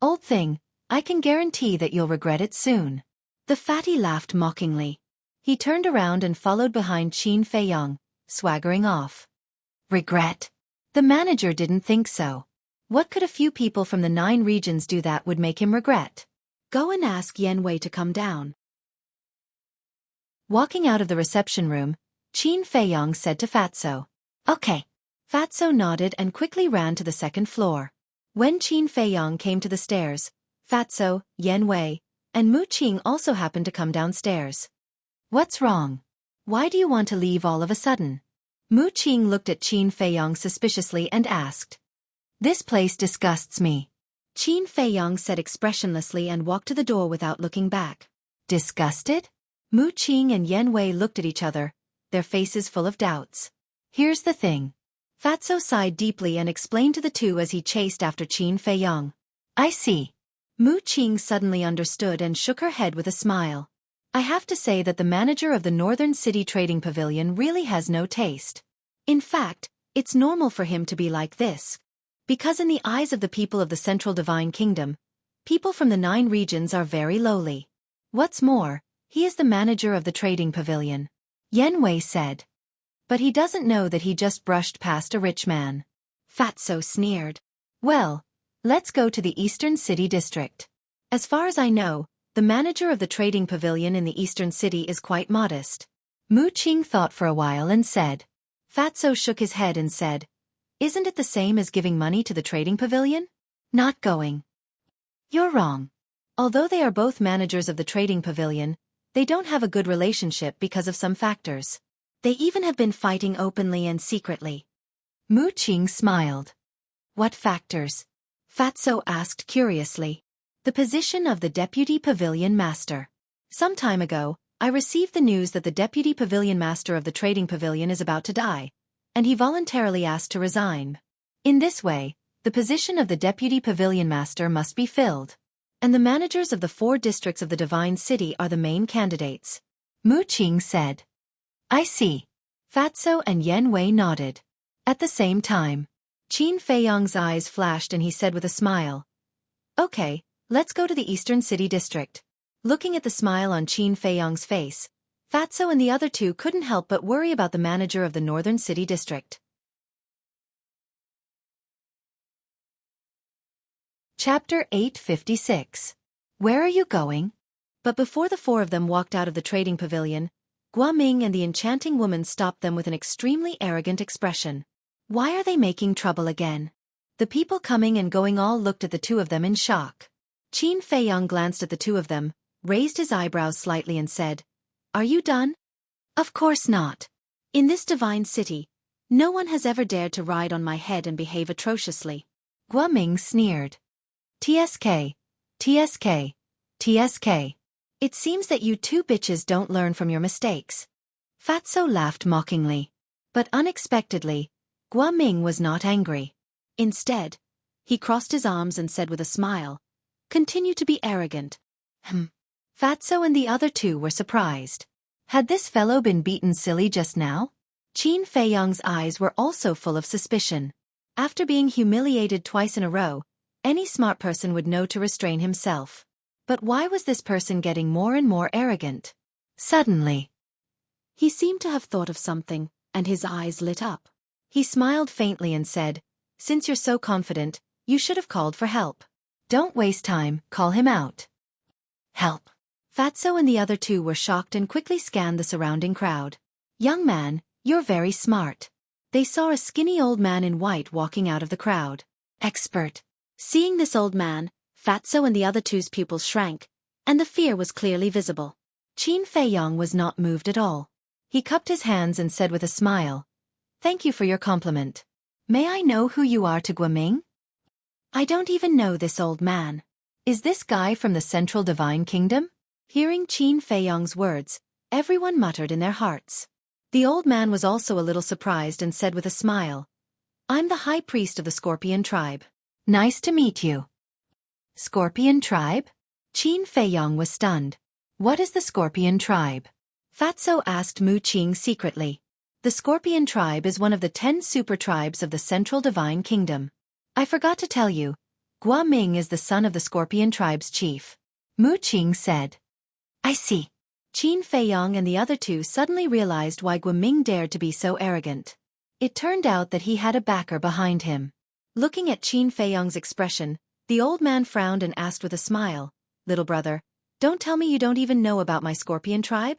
"Old thing, I can guarantee that you'll regret it soon." The fatty laughed mockingly. He turned around and followed behind Qin Feiyong, swaggering off. Regret? The manager didn't think so. What could a few people from the 9 regions do that would make him regret? "Go and ask Yan Wei to come down." Walking out of the reception room, Qin Feiyong said to Fatso, "Okay." Fatso nodded and quickly ran to the second floor. When Qin Feiyong came to the stairs, Fatso, Yan Wei, and Mu Qing also happened to come downstairs. "What's wrong? Why do you want to leave all of a sudden?" Mu Qing looked at Qin Feiyong suspiciously and asked. "This place disgusts me," Qin Feiyong said expressionlessly and walked to the door without looking back. "Disgusted?" Mu Qing and Yan Wei looked at each other, their faces full of doubts. "Here's the thing." Fatso sighed deeply and explained to the two as he chased after Qin Feiyong. "I see." Mu Qing suddenly understood and shook her head with a smile. "I have to say that the manager of the Northern City Trading Pavilion really has no taste. In fact, it's normal for him to be like this. Because in the eyes of the people of the Central Divine Kingdom, people from the 9 regions are very lowly. What's more, he is the manager of the Trading Pavilion," Yan Wei said. "But he doesn't know that he just brushed past a rich man." Fatso sneered. "Well, let's go to the Eastern City District. As far as I know, the The manager of the trading pavilion in the eastern city is quite modest. Mu Qing thought for a while and said. Fatso shook his head and said, Isn't it the same as giving money to the trading pavilion? Not going. You're wrong. Although they are both managers of the trading pavilion, they don't have a good relationship because of some factors. They even have been fighting openly and secretly. Mu Qing smiled. What factors? Fatso asked curiously. The position of the deputy pavilion master. Some time ago, I received the news that the deputy pavilion master of the trading pavilion is about to die, and he voluntarily asked to resign. In this way, the position of the deputy pavilion master must be filled. And the managers of the 4 districts of the Divine City are the main candidates. Mu Qing said. I see. Fatso and Yan Wei nodded. At the same time, Qin Feiyang's eyes flashed and he said with a smile. Okay, let's go to the Eastern City District. Looking at the smile on Qin Feiyang's face, Fatso and the other 2 couldn't help but worry about the manager of the Northern City District. Chapter 856. Where are you going? But before the 4 of them walked out of the trading pavilion, Guoming and the enchanting woman stopped them with an extremely arrogant expression. Why are they making trouble again? The people coming and going all looked at the 2 of them in shock. Qin Feiyang glanced at the 2 of them, raised his eyebrows slightly and said, Are you done? Of course not. In this divine city, no one has ever dared to ride on my head and behave atrociously. Guoming sneered. TSK, TSK, TSK. It seems that you 2 bitches don't learn from your mistakes. Fatso laughed mockingly. But unexpectedly, Guoming was not angry. Instead, he crossed his arms and said with a smile, Continue to be arrogant. Fatso and the other 2 were surprised. Had this fellow been beaten silly just now? Qin Feiyang's eyes were also full of suspicion. After being humiliated twice in a row, any smart person would know to restrain himself. But why was this person getting more and more arrogant? Suddenly, he seemed to have thought of something, and his eyes lit up. He smiled faintly and said, Since you're so confident, you should have called for help. Don't waste time, call him out. Help. Fatso and the other 2 were shocked and quickly scanned the surrounding crowd. Young man, you're very smart. They saw a skinny old man in white walking out of the crowd. Expert. Seeing this old man, Fatso and the other 2's pupils shrank, and the fear was clearly visible. Qin Feiyang was not moved at all. He cupped his hands and said with a smile, Thank you for your compliment. May I know who you are to Guoming? I don't even know this old man. Is this guy from the Central Divine Kingdom? Hearing Qin Feiyang's words, everyone muttered in their hearts. The old man was also a little surprised and said with a smile, I'm the high priest of the Scorpion tribe. Nice to meet you. Scorpion tribe? Qin Feiyang was stunned. What is the Scorpion tribe? Fatso asked Mu Qing secretly. The Scorpion tribe is one of the 10 super tribes of the Central Divine Kingdom. I forgot to tell you, Guoming is the son of the Scorpion tribe's chief. Mu Qing said. I see. Qin Feiyang and the other 2 suddenly realized why Guoming dared to be so arrogant. It turned out that he had a backer behind him. Looking at Qin Feiyang's expression, the old man frowned and asked with a smile, Little brother, don't tell me you don't even know about my Scorpion tribe?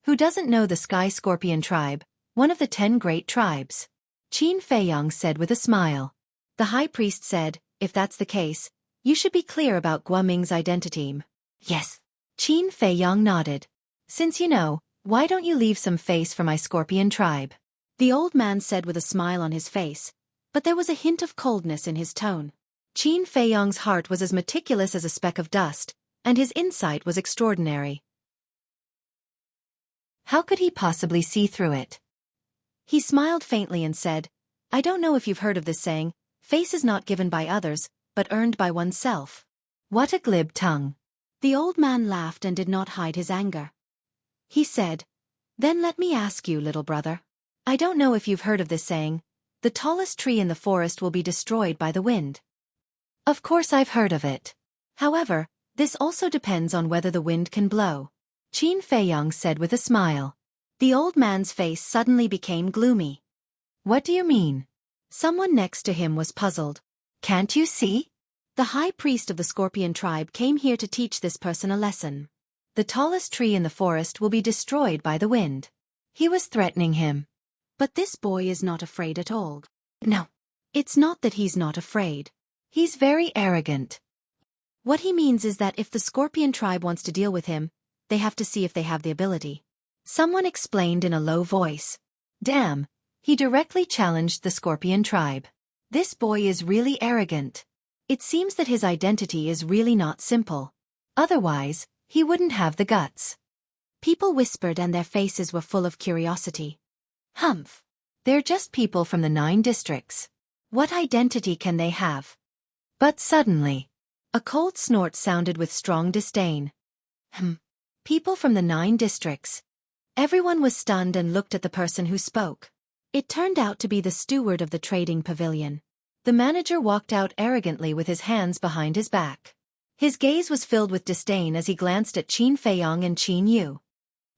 Who doesn't know the Sky Scorpion tribe, one of the 10 great tribes? Qin Feiyang said with a smile. The high priest said, If that's the case, you should be clear about Guoming's identity. Yes. Qin Feiyang nodded. Since you know, why don't you leave some face for my Scorpion tribe? The old man said with a smile on his face, but there was a hint of coldness in his tone. Qin Feiyang's heart was as meticulous as a speck of dust, and his insight was extraordinary. How could he possibly see through it? He smiled faintly and said, I don't know if you've heard of this saying, face is not given by others, but earned by oneself. What a glib tongue. The old man laughed and did not hide his anger. He said, Then let me ask you, little brother. I don't know if you've heard of this saying, the tallest tree in the forest will be destroyed by the wind. Of course I've heard of it. However, this also depends on whether the wind can blow. Qin Feiyang said with a smile. The old man's face suddenly became gloomy. What do you mean? Someone next to him was puzzled. Can't you see? The high priest of the Scorpion tribe came here to teach this person a lesson. The tallest tree in the forest will be destroyed by the wind. He was threatening him. But this boy is not afraid at all. No. It's not that he's not afraid. He's very arrogant. What he means is that if the Scorpion tribe wants to deal with him, they have to see if they have the ability. Someone explained in a low voice. Damn, he directly challenged the Scorpion tribe. This boy is really arrogant. It seems that his identity is really not simple. Otherwise, he wouldn't have the guts. People whispered and their faces were full of curiosity. Humph. They're just people from the 9 districts. What identity can they have? But suddenly, a cold snort sounded with strong disdain. People from the 9 districts. Everyone was stunned and looked at the person who spoke. It turned out to be the steward of the trading pavilion. The manager walked out arrogantly with his hands behind his back. His gaze was filled with disdain as he glanced at Qin Feiyong and Qin Yu.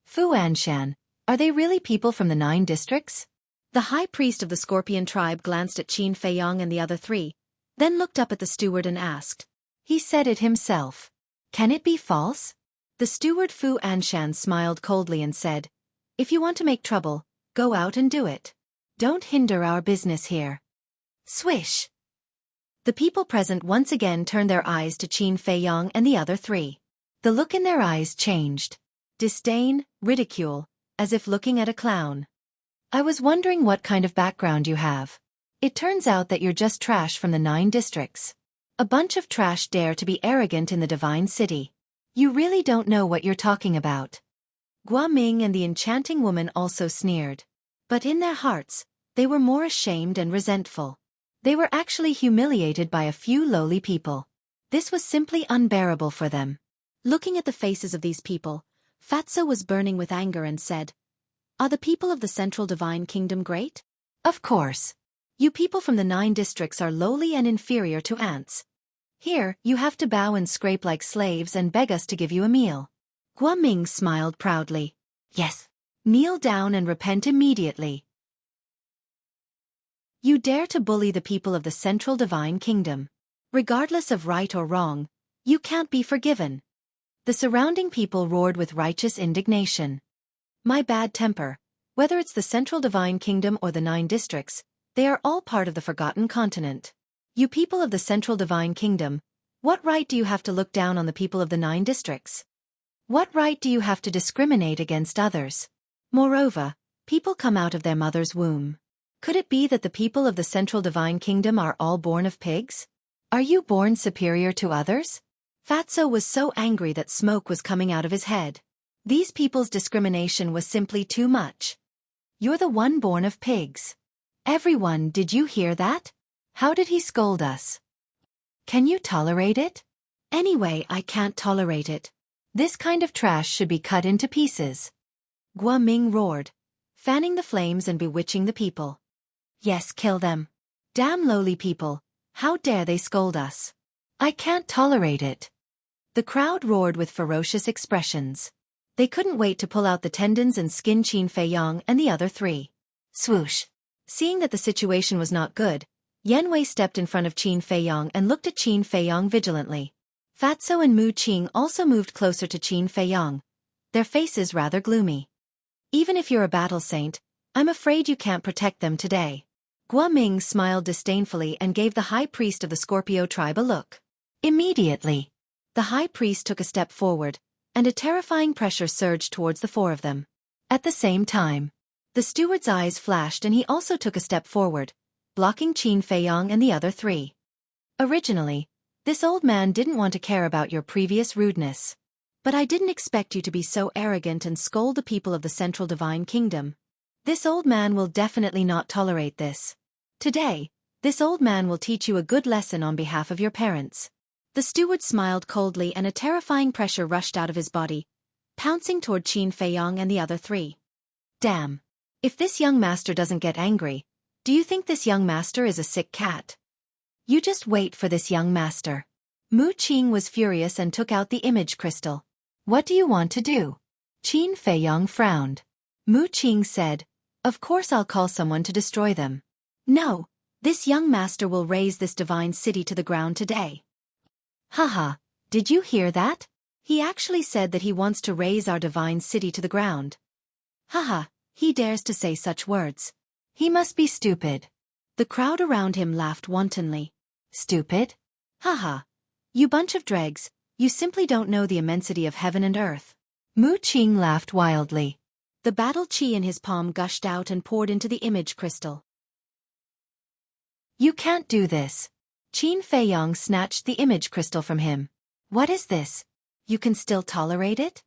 Fu Anshan, are they really people from the 9 districts? The high priest of the Scorpion tribe glanced at Qin Feiyong and the other 3, then looked up at the steward and asked. He said it himself. Can it be false? The steward Fu Anshan smiled coldly and said, If you want to make trouble, go out and do it. Don't hinder our business here. Swish! The people present once again turned their eyes to Qin Feiyong and the other 3. The look in their eyes changed. Disdain, ridicule, as if looking at a clown. I was wondering what kind of background you have. It turns out that you're just trash from the 9 districts. A bunch of trash dare to be arrogant in the divine city. You really don't know what you're talking about. Gua Ming and the enchanting woman also sneered. But in their hearts, they were more ashamed and resentful. They were actually humiliated by a few lowly people. This was simply unbearable for them. Looking at the faces of these people, Fatso was burning with anger and said, Are the people of the Central Divine Kingdom great? Of course. You people from the 9 districts are lowly and inferior to ants. Here, you have to bow and scrape like slaves and beg us to give you a meal. Gua Ming smiled proudly. Yes. Kneel down and repent immediately. You dare to bully the people of the Central Divine Kingdom. Regardless of right or wrong, you can't be forgiven. The surrounding people roared with righteous indignation. My bad temper, whether it's the Central Divine Kingdom or the 9 districts, they are all part of the Forgotten Continent. You people of the Central Divine Kingdom, what right do you have to look down on the people of the 9 districts? What right do you have to discriminate against others? Moreover, people come out of their mother's womb. Could it be that the people of the Central Divine Kingdom are all born of pigs? Are you born superior to others? Fatso was so angry that smoke was coming out of his head. These people's discrimination was simply too much. You're the one born of pigs. Everyone, did you hear that? How did he scold us? Can you tolerate it? Anyway, I can't tolerate it. This kind of trash should be cut into pieces. Gua Ming roared, fanning the flames and bewitching the people. Yes, kill them. Damn lowly people, how dare they scold us? I can't tolerate it. The crowd roared with ferocious expressions. They couldn't wait to pull out the tendons and skin Qin Feiyong and the other 3. Swoosh. Seeing that the situation was not good, Yan Wei stepped in front of Qin Feiyong and looked at Qin Feiyong vigilantly. Fatso and Mu Qing also moved closer to Qin Feiyong, their faces rather gloomy. Even if you're a battle saint, I'm afraid you can't protect them today. Gua Ming smiled disdainfully and gave the high priest of the Scorpio tribe a look. Immediately, the high priest took a step forward, and a terrifying pressure surged towards the 4 of them. At the same time, the steward's eyes flashed and he also took a step forward, blocking Qin Feiyong and the other 3. Originally, this old man didn't want to care about your previous rudeness. But I didn't expect you to be so arrogant and scold the people of the Central Divine Kingdom. This old man will definitely not tolerate this. Today, this old man will teach you a good lesson on behalf of your parents. The steward smiled coldly and a terrifying pressure rushed out of his body, pouncing toward Qin Feiyong and the other 3. Damn. If this young master doesn't get angry, do you think this young master is a sick cat? You just wait for this young master. Mu Qing was furious and took out the image crystal. What do you want to do? Qin Feiyong frowned. Mu Qing said, Of course I'll call someone to destroy them. No, this young master will raze this divine city to the ground today. Haha, did you hear that? He actually said that he wants to raze our divine city to the ground. Haha, he dares to say such words. He must be stupid. The crowd around him laughed wantonly. Stupid? Haha. You bunch of dregs, you simply don't know the immensity of heaven and earth. Mu Qing laughed wildly. The battle chi in his palm gushed out and poured into the image crystal. You can't do this. Qin Feiyong snatched the image crystal from him. What is this? You can still tolerate it?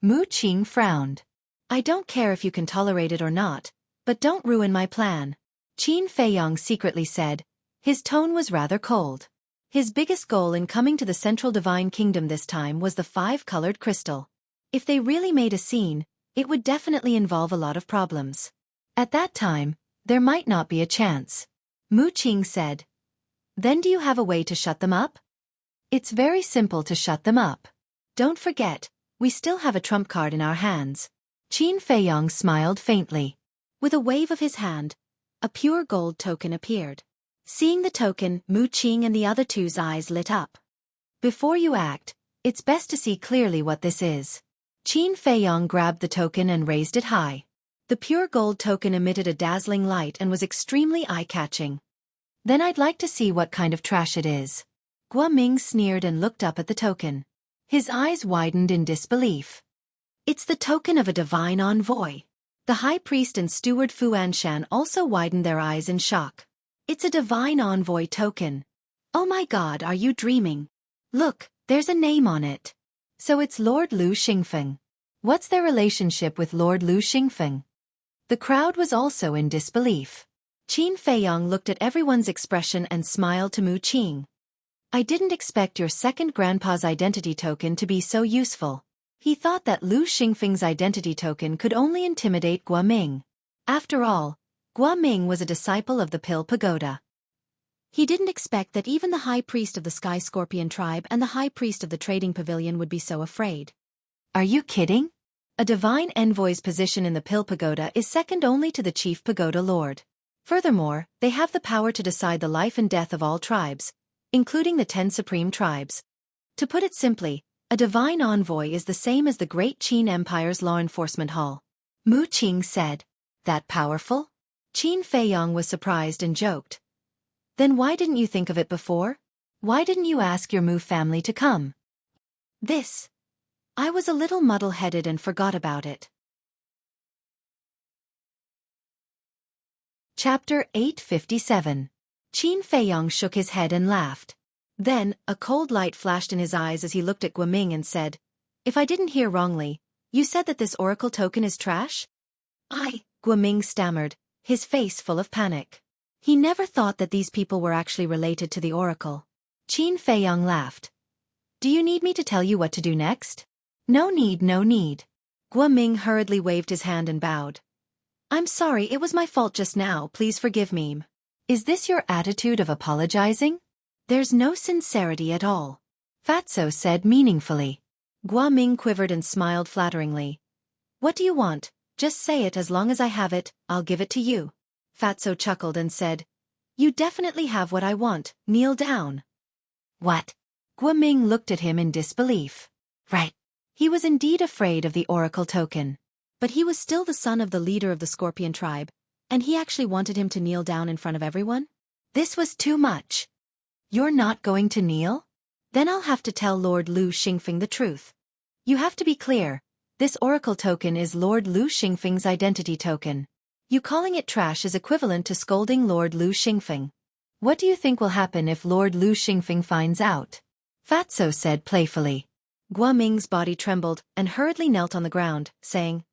Mu Qing frowned. I don't care if you can tolerate it or not, but don't ruin my plan. Qin Feiyong secretly said. His tone was rather cold. His biggest goal in coming to the Central Divine Kingdom this time was the 5-colored crystal. If they really made a scene, it would definitely involve a lot of problems. At that time, there might not be a chance. Mu Qing said. Then do you have a way to shut them up? It's very simple to shut them up. Don't forget, we still have a trump card in our hands. Qin Feiyong smiled faintly. With a wave of his hand, a pure gold token appeared. Seeing the token, Mu Qing and the other two's eyes lit up. Before you act, it's best to see clearly what this is. Qin Feiyong grabbed the token and raised it high. The pure gold token emitted a dazzling light and was extremely eye-catching. Then I'd like to see what kind of trash it is. Guoming sneered and looked up at the token. His eyes widened in disbelief. It's the token of a divine envoy. The high priest and steward Fu Anshan also widened their eyes in shock. It's a divine envoy token. Oh my god, are you dreaming? Look, there's a name on it. So it's Lord Lu Xingfeng. What's their relationship with Lord Lu Xingfeng? The crowd was also in disbelief. Qin Feiyong looked at everyone's expression and smiled to Mu Qing. I didn't expect your second grandpa's identity token to be so useful. He thought that Lu Xingfeng's identity token could only intimidate Guoming. After all, Guoming was a disciple of the Pill Pagoda. He didn't expect that even the high priest of the Sky Scorpion tribe and the high priest of the trading pavilion would be so afraid. Are you kidding? A divine envoy's position in the Pill Pagoda is second only to the chief pagoda lord. Furthermore, they have the power to decide the life and death of all tribes, including the 10 supreme tribes. To put it simply, a divine envoy is the same as the Great Qin Empire's law enforcement hall. Mu Qing said. That powerful? Qin Feiyong was surprised and joked. Then why didn't you think of it before? Why didn't you ask your Mu family to come? I was a little muddle-headed and forgot about it. Chapter 857. Qin Feiyong shook his head and laughed. Then, a cold light flashed in his eyes as he looked at Guoming and said, If I didn't hear wrongly, you said that this oracle token is trash? Guoming stammered, his face full of panic. He never thought that these people were actually related to the oracle. Qin Feiyong laughed. Do you need me to tell you what to do next? No need, no need. Guoming hurriedly waved his hand and bowed. I'm sorry, it was my fault just now, please forgive me. Is this your attitude of apologizing? There's no sincerity at all. Fatso said meaningfully. Guoming quivered and smiled flatteringly. What do you want? Just say it. As long as I have it, I'll give it to you. Fatso chuckled and said, You definitely have what I want, kneel down. What? Guoming looked at him in disbelief. Right. He was indeed afraid of the oracle token. But he was still the son of the leader of the Scorpion tribe, and he actually wanted him to kneel down in front of everyone? This was too much. You're not going to kneel? Then I'll have to tell Lord Lu Xingfeng the truth. You have to be clear. This oracle token is Lord Lu Xingfeng's identity token. You calling it trash is equivalent to scolding Lord Lu Xingfeng. What do you think will happen if Lord Lu Xingfeng finds out? Fatso said playfully. Guoming's body trembled and hurriedly knelt on the ground, saying,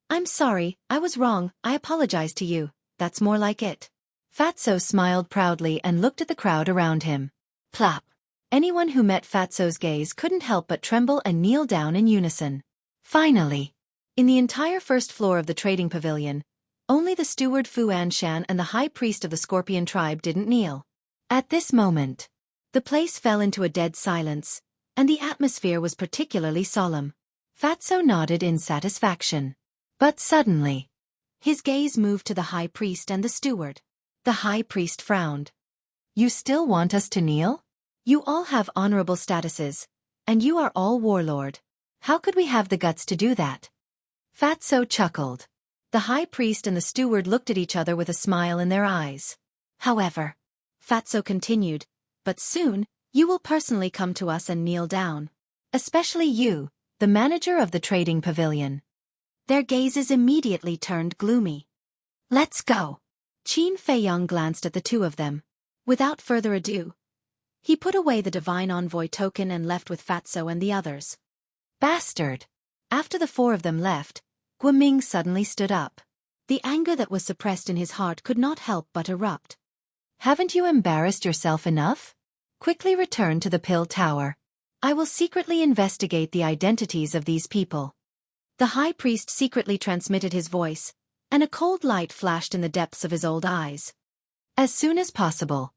I'm sorry, I was wrong, I apologize to you, that's more like it. Fatso smiled proudly and looked at the crowd around him. Plop. Anyone who met Fatso's gaze couldn't help but tremble and kneel down in unison. Finally, in the entire first floor of the trading pavilion, only the steward Fu Anshan and the high priest of the Scorpion tribe didn't kneel. At this moment, the place fell into a dead silence, and the atmosphere was particularly solemn. Fatso nodded in satisfaction. But suddenly, his gaze moved to the high priest and the steward. The high priest frowned. You still want us to kneel? You all have honorable statuses, and you are all warlord. How could we have the guts to do that? Fatso chuckled. The high priest and the steward looked at each other with a smile in their eyes. However, Fatso continued, but soon, you will personally come to us and kneel down. Especially you, the manager of the trading pavilion. Their gazes immediately turned gloomy. Let's go. Qin Feiyong glanced at the two of them. Without further ado, he put away the divine envoy token and left with Fatso and the others. Bastard! After the four of them left, Guoming suddenly stood up. The anger that was suppressed in his heart could not help but erupt. Haven't you embarrassed yourself enough? Quickly return to the Pill Tower. I will secretly investigate the identities of these people. The high priest secretly transmitted his voice, and a cold light flashed in the depths of his old eyes. As soon as possible.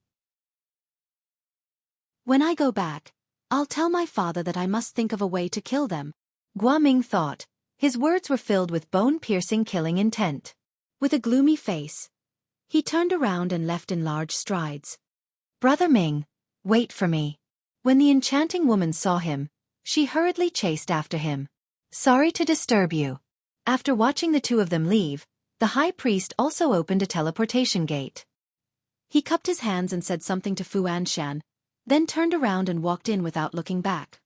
When I go back, I'll tell my father that I must think of a way to kill them. Guoming thought. His words were filled with bone-piercing killing intent. With a gloomy face, he turned around and left in large strides. Brother Ming, wait for me. When the enchanting woman saw him, she hurriedly chased after him. Sorry to disturb you. After watching the two of them leave, the high priest also opened a teleportation gate. He cupped his hands and said something to Fu Anshan, then turned around and walked in without looking back.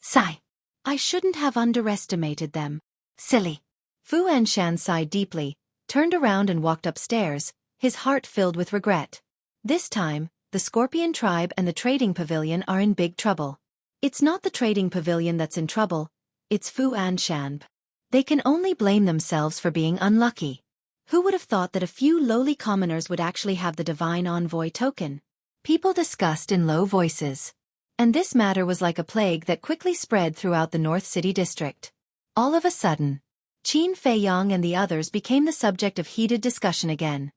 Sigh. I shouldn't have underestimated them. Silly. Fu Anshan sighed deeply, turned around and walked upstairs, his heart filled with regret. This time, the Scorpion tribe and the trading pavilion are in big trouble. It's not the trading pavilion that's in trouble, it's Fu Anshan. They can only blame themselves for being unlucky. Who would have thought that a few lowly commoners would actually have the divine envoy token? People discussed in low voices. And this matter was like a plague that quickly spread throughout the North City district. All of a sudden, Qin Feiyong and the others became the subject of heated discussion again.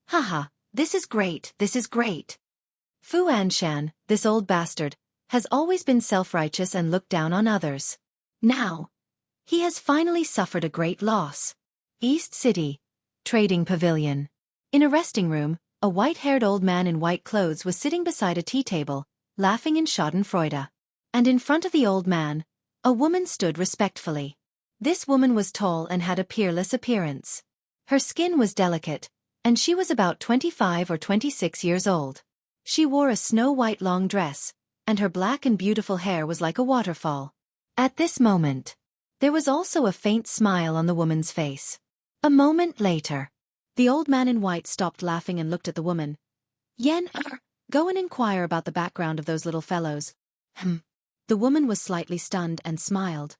Haha, this is great, this is great. Fu Anshan, this old bastard, has always been self-righteous and looked down on others. Now, he has finally suffered a great loss. East City, Trading Pavilion. In a resting room, a white-haired old man in white clothes was sitting beside a tea table, laughing in schadenfreude. And in front of the old man, a woman stood respectfully. This woman was tall and had a peerless appearance. Her skin was delicate, and she was about 25 or 26 years old. She wore a snow-white long dress, and her black and beautiful hair was like a waterfall. At this moment, there was also a faint smile on the woman's face. A moment later, the old man in white stopped laughing and looked at the woman. Go and inquire about the background of those little fellows. The woman was slightly stunned and smiled.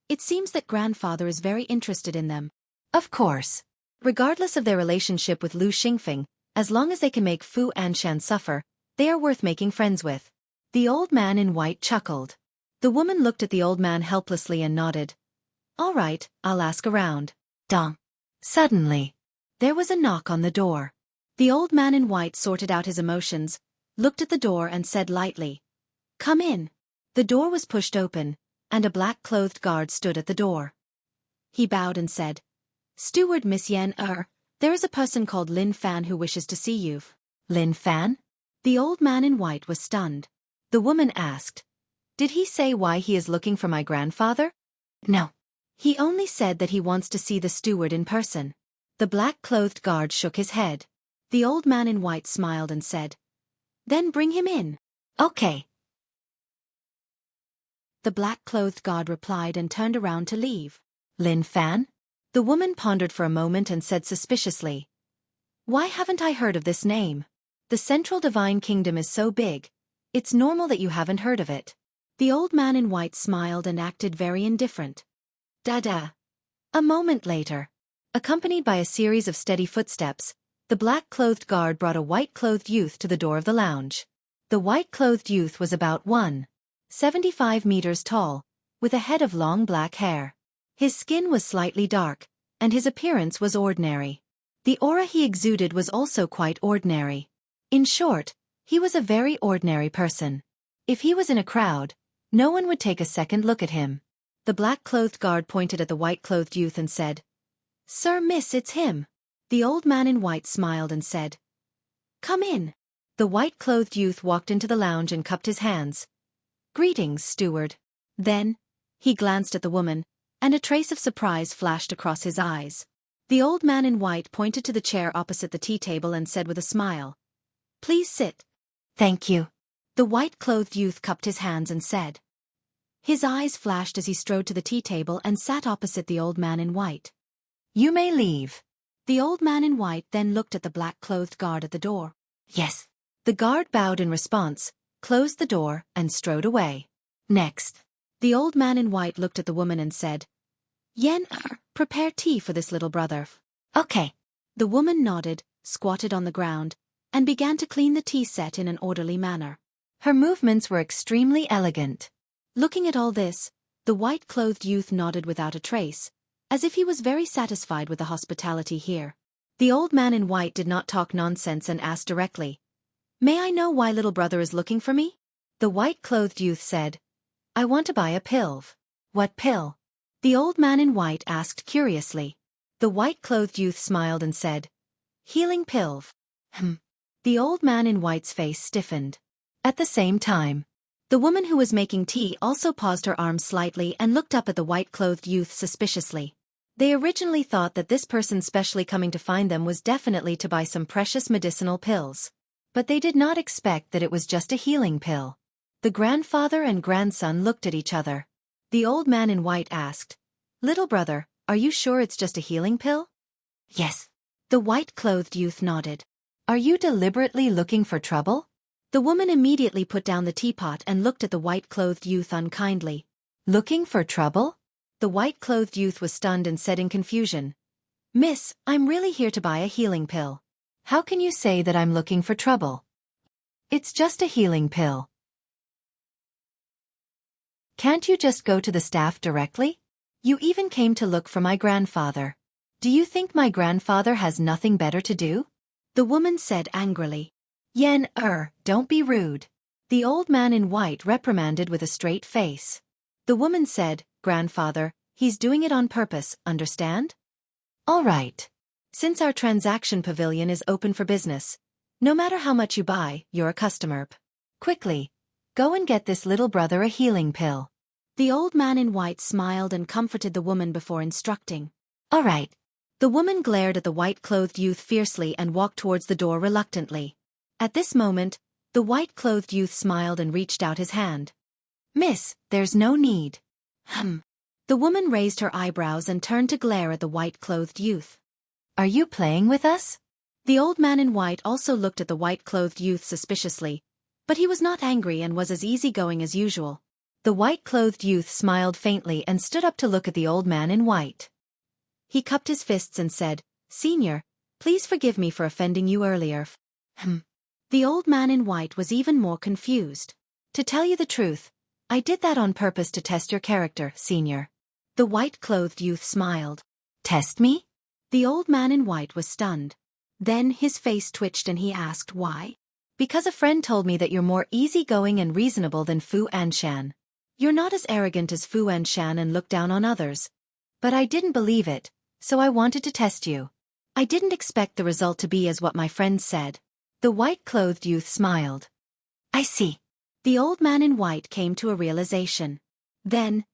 It seems that grandfather is very interested in them. Of course. Regardless of their relationship with Lu Xingfeng, as long as they can make Fu Anshan suffer, they are worth making friends with. The old man in white chuckled. The woman looked at the old man helplessly and nodded. All right, I'll ask around. Dong. Suddenly, there was a knock on the door. The old man in white sorted out his emotions, looked at the door and said lightly, "Come in." The door was pushed open, and a black-clothed guard stood at the door. He bowed and said, "Steward Miss Yan, there is a person called Lin Fan who wishes to see you." Lin Fan? The old man in white was stunned. The woman asked, "Did he say why he is looking for my grandfather?" "No. He only said that he wants to see the steward in person." The black-clothed guard shook his head. The old man in white smiled and said, "Then bring him in." "Okay." The black-clothed guard replied and turned around to leave. Lin Fan? The woman pondered for a moment and said suspiciously, "Why haven't I heard of this name? The Central Divine Kingdom is so big, it's normal that you haven't heard of it." The old man in white smiled and acted very indifferent. Da-da. A moment later, accompanied by a series of steady footsteps, the black-clothed guard brought a white-clothed youth to the door of the lounge. The white-clothed youth was about 1.75 meters tall, with a head of long black hair. His skin was slightly dark, and his appearance was ordinary. The aura he exuded was also quite ordinary. In short, he was a very ordinary person. If he was in a crowd, no one would take a second look at him. The black-clothed guard pointed at the white-clothed youth and said, "Sir, miss, it's him." The old man in white smiled and said, "Come in." The white-clothed youth walked into the lounge and cupped his hands. "Greetings, steward." Then, he glanced at the woman, and a trace of surprise flashed across his eyes. The old man in white pointed to the chair opposite the tea table and said with a smile, "Please sit." "Thank you." The white-clothed youth cupped his hands and said. His eyes flashed as he strode to the tea table and sat opposite the old man in white. "You may leave." The old man in white then looked at the black-clothed guard at the door. "Yes." The guard bowed in response, closed the door, and strode away. Next, the old man in white looked at the woman and said, "Yen, prepare tea for this little brother." "Okay." The woman nodded, squatted on the ground, and began to clean the tea set in an orderly manner. Her movements were extremely elegant. Looking at all this, the white-clothed youth nodded without a trace, as if he was very satisfied with the hospitality here. The old man in white did not talk nonsense and asked directly, "May I know why little brother is looking for me?" The white-clothed youth said, "I want to buy a pill." "What pill?" the old man in white asked curiously. The white-clothed youth smiled and said, "Healing pill." The old man in white's face stiffened. At the same time, the woman who was making tea also paused her arms slightly and looked up at the white-clothed youth suspiciously. They originally thought that this person specially coming to find them was definitely to buy some precious medicinal pills. But they did not expect that it was just a healing pill. The grandfather and grandson looked at each other. The old man in white asked, "Little brother, are you sure it's just a healing pill?" "Yes." The white-clothed youth nodded. "Are you deliberately looking for trouble?" The woman immediately put down the teapot and looked at the white-clothed youth unkindly. "Looking for trouble?" The white-clothed youth was stunned and said in confusion, "Miss, I'm really here to buy a healing pill. How can you say that I'm looking for trouble? It's just a healing pill. Can't you just go to the staff directly? You even came to look for my grandfather. Do you think my grandfather has nothing better to do?" The woman said angrily. "Yen, don't be rude." The old man in white reprimanded with a straight face. The woman said, "Grandfather, he's doing it on purpose, understand? All right. Since our transaction pavilion is open for business, no matter how much you buy, you're a customer. Quickly, go and get this little brother a healing pill." The old man in white smiled and comforted the woman before instructing. "All right." The woman glared at the white-clothed youth fiercely and walked towards the door reluctantly. At this moment, the white-clothed youth smiled and reached out his hand. "Miss, there's no need." The woman raised her eyebrows and turned to glare at the white-clothed youth. "Are you playing with us?" The old man in white also looked at the white-clothed youth suspiciously, but he was not angry and was as easygoing as usual. The white-clothed youth smiled faintly and stood up to look at the old man in white. He cupped his fists and said, "Senior, please forgive me for offending you earlier." The old man in white was even more confused. "To tell you the truth, I did that on purpose to test your character, Senior." The white-clothed youth smiled. "Test me?" The old man in white was stunned. Then his face twitched and he asked why. "Because a friend told me that you're more easygoing and reasonable than Fu Anshan. You're not as arrogant as Fu Anshan and look down on others. But I didn't believe it, so I wanted to test you. I didn't expect the result to be as what my friend said." The white-clothed youth smiled. "I see." The old man in white came to a realization. Then,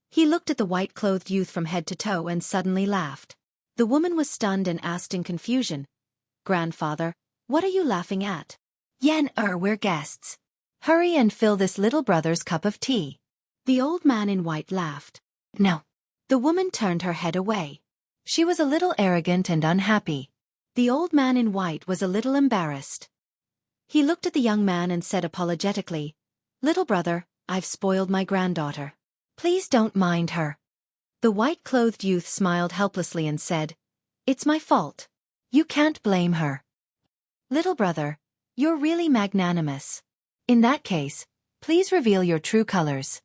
he looked at the white-clothed youth from head to toe and suddenly laughed. The woman was stunned and asked in confusion, "Grandfather, what are you laughing at?" "Yen, we're guests. Hurry and fill this little brother's cup of tea." The old man in white laughed. "No." The woman turned her head away. She was a little arrogant and unhappy. The old man in white was a little embarrassed. He looked at the young man and said apologetically, "Little brother, I've spoiled my granddaughter. Please don't mind her." The white-clothed youth smiled helplessly and said, "It's my fault. You can't blame her." "Little brother, you're really magnanimous. In that case, please reveal your true colors."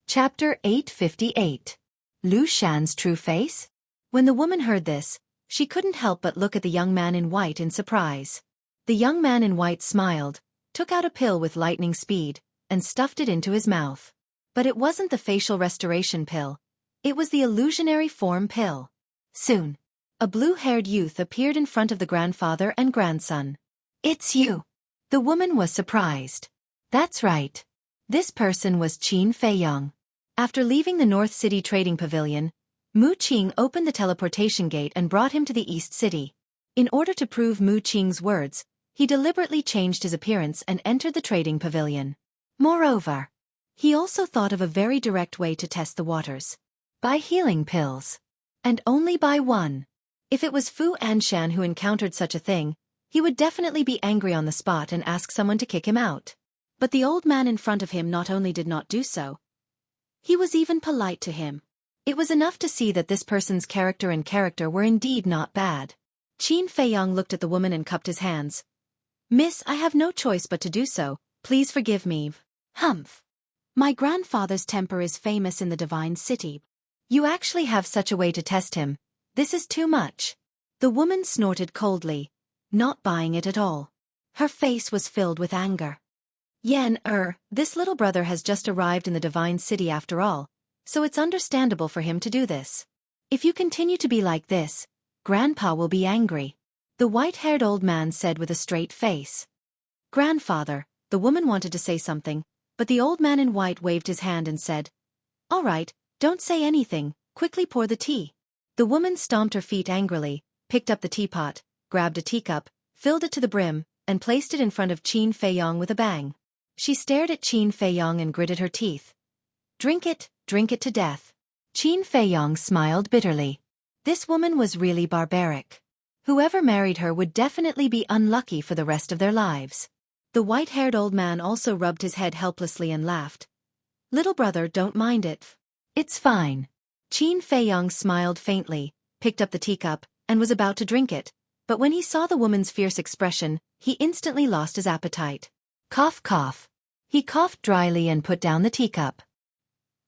Chapter 858. Lu Shan's True Face? When the woman heard this, she couldn't help but look at the young man in white in surprise. The young man in white smiled, took out a pill with lightning speed, and stuffed it into his mouth. But it wasn't the facial restoration pill. It was the illusionary form pill. Soon, a blue-haired youth appeared in front of the grandfather and grandson. "It's you." The woman was surprised. That's right. This person was Qin Feiyang. After leaving the North City Trading Pavilion, Mu Qing opened the teleportation gate and brought him to the East City. In order to prove Mu Qing's words, he deliberately changed his appearance and entered the trading pavilion. Moreover, he also thought of a very direct way to test the waters. Buy healing pills. And only buy one. If it was Fu Anshan who encountered such a thing, he would definitely be angry on the spot and ask someone to kick him out. But the old man in front of him not only did not do so, he was even polite to him. It was enough to see that this person's character were indeed not bad. Qin Feiyang looked at the woman and cupped his hands. "Miss, I have no choice but to do so. Please forgive me." "Humph. My grandfather's temper is famous in the Divine City." "You actually have such a way to test him. This is too much." The woman snorted coldly, not buying it at all. Her face was filled with anger. This little brother has just arrived in the Divine City after all, so it's understandable for him to do this. If you continue to be like this, Grandpa will be angry," the white-haired old man said with a straight face. "Grandfather," the woman wanted to say something, but the old man in white waved his hand and said, "All right, don't say anything, quickly pour the tea." The woman stomped her feet angrily, picked up the teapot, grabbed a teacup, filled it to the brim, and placed it in front of Qin Feiyang with a bang. She stared at Qin Feiyang and gritted her teeth. Drink it to death." Qin Feiyang smiled bitterly. This woman was really barbaric. Whoever married her would definitely be unlucky for the rest of their lives. The white-haired old man also rubbed his head helplessly and laughed. "Little brother, don't mind it. It's fine." Qin Feiyang smiled faintly, picked up the teacup, and was about to drink it, but when he saw the woman's fierce expression, he instantly lost his appetite. Cough, cough. He coughed dryly and put down the teacup.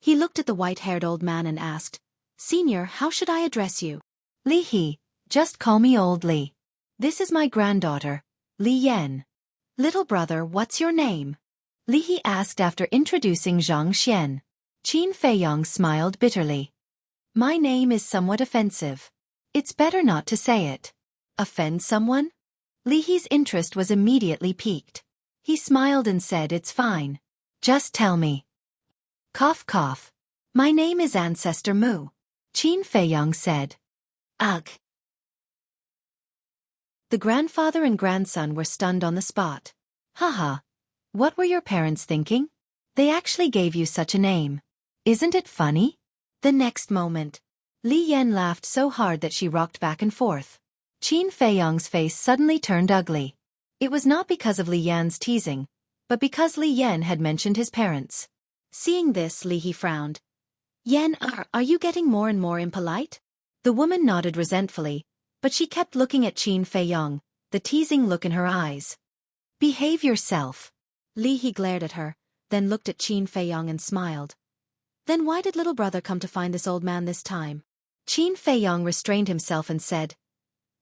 He looked at the white-haired old man and asked, "Senior, how should I address you?" "Li He, just call me Old Li. This is my granddaughter, Li Yan." "Little brother, what's your name?" Li He asked after introducing Zhang Xian. Qin Feiyang smiled bitterly. "My name is somewhat offensive. It's better not to say it." "Offend someone?" Li He's interest was immediately piqued. He smiled and said, "It's fine. Just tell me." Cough, cough. "My name is Ancestor Mu," Qin Feiyang said. Ugh. The grandfather and grandson were stunned on the spot. Haha. What were your parents thinking? They actually gave you such a name. Isn't it funny? The next moment, Li Yan laughed so hard that she rocked back and forth. Qin Feiyang's face suddenly turned ugly. It was not because of Li Yan's teasing, but because Li Yan had mentioned his parents. Seeing this, Li He frowned. "Yan, are you getting more and more impolite?" The woman nodded resentfully, but she kept looking at Qin Feiyang, the teasing look in her eyes. "Behave yourself." Li He glared at her, then looked at Qin Feiyang and smiled. "Then why did little brother come to find this old man this time?" Qin Feiyang restrained himself and said,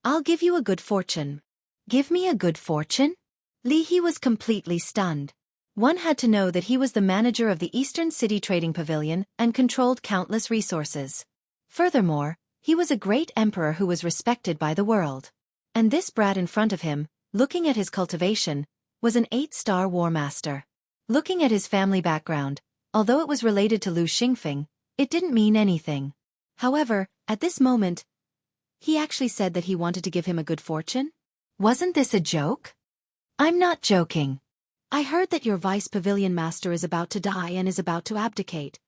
"I'll give you a good fortune." "Give me a good fortune?" Li He was completely stunned. One had to know that he was the manager of the Eastern City Trading Pavilion and controlled countless resources. Furthermore, he was a great emperor who was respected by the world. And this brat in front of him, looking at his cultivation, was an 8-star war master. Looking at his family background, although it was related to Lu Xingfeng, it didn't mean anything. However, at this moment, he actually said that he wanted to give him a good fortune? Wasn't this a joke? I'm not joking. I heard that your vice pavilion master is about to die and is about to abdicate.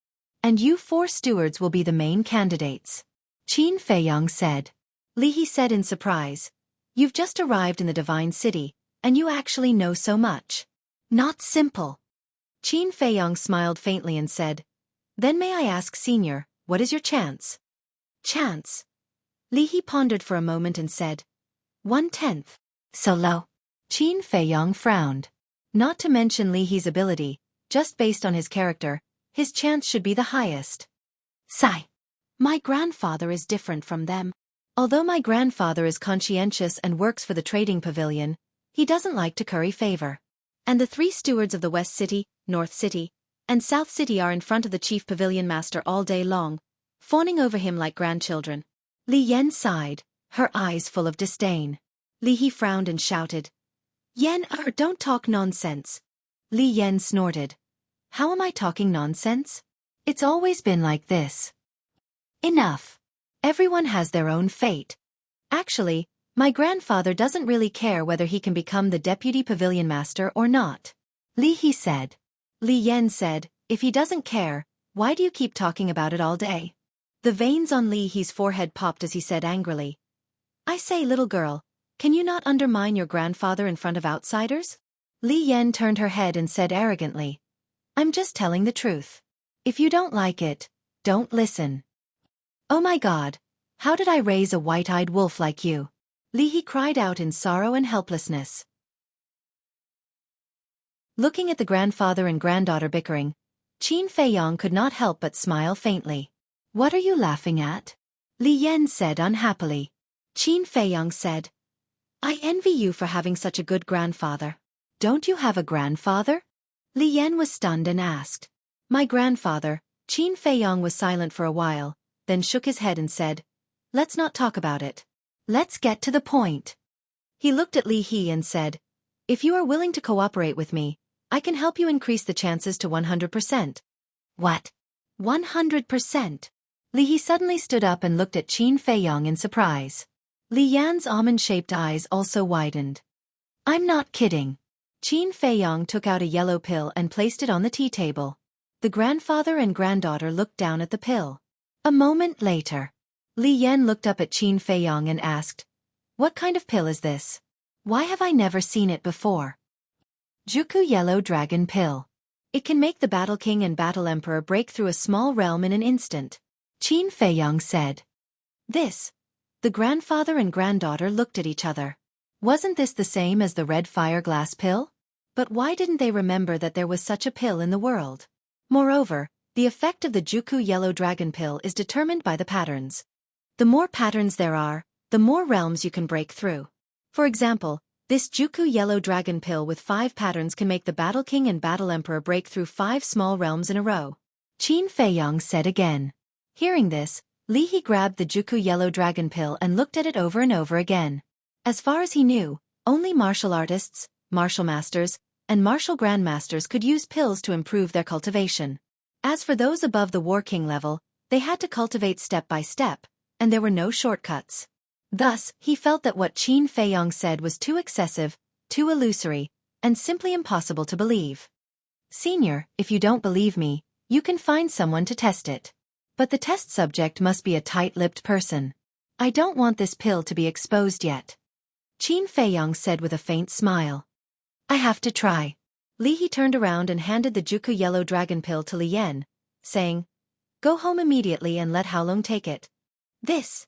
And you 4 stewards will be the main candidates. Qin Feiyang said. Li He said in surprise. You've just arrived in the Divine City, and you actually know so much. Not simple. Qin Feiyang smiled faintly and said, Then may I ask, Senior, what is your chance? Chance? Li He pondered for a moment and said, 1/10. So low. Qin Feiyang frowned. Not to mention Li He's ability, just based on his character, his chance should be the highest. Sigh. My grandfather is different from them. Although my grandfather is conscientious and works for the trading pavilion, he doesn't like to curry favor. And the 3 stewards of the West City, North City, and South City are in front of the chief pavilion master all day long, fawning over him like grandchildren. Li Yan sighed, her eyes full of disdain. Li He frowned and shouted, Yan, don't talk nonsense. Li Yan snorted. How am I talking nonsense? It's always been like this. Enough. Everyone has their own fate. Actually, my grandfather doesn't really care whether he can become the deputy pavilion master or not. Li He said. Li Yan said, if he doesn't care, why do you keep talking about it all day? The veins on Li He's forehead popped as he said angrily, I say, little girl, can you not undermine your grandfather in front of outsiders? Li Yan turned her head and said arrogantly, I'm just telling the truth. If you don't like it, don't listen. Oh my God, how did I raise a white-eyed wolf like you? Li He cried out in sorrow and helplessness. Looking at the grandfather and granddaughter bickering, Qin Feiyong could not help but smile faintly. What are you laughing at? Li Yan said unhappily. Qin Feiyong said, I envy you for having such a good grandfather. Don't you have a grandfather? Li Yan was stunned and asked. My grandfather. Qin Feiyong was silent for a while, then shook his head and said, Let's not talk about it. Let's get to the point. He looked at Li He and said, If you are willing to cooperate with me, I can help you increase the chances to 100%. What? 100%? Li He suddenly stood up and looked at Qin Feiyong in surprise. Li Yan's almond-shaped eyes also widened. I'm not kidding. Qin Feiyong took out a yellow pill and placed it on the tea table. The grandfather and granddaughter looked down at the pill. A moment later, Li Yan looked up at Qin Feiyong and asked, What kind of pill is this? Why have I never seen it before? Xueqi Yellow Dragon Pill. It can make the Battle King and Battle Emperor break through a small realm in an instant, Qin Feiyong said. This. The grandfather and granddaughter looked at each other. Wasn't this the same as the red fire glass pill? But why didn't they remember that there was such a pill in the world? Moreover, the effect of the Xueqi Yellow Dragon Pill is determined by the patterns. The more patterns there are, the more realms you can break through. For example, this Xueqi Yellow Dragon Pill with 5 patterns can make the Battle King and Battle Emperor break through 5 small realms in a row. Qin Feiyong said again. Hearing this, Li He grabbed the Xueqi Yellow Dragon Pill and looked at it over and over again. As far as he knew, only martial artists, martial masters, and martial grandmasters could use pills to improve their cultivation. As for those above the War King level, they had to cultivate step by step, and there were no shortcuts. Thus, he felt that what Qin Feiyong said was too excessive, too illusory, and simply impossible to believe. Senior, if you don't believe me, you can find someone to test it. But the test subject must be a tight-lipped person. I don't want this pill to be exposed yet. Qin Feiyong said with a faint smile. I have to try. Li He turned around and handed the Xueqi Yellow Dragon Pill to Li Yan, saying, Go home immediately and let Haolong take it. This.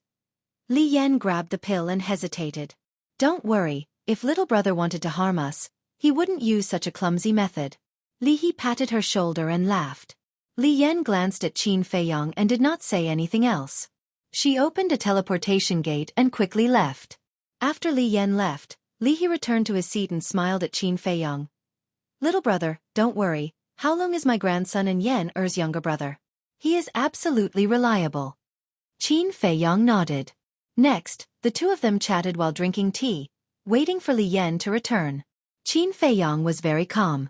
Li Yan grabbed the pill and hesitated. Don't worry, if little brother wanted to harm us, he wouldn't use such a clumsy method. Li He patted her shoulder and laughed. Li Yan glanced at Qin Feiyong and did not say anything else. She opened a teleportation gate and quickly left. After Li Yan left, Li He returned to his seat and smiled at Qin Feiyong. Little brother, don't worry, Haolong is my grandson and Yan Er's younger brother. He is absolutely reliable. Qin Feiyong nodded. Next, the two of them chatted while drinking tea, waiting for Li Yan to return. Qin Feiyong was very calm.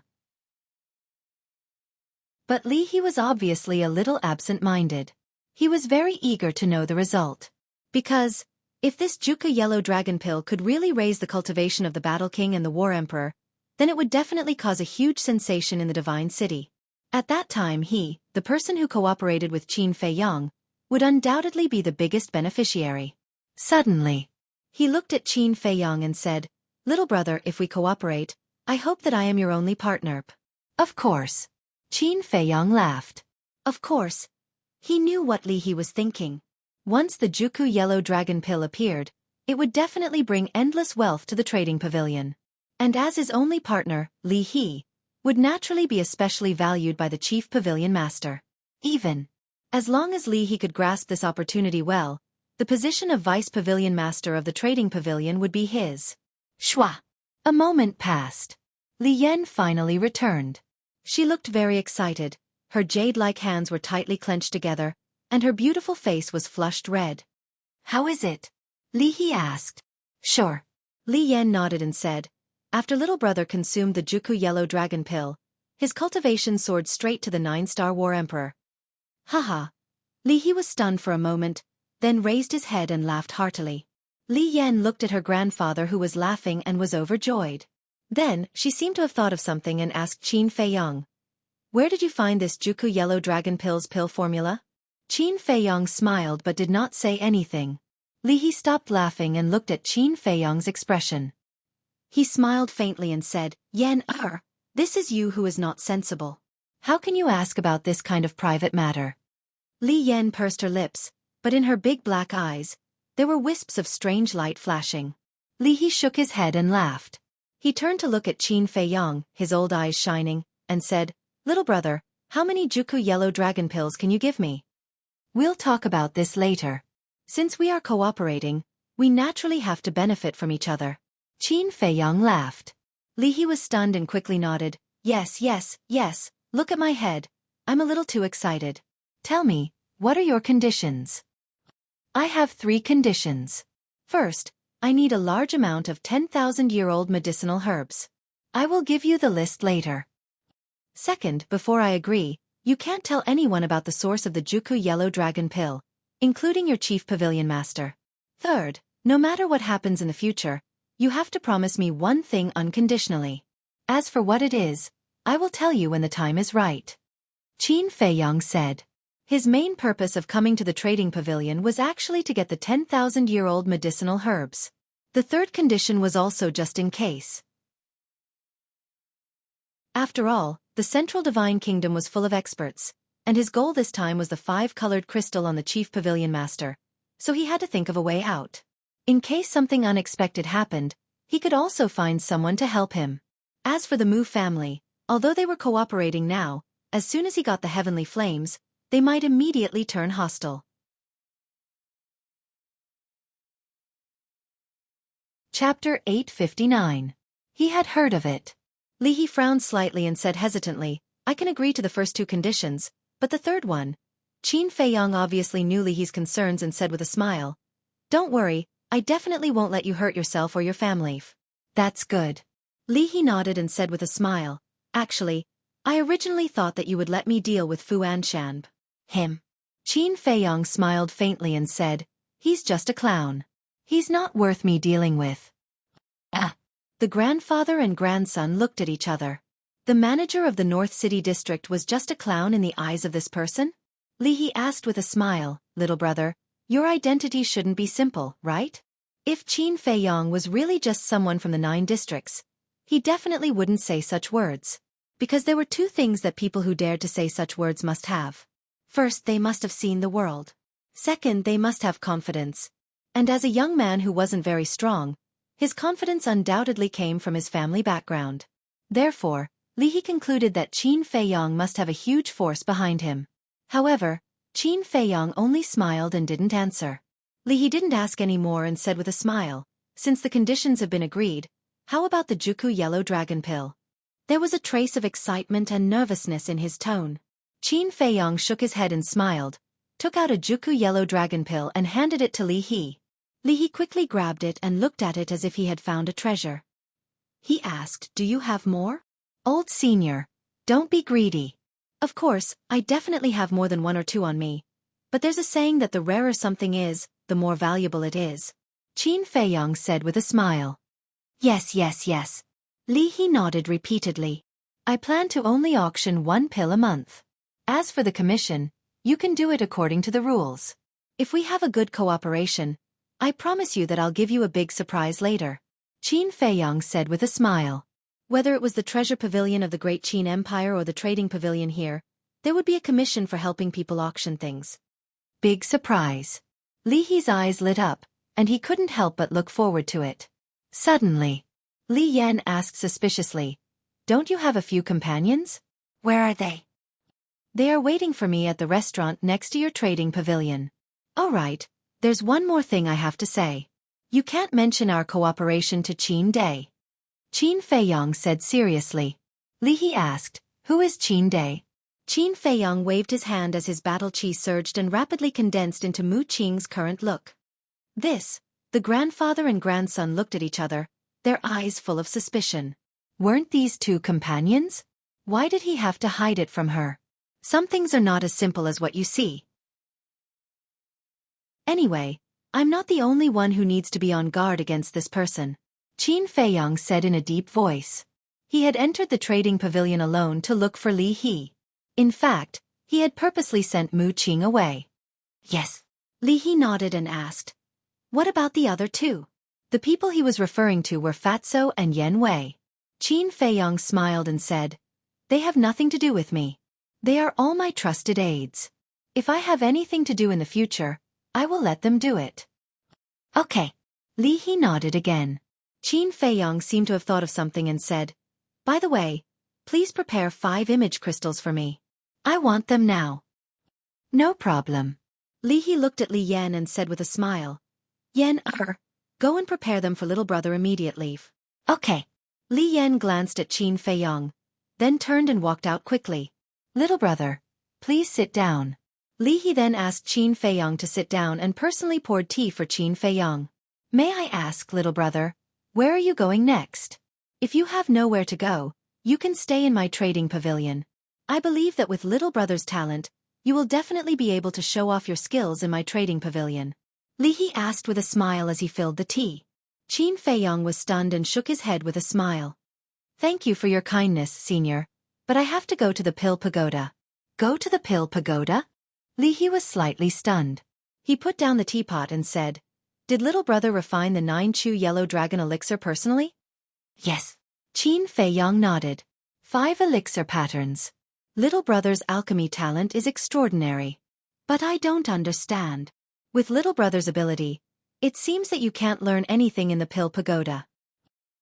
But Li He was obviously a little absent-minded. He was very eager to know the result. Because, if this Xueqi Yellow Dragon Pill could really raise the cultivation of the Battle King and the War Emperor, then it would definitely cause a huge sensation in the Divine City. At that time he, the person who cooperated with Qin Feiyong, would undoubtedly be the biggest beneficiary. Suddenly, he looked at Qin Feiyong and said, Little brother, if we cooperate, I hope that I am your only partner. Of course. Qin Feiyong laughed. Of course. He knew what Li He was thinking. Once the Xueqi Yellow Dragon Pill appeared, it would definitely bring endless wealth to the trading pavilion. And as his only partner, Li He, would naturally be especially valued by the chief pavilion master. Even as long as Li He could grasp this opportunity well, the position of vice pavilion master of the trading pavilion would be his. Shwa. A moment passed. Li Yan finally returned. She looked very excited, her jade-like hands were tightly clenched together, and her beautiful face was flushed red. How is it? Li He asked. Sure. Li Yan nodded and said, after little brother consumed the Xueqi yellow dragon pill, his cultivation soared straight to the 9-star war emperor. Haha. Li He was stunned for a moment, then raised his head and laughed heartily. Li Yan looked at her grandfather who was laughing and was overjoyed. Then, she seemed to have thought of something and asked Qin Feiyong, where did you find this Xueqi yellow dragon pill's pill formula? Qin Feiyong smiled but did not say anything. Li He stopped laughing and looked at Qin Feiyong's expression. He smiled faintly and said, Yan, this is you who is not sensible. How can you ask about this kind of private matter? Li Yan pursed her lips, but in her big black eyes, there were wisps of strange light flashing. Li He shook his head and laughed. He turned to look at Qin Feiyong, his old eyes shining, and said, little brother, how many Xueqi yellow dragon pills can you give me? We'll talk about this later. Since we are cooperating, we naturally have to benefit from each other. Qin Feiyong laughed. Li He was stunned and quickly nodded. Yes, look at my head. I'm a little too excited. Tell me, what are your conditions? I have 3 conditions. First, I need a large amount of 10,000-year-old medicinal herbs. I will give you the list later. Second, before I agree, you can't tell anyone about the source of the Xueqi yellow dragon pill, including your chief pavilion master. Third, no matter what happens in the future, you have to promise me one thing unconditionally. As for what it is, I will tell you when the time is right. Qin Feiyong said. His main purpose of coming to the trading pavilion was actually to get the 10,000-year-old medicinal herbs. The third condition was also just in case. After all, the Central Divine Kingdom was full of experts, and his goal this time was the 5-colored crystal on the chief pavilion master, so he had to think of a way out. In case something unexpected happened, he could also find someone to help him. As for the Mu family, although they were cooperating now, as soon as he got the heavenly flames, they might immediately turn hostile. Chapter 859. He had heard of it. Li He frowned slightly and said hesitantly, I can agree to the first 2 conditions, but the third one. Qin Feiyong obviously knew Li He's concerns and said with a smile, don't worry, I definitely won't let you hurt yourself or your family. That's good. Li He nodded and said with a smile, actually, I originally thought that you would let me deal with Fu Anshan. Him. Qin Feiyong smiled faintly and said, he's just a clown. He's not worth me dealing with. The grandfather and grandson looked at each other. The manager of the North City District was just a clown in the eyes of this person? Li He asked with a smile, little brother, your identity shouldn't be simple, right? If Qin Feiyong was really just someone from the 9 districts, he definitely wouldn't say such words. Because there were 2 things that people who dared to say such words must have. First, they must have seen the world. Second, they must have confidence. And as a young man who wasn't very strong, his confidence undoubtedly came from his family background. Therefore, Li He concluded that Qin Feiyong must have a huge force behind him. However, Qin Feiyong only smiled and didn't answer. Li He didn't ask any more and said with a smile, since the conditions have been agreed, how about the Xueqi yellow dragon pill? There was a trace of excitement and nervousness in his tone. Qin Feiyong shook his head and smiled, took out a Xueqi yellow dragon pill and handed it to Li He. Li He quickly grabbed it and looked at it as if he had found a treasure. He asked, do you have more? Old senior, don't be greedy. Of course, I definitely have more than 1 or 2 on me. But there's a saying that the rarer something is, the more valuable it is. Qin Feiyong said with a smile. Yes. Li He nodded repeatedly. I plan to only auction 1 pill a month. As for the commission, you can do it according to the rules. If we have a good cooperation, I promise you that I'll give you a big surprise later. Qin Feiyong said with a smile. Whether it was the treasure pavilion of the Great Qin Empire or the trading pavilion here, there would be a commission for helping people auction things. Big surprise. Li He's eyes lit up, and he couldn't help but look forward to it. Suddenly, Li Yan asked suspiciously, don't you have a few companions? Where are they? They are waiting for me at the restaurant next to your trading pavilion. All right, there's one more thing I have to say. You can't mention our cooperation to Qin Day. Qin Feiyong said seriously. Li He asked, who is Qin Day? Qin Feiyong waved his hand as his battle chi surged and rapidly condensed into Mu Qing's current look. The The grandfather and grandson looked at each other, their eyes full of suspicion. Weren't these two companions? Why did he have to hide it from her? Some things are not as simple as what you see. Anyway, I'm not the only one who needs to be on guard against this person, Qin Feiyang said in a deep voice. He had entered the trading pavilion alone to look for Li He. In fact, he had purposely sent Mu Qing away. Yes. Li He nodded and asked, "What about the other two?" The people he was referring to were Fatso and Yan Wei. Qin Feiyang smiled and said, "They have nothing to do with me. They are all my trusted aides. If I have anything to do in the future, I will let them do it." Okay. Li He nodded again. Qin Feiyang seemed to have thought of something and said, "By the way, please prepare 5 image crystals for me. I want them now." No problem. Li He looked at Li Yan and said with a smile, "Yan, go and prepare them for little brother immediately." Okay. Li Yan glanced at Qin Feiyang, then turned and walked out quickly. "Little brother, please sit down." Li He then asked Qin Feiyang to sit down and personally poured tea for Qin Feiyang. "May I ask, little brother, where are you going next? If you have nowhere to go, you can stay in my trading pavilion. I believe that with little brother's talent, you will definitely be able to show off your skills in my trading pavilion." Li He asked with a smile as he filled the tea. Qin Feiyang was stunned and shook his head with a smile. "Thank you for your kindness, senior, but I have to go to the Pill Pagoda." Go to the Pill Pagoda? Li He was slightly stunned. He put down the teapot and said, "Did little brother refine the 9 Chu yellow dragon elixir personally?" Yes. Qin Feiyang nodded. 5 elixir patterns. Little brother's alchemy talent is extraordinary. But I don't understand. With little brother's ability, it seems that you can't learn anything in the Pill Pagoda.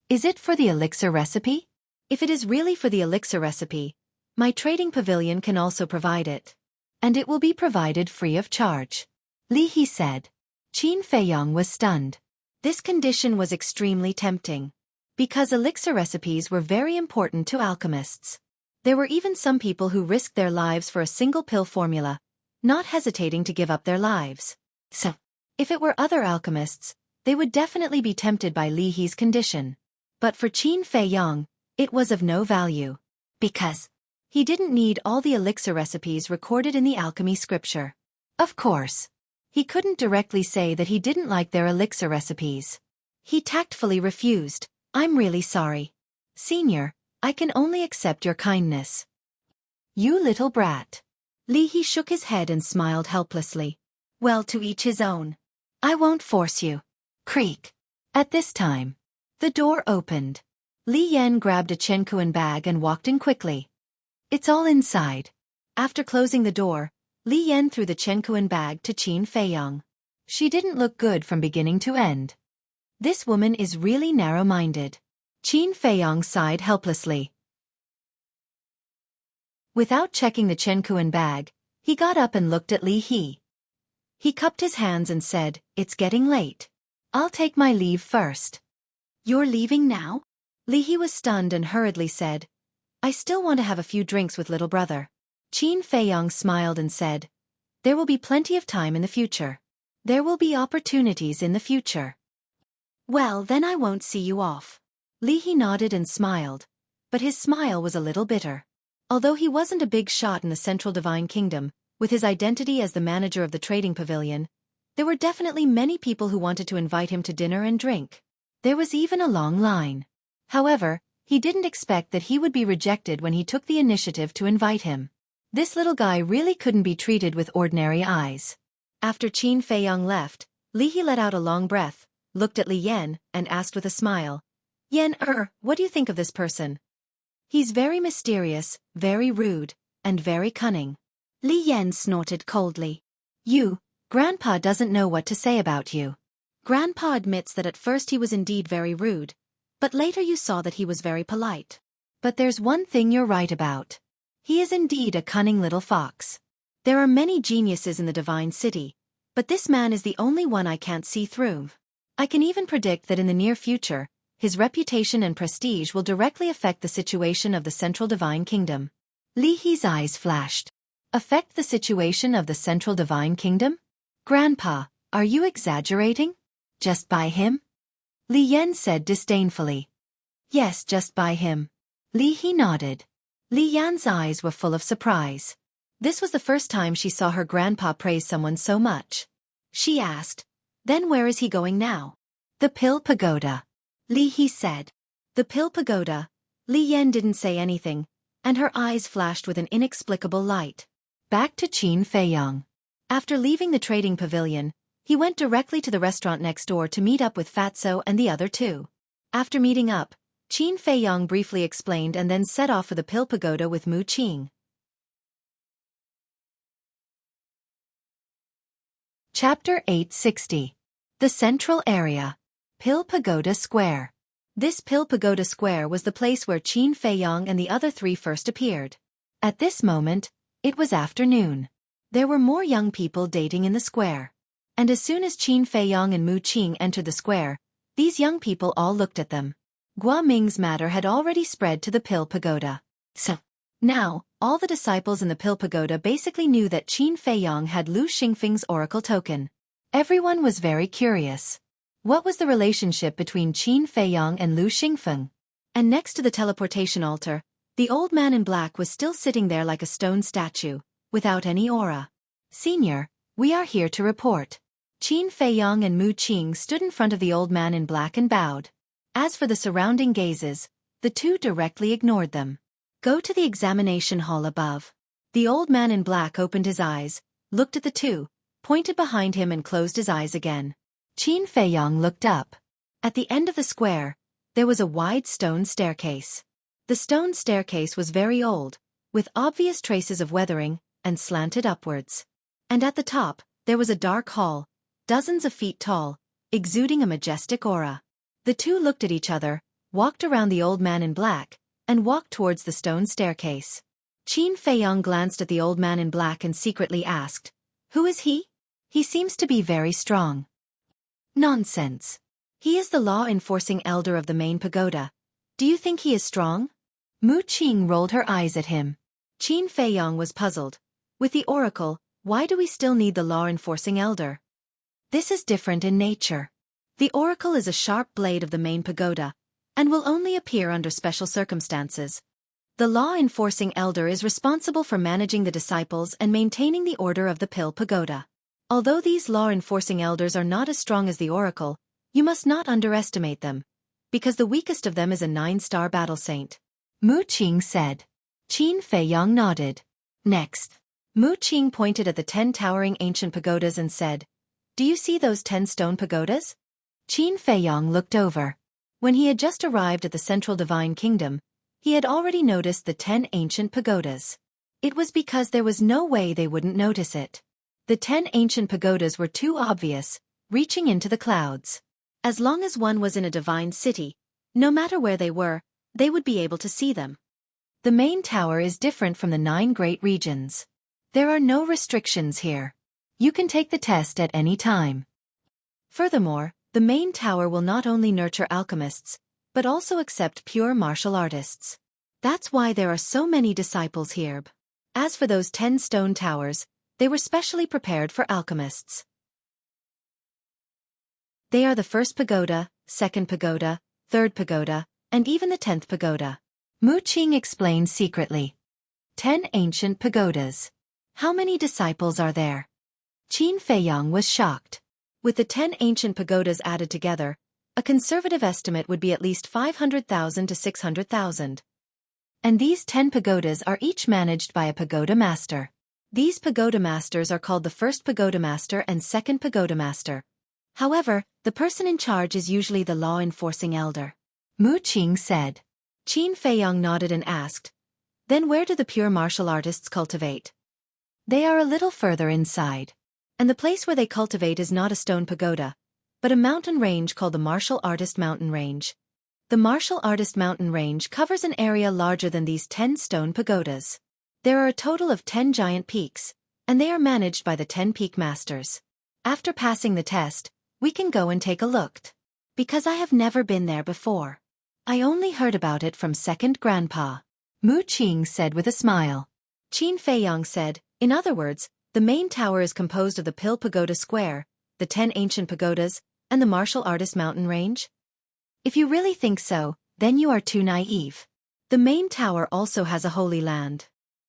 Is it for the elixir recipe? If it is really for the elixir recipe, my trading pavilion can also provide it. And it will be provided free of charge. Li He said. Qin Feiyang was stunned. This condition was extremely tempting. Because elixir recipes were very important to alchemists. There were even some people who risked their lives for a single pill formula, not hesitating to give up their lives. So, if it were other alchemists, they would definitely be tempted by Li He's condition. But for Qin Feiyang, it was of no value. Because he didn't need all the elixir recipes recorded in the alchemy scripture. Of course, he couldn't directly say that he didn't like their elixir recipes. He tactfully refused. "I'm really sorry. Senior, I can only accept your kindness." "You little brat." Li He shook his head and smiled helplessly. "Well, to each his own. I won't force you." Creak. At this time, the door opened. Li Yan grabbed a Chenkuan bag and walked in quickly. "It's all inside." After closing the door, Li Yan threw the Chenkuan bag to Qin Feiyang. She didn't look good from beginning to end. This woman is really narrow-minded. Qin Feiyang sighed helplessly. Without checking the Chenkuan bag, he got up and looked at Li He. He cupped his hands and said, "It's getting late. I'll take my leave first." "You're leaving now?" Li He was stunned and hurriedly said, "I still want to have a few drinks with little brother." Qin Feiyang smiled and said, "There will be plenty of time in the future. There will be opportunities in the future." "Well, then I won't see you off." Li He nodded and smiled, but his smile was a little bitter. Although he wasn't a big shot in the Central Divine Kingdom, with his identity as the manager of the trading pavilion, there were definitely many people who wanted to invite him to dinner and drink. There was even a long line. However, he didn't expect that he would be rejected when he took the initiative to invite him. This little guy really couldn't be treated with ordinary eyes. After Qin Feiyang left, Li He let out a long breath, looked at Li Yan, and asked with a smile, "Yan, what do you think of this person? He's very mysterious, very rude, and very cunning." Li Yan snorted coldly. Grandpa doesn't know what to say about you." Grandpa admits that at first he was indeed very rude, but later you saw that he was very polite. But there's one thing you're right about. He is indeed a cunning little fox. There are many geniuses in the Divine City, but this man is the only one I can't see through. I can even predict that in the near future, his reputation and prestige will directly affect the situation of the Central Divine Kingdom. Li He's eyes flashed. Affect the situation of the Central Divine Kingdom? Grandpa, are you exaggerating? Just by him? Li Yan said disdainfully. Yes, just by him. Li He nodded. Li Yan's eyes were full of surprise. This was the first time she saw her grandpa praise someone so much. She asked, "Then where is he going now?" "The Pill Pagoda," Li He said. "The Pill Pagoda." Li Yan didn't say anything, and her eyes flashed with an inexplicable light. Back to Qin Feiyang. After leaving the trading pavilion, he went directly to the restaurant next door to meet up with Fatso and the other two. After meeting up, Qin Feiyang briefly explained and then set off for the Pill Pagoda with Mu Qing. Chapter 860. The Central Area. Pill Pagoda Square. This Pill Pagoda Square was the place where Qin Feiyang and the other three first appeared. At this moment, it was afternoon. There were more young people dating in the square. And as soon as Qin Feiyang and Mu Qing entered the square, these young people all looked at them. Gua Ming's matter had already spread to the Pill Pagoda. So, now, all the disciples in the Pill Pagoda basically knew that Qin Feiyang had Lu Xingfeng's oracle token. Everyone was very curious. What was the relationship between Qin Feiyang and Lu Xingfeng? And next to the teleportation altar, the old man in black was still sitting there like a stone statue, without any aura. "Senior, we are here to report." Qin Feiyang and Mu Qing stood in front of the old man in black and bowed. As for the surrounding gazes, the two directly ignored them. "Go to the examination hall above." The old man in black opened his eyes, looked at the two, pointed behind him and closed his eyes again. Qin Feiyang looked up. At the end of the square, there was a wide stone staircase. The stone staircase was very old, with obvious traces of weathering, and slanted upwards. And at the top, there was a dark hall, dozens of feet tall, exuding a majestic aura. The two looked at each other, walked around the old man in black, and walked towards the stone staircase. Qin Feiyang glanced at the old man in black and secretly asked, "Who is he? He seems to be very strong." "Nonsense. He is the law-enforcing elder of the main pagoda. Do you think he is strong?" Mu Qing rolled her eyes at him. Qin Feiyang was puzzled. With the oracle, why do we still need the law-enforcing elder? This is different in nature. The oracle is a sharp blade of the main pagoda, and will only appear under special circumstances. The law-enforcing elder is responsible for managing the disciples and maintaining the order of the Pill Pagoda. Although these law-enforcing elders are not as strong as the oracle, you must not underestimate them, because the weakest of them is a 9-star battle saint. Mu Qing said. Qin Feiyang nodded. Next, Mu Qing pointed at the 10 towering ancient pagodas and said, "Do you see those 10 stone pagodas?" Qin Feiyang looked over. When he had just arrived at the central divine kingdom, he had already noticed the 10 ancient pagodas. It was because there was no way they wouldn't notice it. The 10 ancient pagodas were too obvious, reaching into the clouds. As long as one was in a divine city, no matter where they were, they would be able to see them. The main tower is different from the 9 great regions. There are no restrictions here. You can take the test at any time. Furthermore, the main tower will not only nurture alchemists, but also accept pure martial artists. That's why there are so many disciples here. As for those 10 stone towers, they were specially prepared for alchemists. They are the first pagoda, second pagoda, third pagoda, and even the 10th pagoda. Mu Qing explained secretly. 10 ancient pagodas. How many disciples are there? Qin Feiyang was shocked. With the 10 ancient pagodas added together, a conservative estimate would be at least 500,000 to 600,000. And these 10 pagodas are each managed by a pagoda master. These pagoda masters are called the first pagoda master and second pagoda master. However, the person in charge is usually the law-enforcing elder. Mu Qing said. Qin Feiyang nodded and asked, "Then where do the pure martial artists cultivate?" "They are a little further inside. And the place where they cultivate is not a stone pagoda, but a mountain range called the Martial Artist Mountain Range. The Martial Artist Mountain Range covers an area larger than these 10 stone pagodas. There are a total of 10 giant peaks, and they are managed by the 10 peak masters. After passing the test, we can go and take a look. Because I have never been there before. I only heard about it from second grandpa," Mu Qing said with a smile. Qin Feiyang said, "In other words, the main tower is composed of the Pill Pagoda Square, the 10 ancient pagodas, And the martial artist mountain range? If you really think so, then you are too naive. The main tower also has a holy land.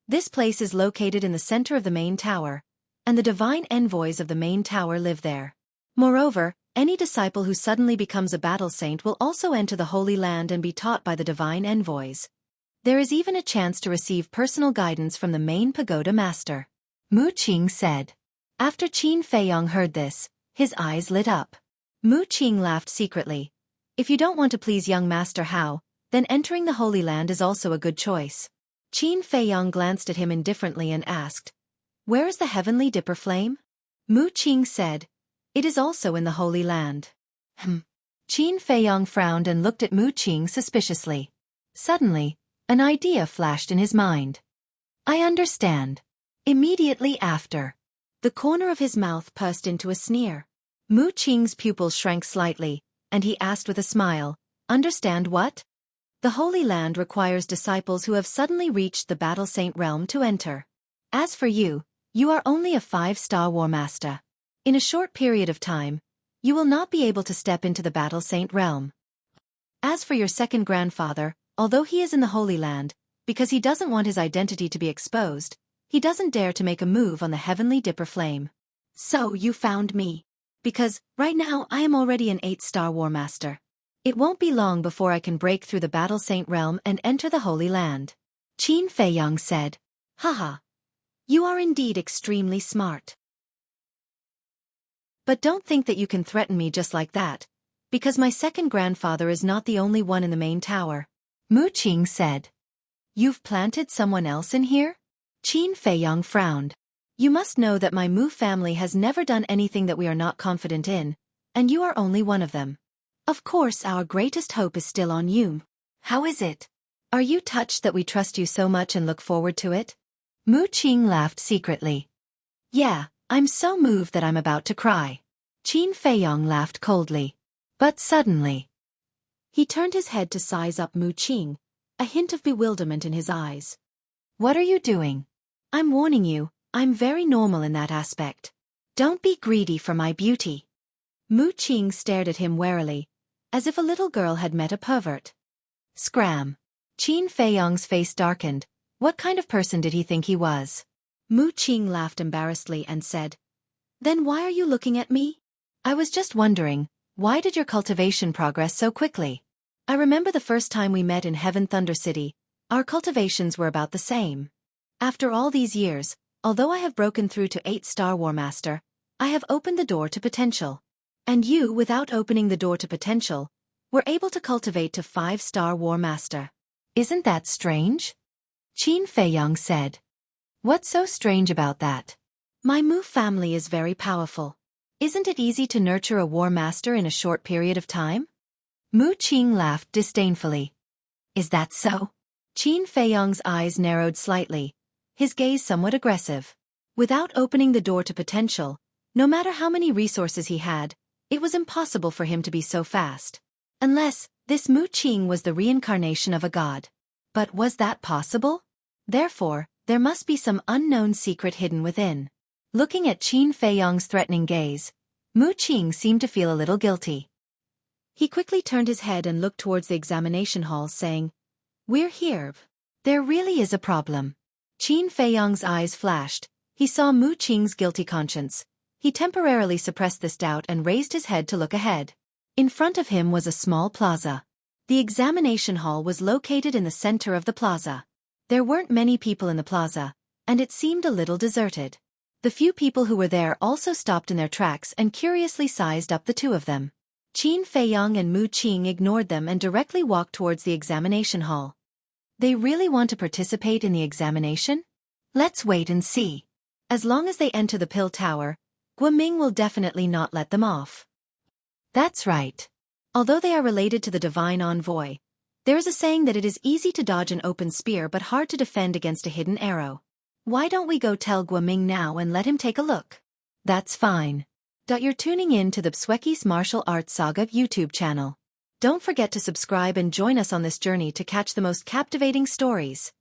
This place is located in the center of the main tower, and the divine envoys of the main tower live there. Moreover, any disciple who suddenly becomes a battle saint will also enter the holy land and be taught by the divine envoys. There is even a chance to receive personal guidance from the main pagoda master. Mu Qing said. After Qin Feiyong heard this, his eyes lit up. Mu Qing laughed secretly. If you don't want to please young Master Hao, then entering the Holy Land is also a good choice. Qin Feiyong glanced at him indifferently and asked, "Where is the heavenly dipper flame?" Mu Qing said, "It is also in the Holy Land." Qin Feiyong frowned and looked at Mu Qing suspiciously. Suddenly, an idea flashed in his mind. "I understand." Immediately after, the corner of his mouth pursed into a sneer. Mu Qing's pupils shrank slightly, and he asked with a smile, "Understand what?" The Holy Land requires disciples who have suddenly reached the Battle Saint realm to enter. As for you, you are only a 5-star War Master. In a short period of time, you will not be able to step into the Battle Saint realm. As for your second grandfather, although he is in the Holy Land, because he doesn't want his identity to be exposed, he doesn't dare to make a move on the heavenly dipper flame. So you found me. Because, right now I am already an 8-star War Master. It won't be long before I can break through the Battle Saint realm and enter the Holy Land. Qin Feiyong said. Haha. You are indeed extremely smart. But don't think that you can threaten me just like that, because my second grandfather is not the only one in the main tower. Mu Qing said. You've planted someone else in here? Qin Feiyong frowned. You must know that my Mu family has never done anything that we are not confident in, and you are only one of them. Of course our greatest hope is still on you. How is it? Are you touched that we trust you so much and look forward to it? Mu Qing laughed secretly. Yeah, I'm so moved that I'm about to cry. Qin Feiyong laughed coldly. But suddenly, he turned his head to size up Mu Qing, a hint of bewilderment in his eyes. What are you doing? I'm warning you, I'm very normal in that aspect. Don't be greedy for my beauty. Mu Qing stared at him warily, as if a little girl had met a pervert. Scram. Qin Feiyong's face darkened. What kind of person did he think he was? Mu Qing laughed embarrassedly and said, Then why are you looking at me? I was just wondering, why did your cultivation progress so quickly? I remember the first time we met in Heaven Thunder City, our cultivations were about the same. After all these years, although I have broken through to 8-star War Master, I have opened the door to potential. And you, without opening the door to potential, were able to cultivate to 5-star War Master. Isn't that strange? Qin Feiyong said. What's so strange about that? My Mu family is very powerful. Isn't it easy to nurture a War Master in a short period of time? Mu Qing laughed disdainfully. Is that so? Qin Feiyong's eyes narrowed slightly, his gaze somewhat aggressive. Without opening the door to potential, no matter how many resources he had, it was impossible for him to be so fast. Unless, this Mu Qing was the reincarnation of a god. But was that possible? Therefore, there must be some unknown secret hidden within. Looking at Qin Feiyong's threatening gaze, Mu Qing seemed to feel a little guilty. He quickly turned his head and looked towards the examination hall, saying, We're here. There really is a problem. Qin Feiyong's eyes flashed. He saw Mu Qing's guilty conscience. He temporarily suppressed this doubt and raised his head to look ahead. In front of him was a small plaza. The examination hall was located in the center of the plaza. There weren't many people in the plaza, and it seemed a little deserted. The few people who were there also stopped in their tracks and curiously sized up the two of them. Qin Feiyong and Mu Qing ignored them and directly walked towards the examination hall. They really want to participate in the examination? Let's wait and see. As long as they enter the Pill Tower, Guoming will definitely not let them off. That's right. Although they are related to the Divine Envoy, there is a saying that it is easy to dodge an open spear but hard to defend against a hidden arrow. Why don't we go tell Guoming now and let him take a look? That's fine. You're tuning in to the Xueqi's Martial Arts Saga YouTube channel. Don't forget to subscribe and join us on this journey to catch the most captivating stories.